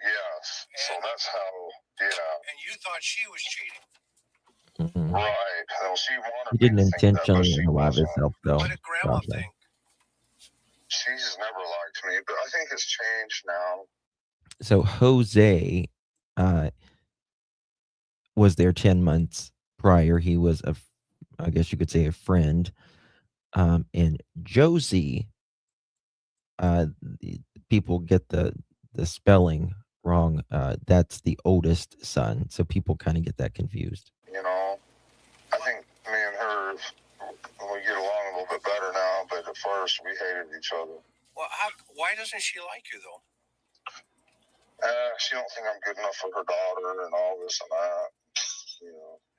yes. So that's how, And you thought she was cheating. Mhm. Right. Well, she wanted He didn't me to think that, but intentionally she alive wasn't. himself, though. What did Grandma Probably. think? She's never liked me, but I think it's changed now. So Jose was there 10 months prior. He was I guess you could say a friend. And Josie, people get the spelling wrong. That's the oldest son. So people kind of get that confused. I think me and her, we get along a little bit better now, but at first we hated each other. Well, why doesn't she like you, though? She don't think I'm good enough for her daughter and all this and that.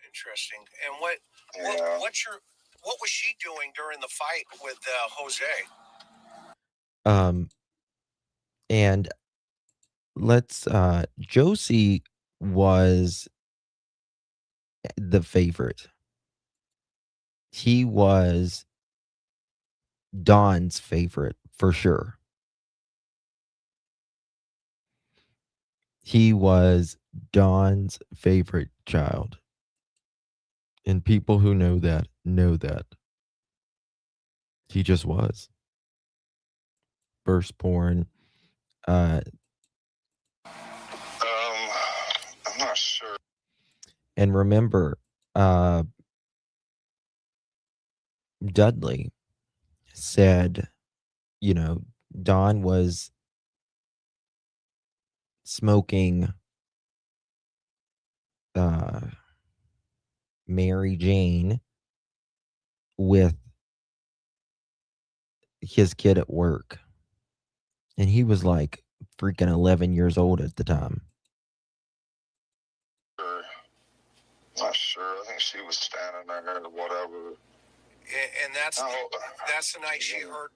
Interesting. And what was she doing during the fight with Jose? And Josie was the favorite. He was Don's favorite for sure. He was Don's favorite child. And people who know that. He just was. Firstborn. I'm not sure. And remember, Dudley said, Don was smoking Mary Jane with his kid at work. And he was like freaking 11 years old at the time. Not sure. I think she was standing there or whatever. And that's the night she hurt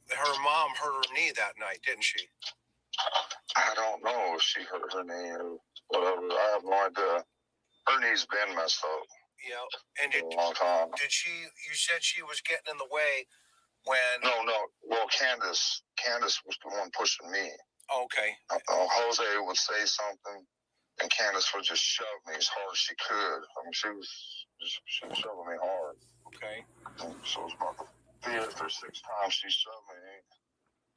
her mom hurt her knee that night, didn't she? I don't know if she hurt her knee or whatever. I have no idea. Her knee's been messed up. Yeah. And for a long time. You said she was getting in the way when... No. Well, Candus was the one pushing me. Okay. Jose would say something, and Candus would just shove me as hard as she could. I mean, she was shoving me hard. Okay. So it was about the 5th or 6th time she shoved me.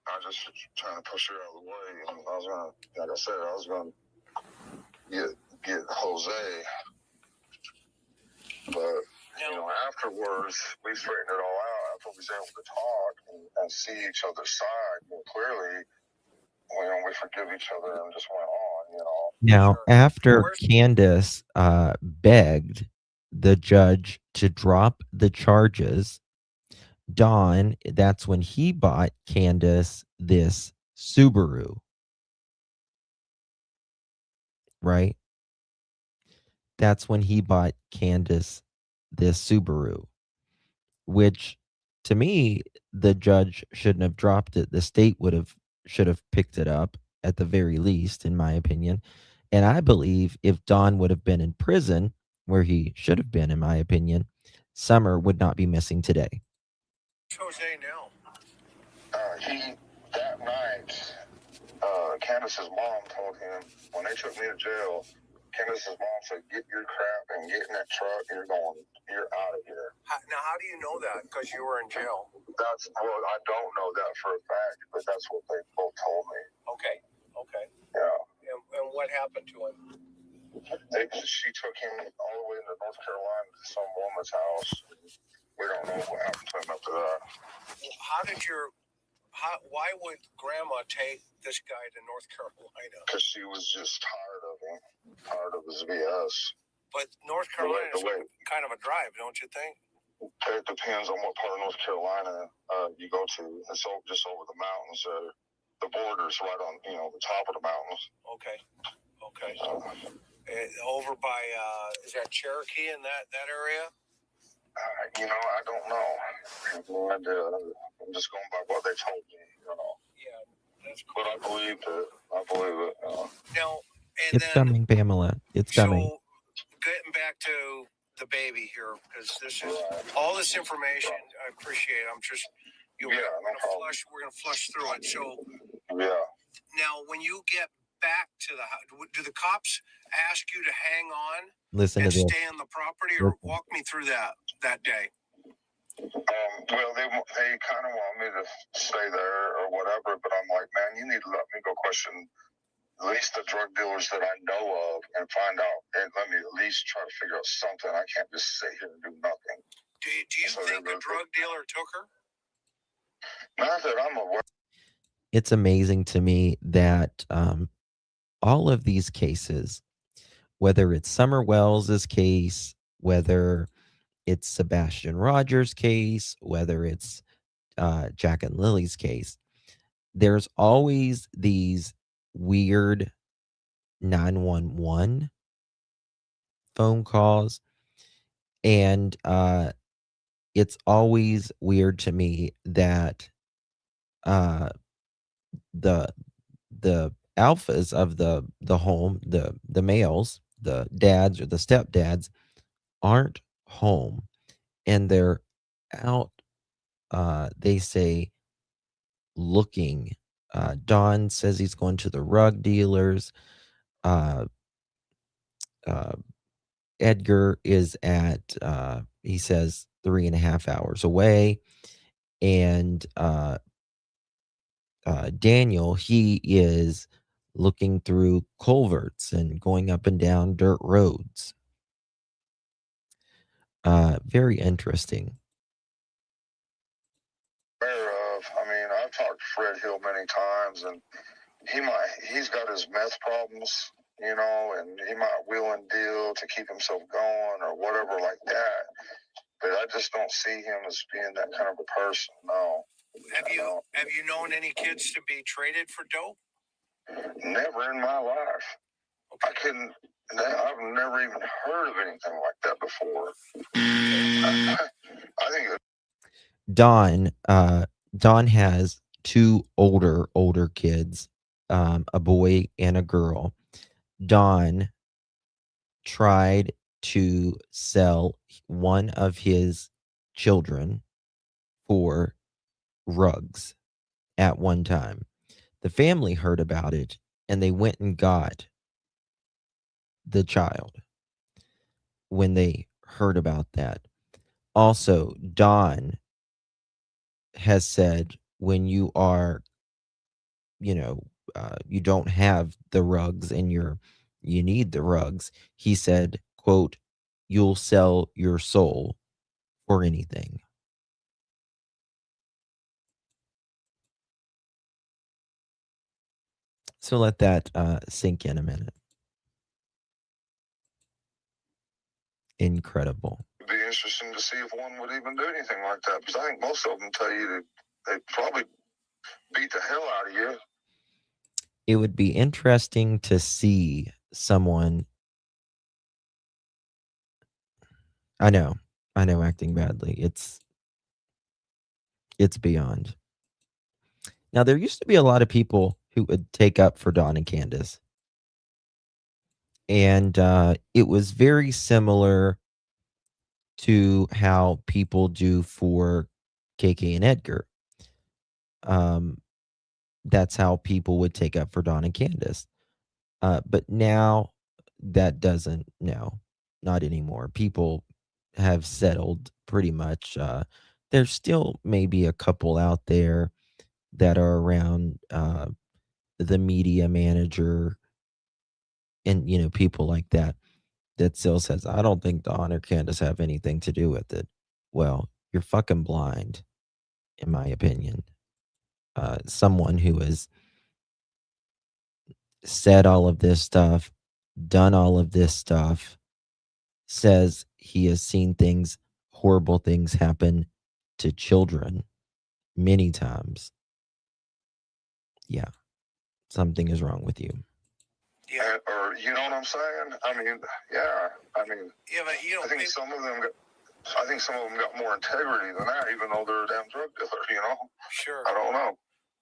I was just trying to push her out of the way. And I was going to, like I said, I was going to get Jose. But, afterwards, we straightened it all out after we was able to talk and see each other's side more clearly, we forgive each other and just went on. Now, after Candus begged the judge to drop the charges, Don, that's when he bought Candus this Subaru, right? That's when he bought Candus this Subaru, which to me, the judge shouldn't have dropped it. The state should have picked it up at the very least, in my opinion. And I believe if Don would have been in prison, where he should have been, in my opinion, Summer would not be missing today. Jose now? That night, Candus's mom told him, when they took me to jail, Candus's mom said, "Get your crap and get in that truck. You're out of here." Now, how do you know that? Because you were in jail. I don't know that for a fact, but that's what they both told me. Okay. Yeah. And what happened to him? She took him all the way into North Carolina to some woman's house. We don't know what happened to him after that. Why would Grandma take this guy to North Carolina? Because she was just tired of him, tired of his BS. But North Carolina is kind of a drive, don't you think? It depends on what part of North Carolina you go to. It's just over the mountains. The border's right on, the top of the mountains. Okay. Over by, is that Cherokee in that area? I don't know. I have no idea. I'm just going by what they told me, Yeah, that's cool. But I believe it. Now, It's coming, Pamela. It's coming. So, getting back to the baby here, because this is all this information. I appreciate it. I'm just, we're gonna flush through it. So, now when you get back to the house, do the cops ask you to hang on Listen and to this. stay on the property, or walk me through that day? Well, they kind of want me to stay there or whatever, but I'm like, man, you need to let me go question at least the drug dealers that I know of and find out, and let me at least try to figure out something. I can't just sit here and do nothing. Do you think a drug dealer took her? Not that I'm aware. It's amazing to me that all of these cases, whether it's Summer Wells's case, whether it's Sebastian Rogers' case, whether it's Jack and Lily's case, there's always these weird 911 phone calls. And it's always weird to me that the alphas of the home, the males, the dads or the stepdads, aren't home, and they're out, they say, looking. Don says he's going to the rug dealers. Edgar is at, he says, 3.5 hours away. And Daniel, he is looking through culverts and going up and down dirt roads. Very interesting. I've talked to Fred Hill many times, and he's got his meth problems, and he might wheel and deal to keep himself going or whatever like that. But I just don't see him as being that kind of a person. No. Have you known any kids to be traded for dope? Never in my life. Okay. I've never even heard of anything like that before. I think Don has two older kids, a boy and a girl. Don tried to sell one of his children for rugs at one time. The family heard about it and they went and got the child when they heard about that. Also, Don has said when you are, you don't have the rugs and you need the rugs, he said, quote, "You'll sell your soul for anything." So let that sink in a minute. Incredible. It'd be interesting to see if one would even do anything like that, because I think most of them tell you that they'd probably beat the hell out of you. It would be interesting to see someone. I know acting badly. It's beyond. Now, there used to be a lot of people who would take up for Dawn and Candus. And it was very similar to how people do for KK and Edgar. That's how people would take up for Dawn and Candus. But now that doesn't, no, not anymore. People have settled pretty much. There's still maybe a couple out there that are around the media manager and, people like that still says, I don't think Dawn or Candace have anything to do with it. Well, you're fucking blind, in my opinion. Someone who has said all of this stuff, done all of this stuff, says he has seen things, horrible things happen to children many times. Yeah, something is wrong with you. Yeah, or you know what I'm saying? I mean, yeah. I mean, yeah, but I think some of them got more integrity than that, even though they're a damn drug dealer. Sure. I don't know.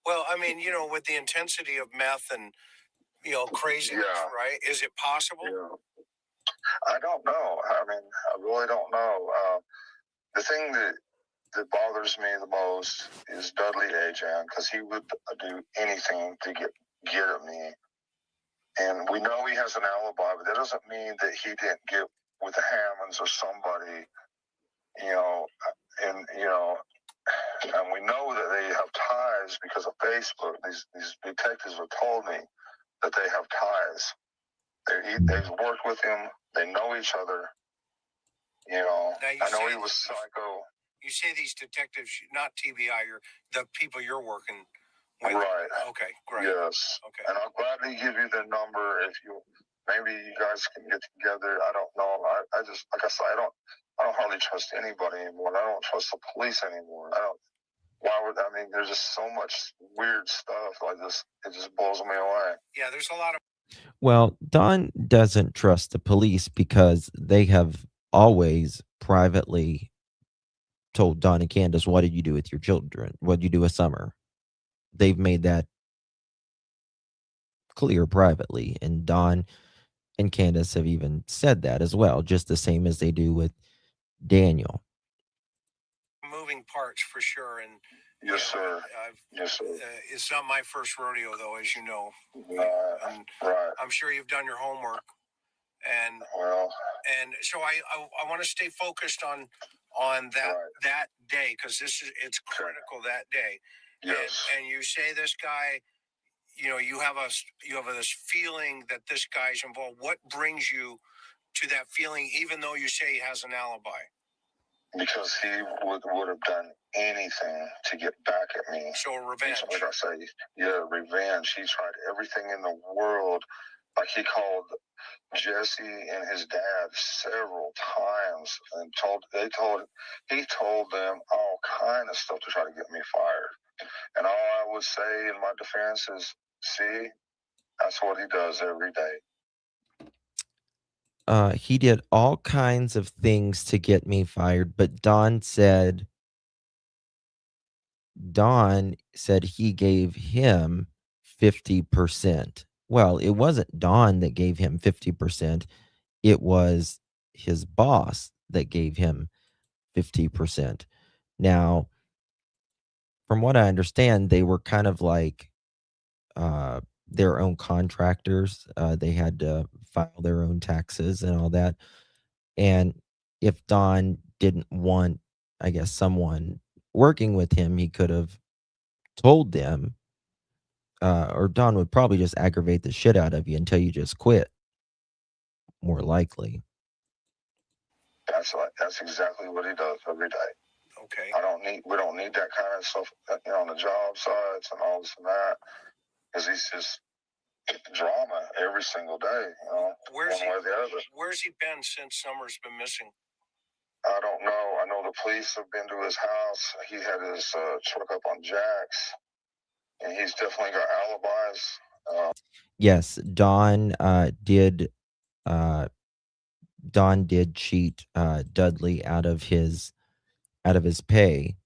Well, I mean, with the intensity of meth and craziness, right? Is it possible? Yeah. I don't know. I mean, I really don't know. The thing that bothers me the most is Dudley Ajan, because he would do anything to get at me. And we know he has an alibi, but that doesn't mean that he didn't get with the Hammonds or somebody, and we know that they have ties because of Facebook. These detectives have told me that they have ties. They've worked with him. They know each other. I know he was psycho. You say these detectives, not TBI, the people you're working with. Right. Okay, great. Yes. Okay. And I'll gladly give you the number if maybe you guys can get together. I don't know. I just, like I said, I don't hardly trust anybody anymore. I don't trust the police anymore. There's just so much weird stuff like this. It just blows me away. Yeah, there's a lot of. Well, Don doesn't trust the police because they have always privately told Don and Candace, what did you do with your children? What did you do with Summer? They've made that clear privately. And Don and Candace have even said that as well, just the same as they do with Daniel. Moving parts for sure. And yes, sir. Yes, sir. It's not my first rodeo, though, as you know. Right. I'm sure you've done your homework. And so I want to stay focused on that day, because it's critical that day. Yes. And you say this guy, you have this feeling that this guy's involved. What brings you to that feeling, even though you say he has an alibi? Because he would have done anything to get back at me. So revenge. Like I say, yeah, revenge. He tried everything in the world. Like he called Jesse and his dad several times and he told them all kind of stuff to try to get me fired. And all I would say in my defense is, see, that's what he does every day. He did all kinds of things to get me fired, but Don said he gave him 50%. Well, it wasn't Don that gave him 50%. It was his boss that gave him 50%. Now, from what I understand, they were kind of like their own contractors. They had to file their own taxes and all that. And if Don didn't want, I guess, someone working with him, he could have told them, or Don would probably just aggravate the shit out of you until you just quit. More likely. That's exactly what he does every day. Okay. We don't need that kind of stuff on the job sites and all this and that, because he's just drama every single day, you know, Where's one way or the other. Where's he been since Summer's been missing? I don't know. I know the police have been to his house. He had his truck up on jacks, and he's definitely got alibis. Yes, Don did cheat Dudley out of his pay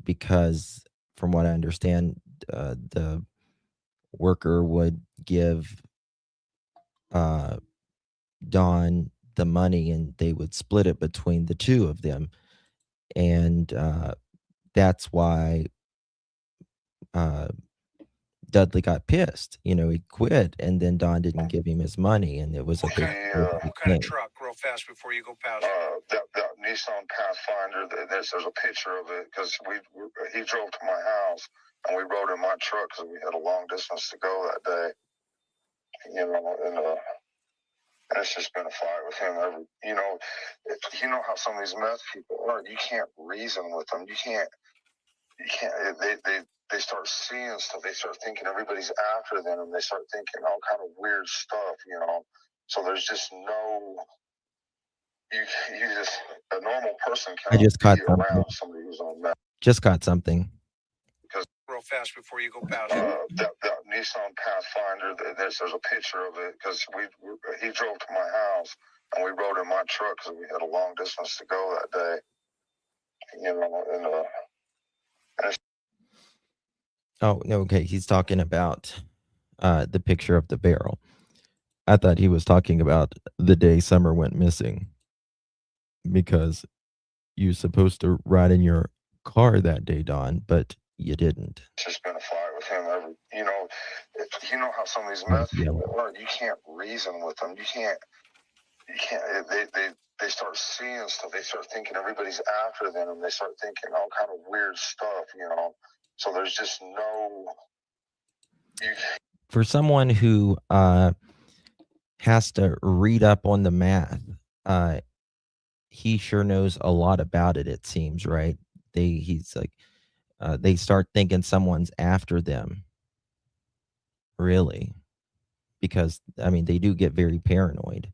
because, from what I understand, the worker would give Don the money and they would split it between the two of them, and that's why Dudley got pissed. You know, he quit, and then Don didn't give him his money, and it was a big What kind of truck, real fast before you go past? That Nissan Pathfinder. There's a picture of it because he drove to my house and we rode in my truck because we had a long distance to go that day. You know, and it's just been a fight with him. You know how some of these meth people are. You can't reason with them. You can't. They start seeing stuff. They start thinking everybody's after them, and they start thinking all kind of weird stuff. You know, so there's just no. You just a normal person I cannot just caught be something. around somebody who's on meth. Just caught something. Because real fast before you go past. That Nissan Pathfinder. There's a picture of it because he drove to my house and we rode in my truck because we had a long distance to go that day. You know, and Oh, no, okay. He's talking about the picture of the barrel. I thought he was talking about the day Summer went missing, because you're supposed to ride in your car that day, Don, but you didn't. It's just been a fight with him. You know how some of these meth people are. You can't reason with them. You can't. They start seeing stuff. They start thinking everybody's after them, and they start thinking all kind of weird stuff. You know, so there's just no. For someone who has to read up on the math, he sure knows a lot about it. It seems, right? He's like, they start thinking someone's after them. Really, because I mean, they do get very paranoid.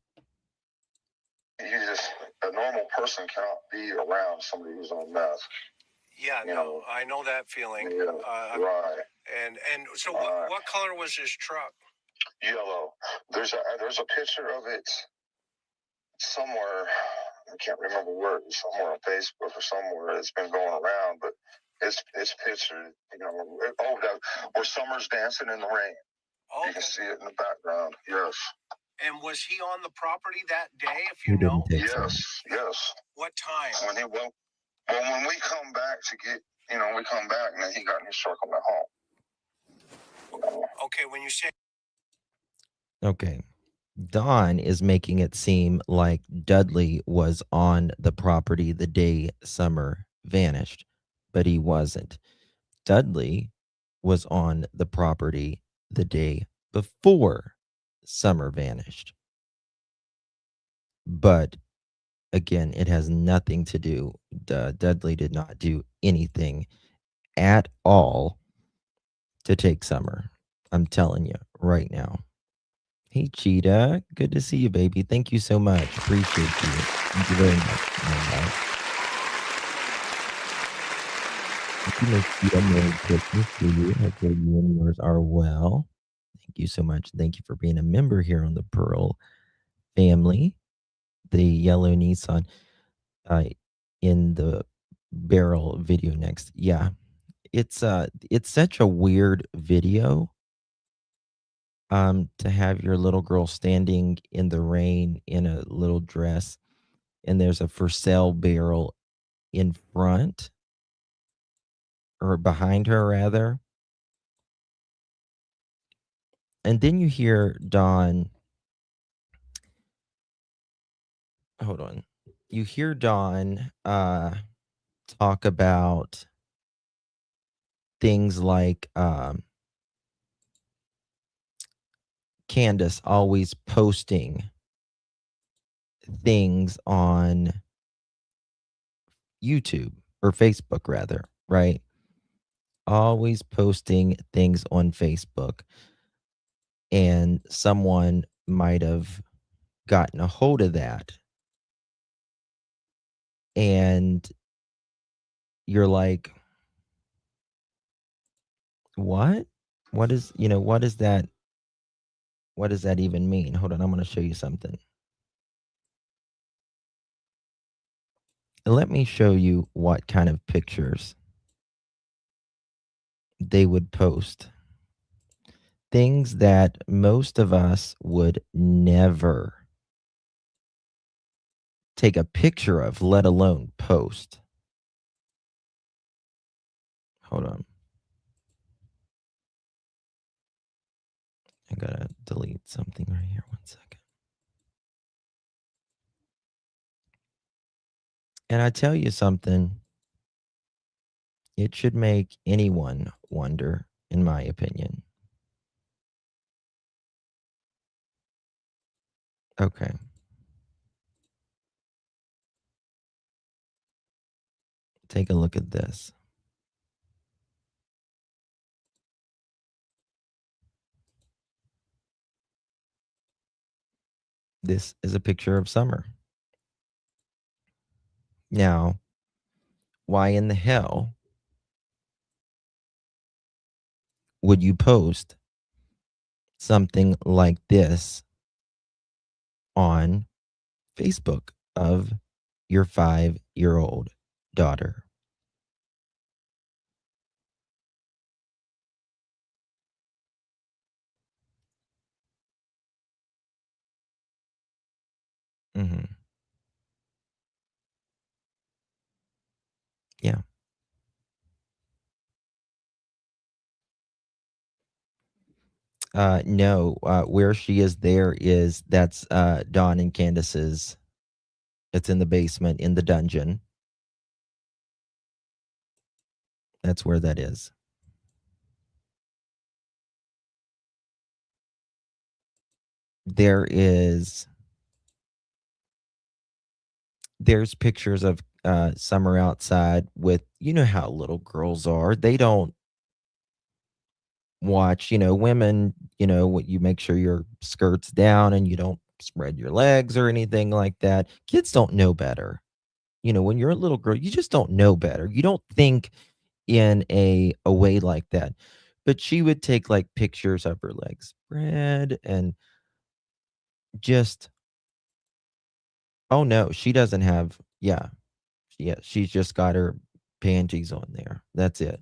A normal person cannot be around somebody who's on meth. Yeah, no, I know that feeling. Yeah, right. And so, what color was his truck? Yellow. There's a picture of it somewhere. I can't remember where. Somewhere on Facebook or somewhere. It's been going around, but it's pictured. You know, where Summer's dancing in the rain. Okay. You can see it in the background. Yes. And was he on the property that day? If you know. Yes. What time? When we come back to get, we come back and then he got in his truck and went home. Okay, when you say. Okay. Don is making it seem like Dudley was on the property the day Summer vanished, but he wasn't. Dudley was on the property the day before Summer vanished. But again, it has nothing to do. Dudley did not do anything at all to take Summer. I'm telling you right now. Hey, Cheetah. Good to see you, baby. Thank you so much. Appreciate you. Thank you very much. Thank you, Miss Cheetah. Merry Christmas to you. Hopefully you and yours are well. Thank you so much. Thank you for being a member here on the Pearl family. The yellow Nissan in the barrel video next. Yeah. It's such a weird video. To have your little girl standing in the rain in a little dress, and there's a for sale barrel in front, or behind her rather. And then you hear Don. Hold on. You hear Don talk about things like Candus always posting things on YouTube, or Facebook rather, right? Always posting things on Facebook. and someone might have gotten a hold of that, and you're like, what? What is that? What does that even mean? Hold on, I'm going to show you something. Let me show you what kind of pictures they would post. Things that most of us would never take a picture of, let alone post. Hold on. I gotta delete something right here. 1 second. And I tell you something, it should make anyone wonder, in my opinion. Okay. Take a look at this. This is a picture of summer. Now, why in the hell would you post something like this on Facebook of your 5-year-old daughter? Mhm. Yeah. No, where she is there is that's, Dawn and Candus's. It's in the basement in the dungeon. That's where that is. There is there's pictures of, Summer outside with, you know how little girls are. They don't watch, women, what, you make sure your skirt's down and you don't spread your legs or anything like that. Kids don't know better. When you're a little girl, you just don't know better. You don't think in a way like that. But she would take like pictures of her legs spread and just, oh no, she doesn't have, yeah, she's just got her panties on there. That's it.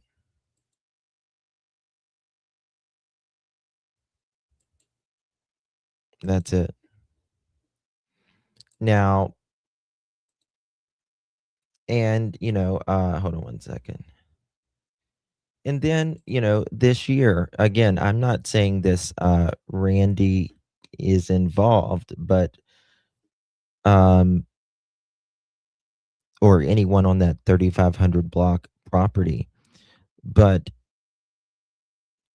That's it. Now, and hold on 1 second. And then, this year, again, I'm not saying this Randy is involved, but um or anyone on that 3500 block property, but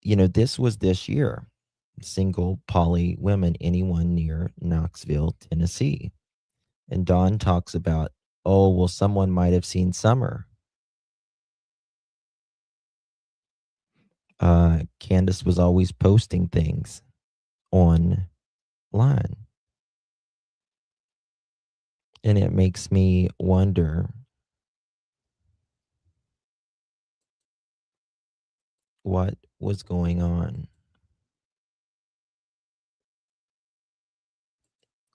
this was this year. Single poly women, anyone near Knoxville, Tennessee. And Don talks about, oh, well, someone might have seen Summer. Candus was always posting things online. And it makes me wonder what was going on.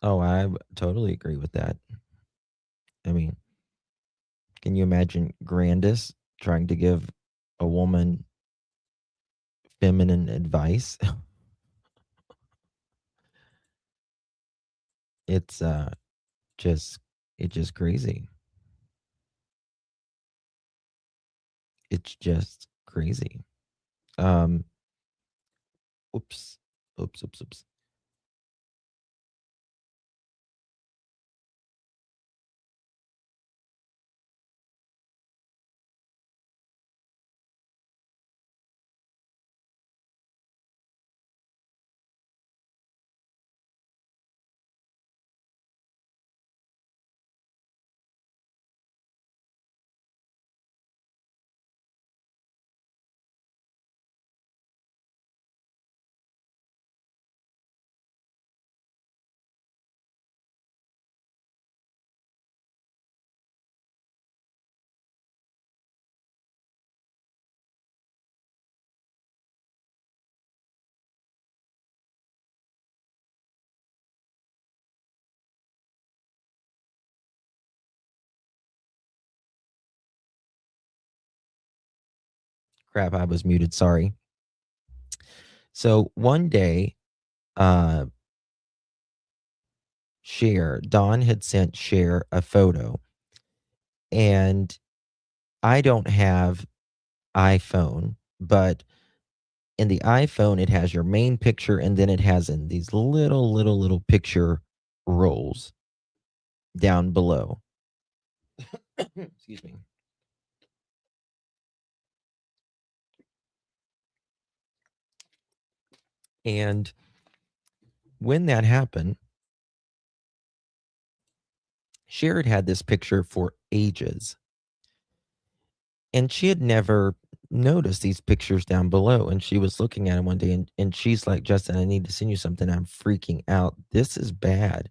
Oh, I totally agree with that. I mean, can you imagine Grandis trying to give a woman feminine advice? It's just it's just crazy. It's just crazy. Um oops. Oops. Crap, I was muted. Sorry. So one day, Dawn had sent Cher a photo, and I don't have iPhone, but in the iPhone, it has your main picture, and then it has in these little picture rolls down below. Excuse me. And when that happened, Cher had this picture for ages, and she had never noticed these pictures down below. And she was looking at them one day, and she's like, Justin, I need to send you something. I'm freaking out. This is bad.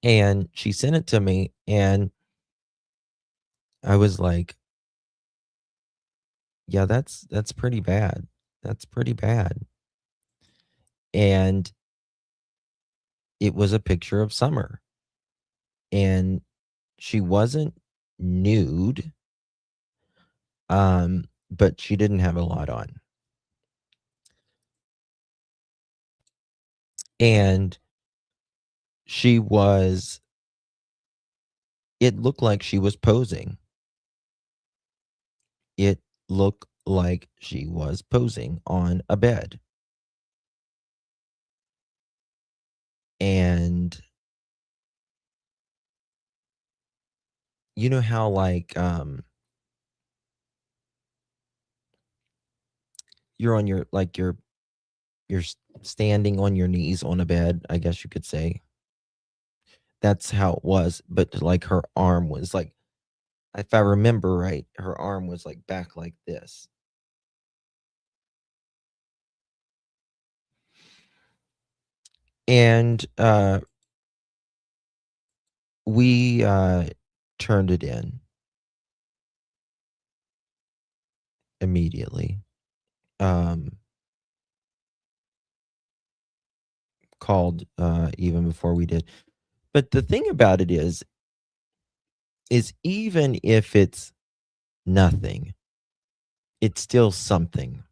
And she sent it to me, and I was like, yeah, that's pretty bad. That's pretty bad. And it was a picture of Summer. And she wasn't nude, but she didn't have a lot on. And it looked like she was posing. It looked like she was posing on a bed. And you know how you're on your you're standing on your knees on a bed, I guess you could say. That's how it was, but like her arm was like, if I remember right, her arm was like back like this. And we turned it in immediately. Called even before we did. But the thing about it is even if it's nothing, it's still something.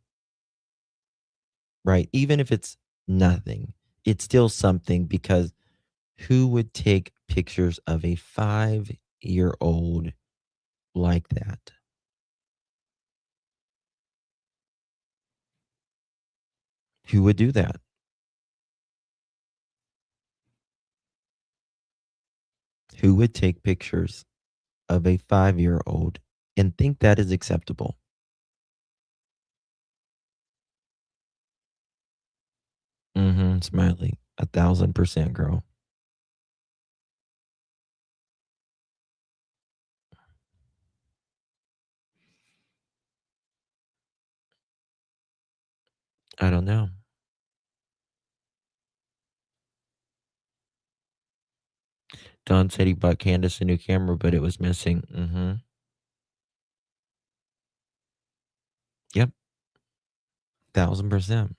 Right? Even if it's nothing, it's still something, because who would take pictures of a 5-year-old like that? Who would do that? Who would take pictures of a 5-year-old and think that is acceptable? Smiley. 1,000%, girl. I don't know. Don said he bought Candus a new camera, but it was missing. Yep. 1,000%.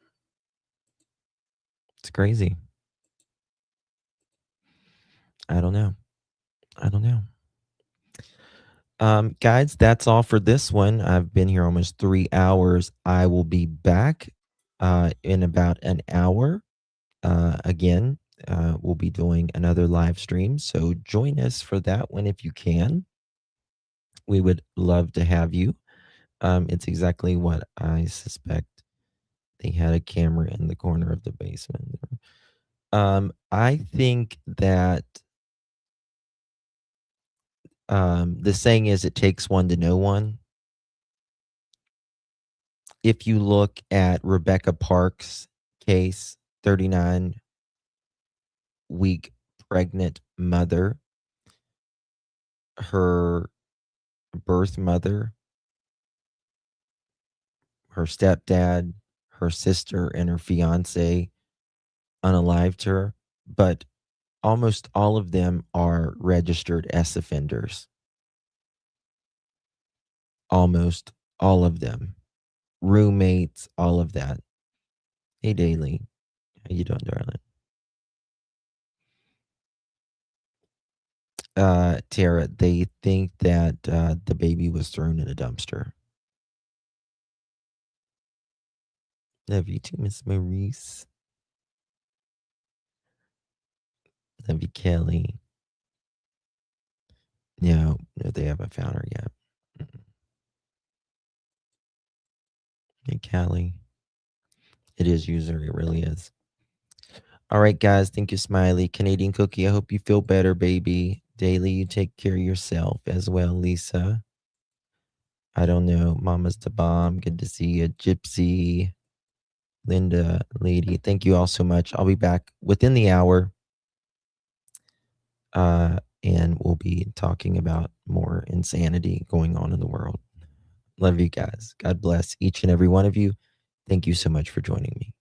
It's crazy. I don't know. Guys, that's all for this one. I've been here almost 3 hours. I will be back in about an hour. Again, we'll be doing another live stream, so join us for that one if you can. We would love to have you. It's exactly what I suspect. They had a camera in the corner of the basement. I think that the saying is, it takes one to know one. If you look at Rebecca Parks' case, 39-week pregnant mother, her birth mother, her stepdad, her sister, and her fiance unalived her, but almost all of them are registered as offenders. Almost all of them. Roommates, all of that. Hey, Daly. How you doing, darling? Tara, they think that the baby was thrown in a dumpster. Love you too, Miss Maurice. Love you, Kelly. No, they haven't found her yet. Hey, Callie. It is user. It really is. All right, guys. Thank you, Smiley. Canadian Cookie, I hope you feel better, baby. Daily, you take care of yourself as well, Lisa. I don't know. Mama's the bomb. Good to see you. Gypsy, Linda, Lady. Thank you all so much. I'll be back within the hour. And we'll be talking about more insanity going on in the world. Love you guys. God bless each and every one of you. Thank you so much for joining me.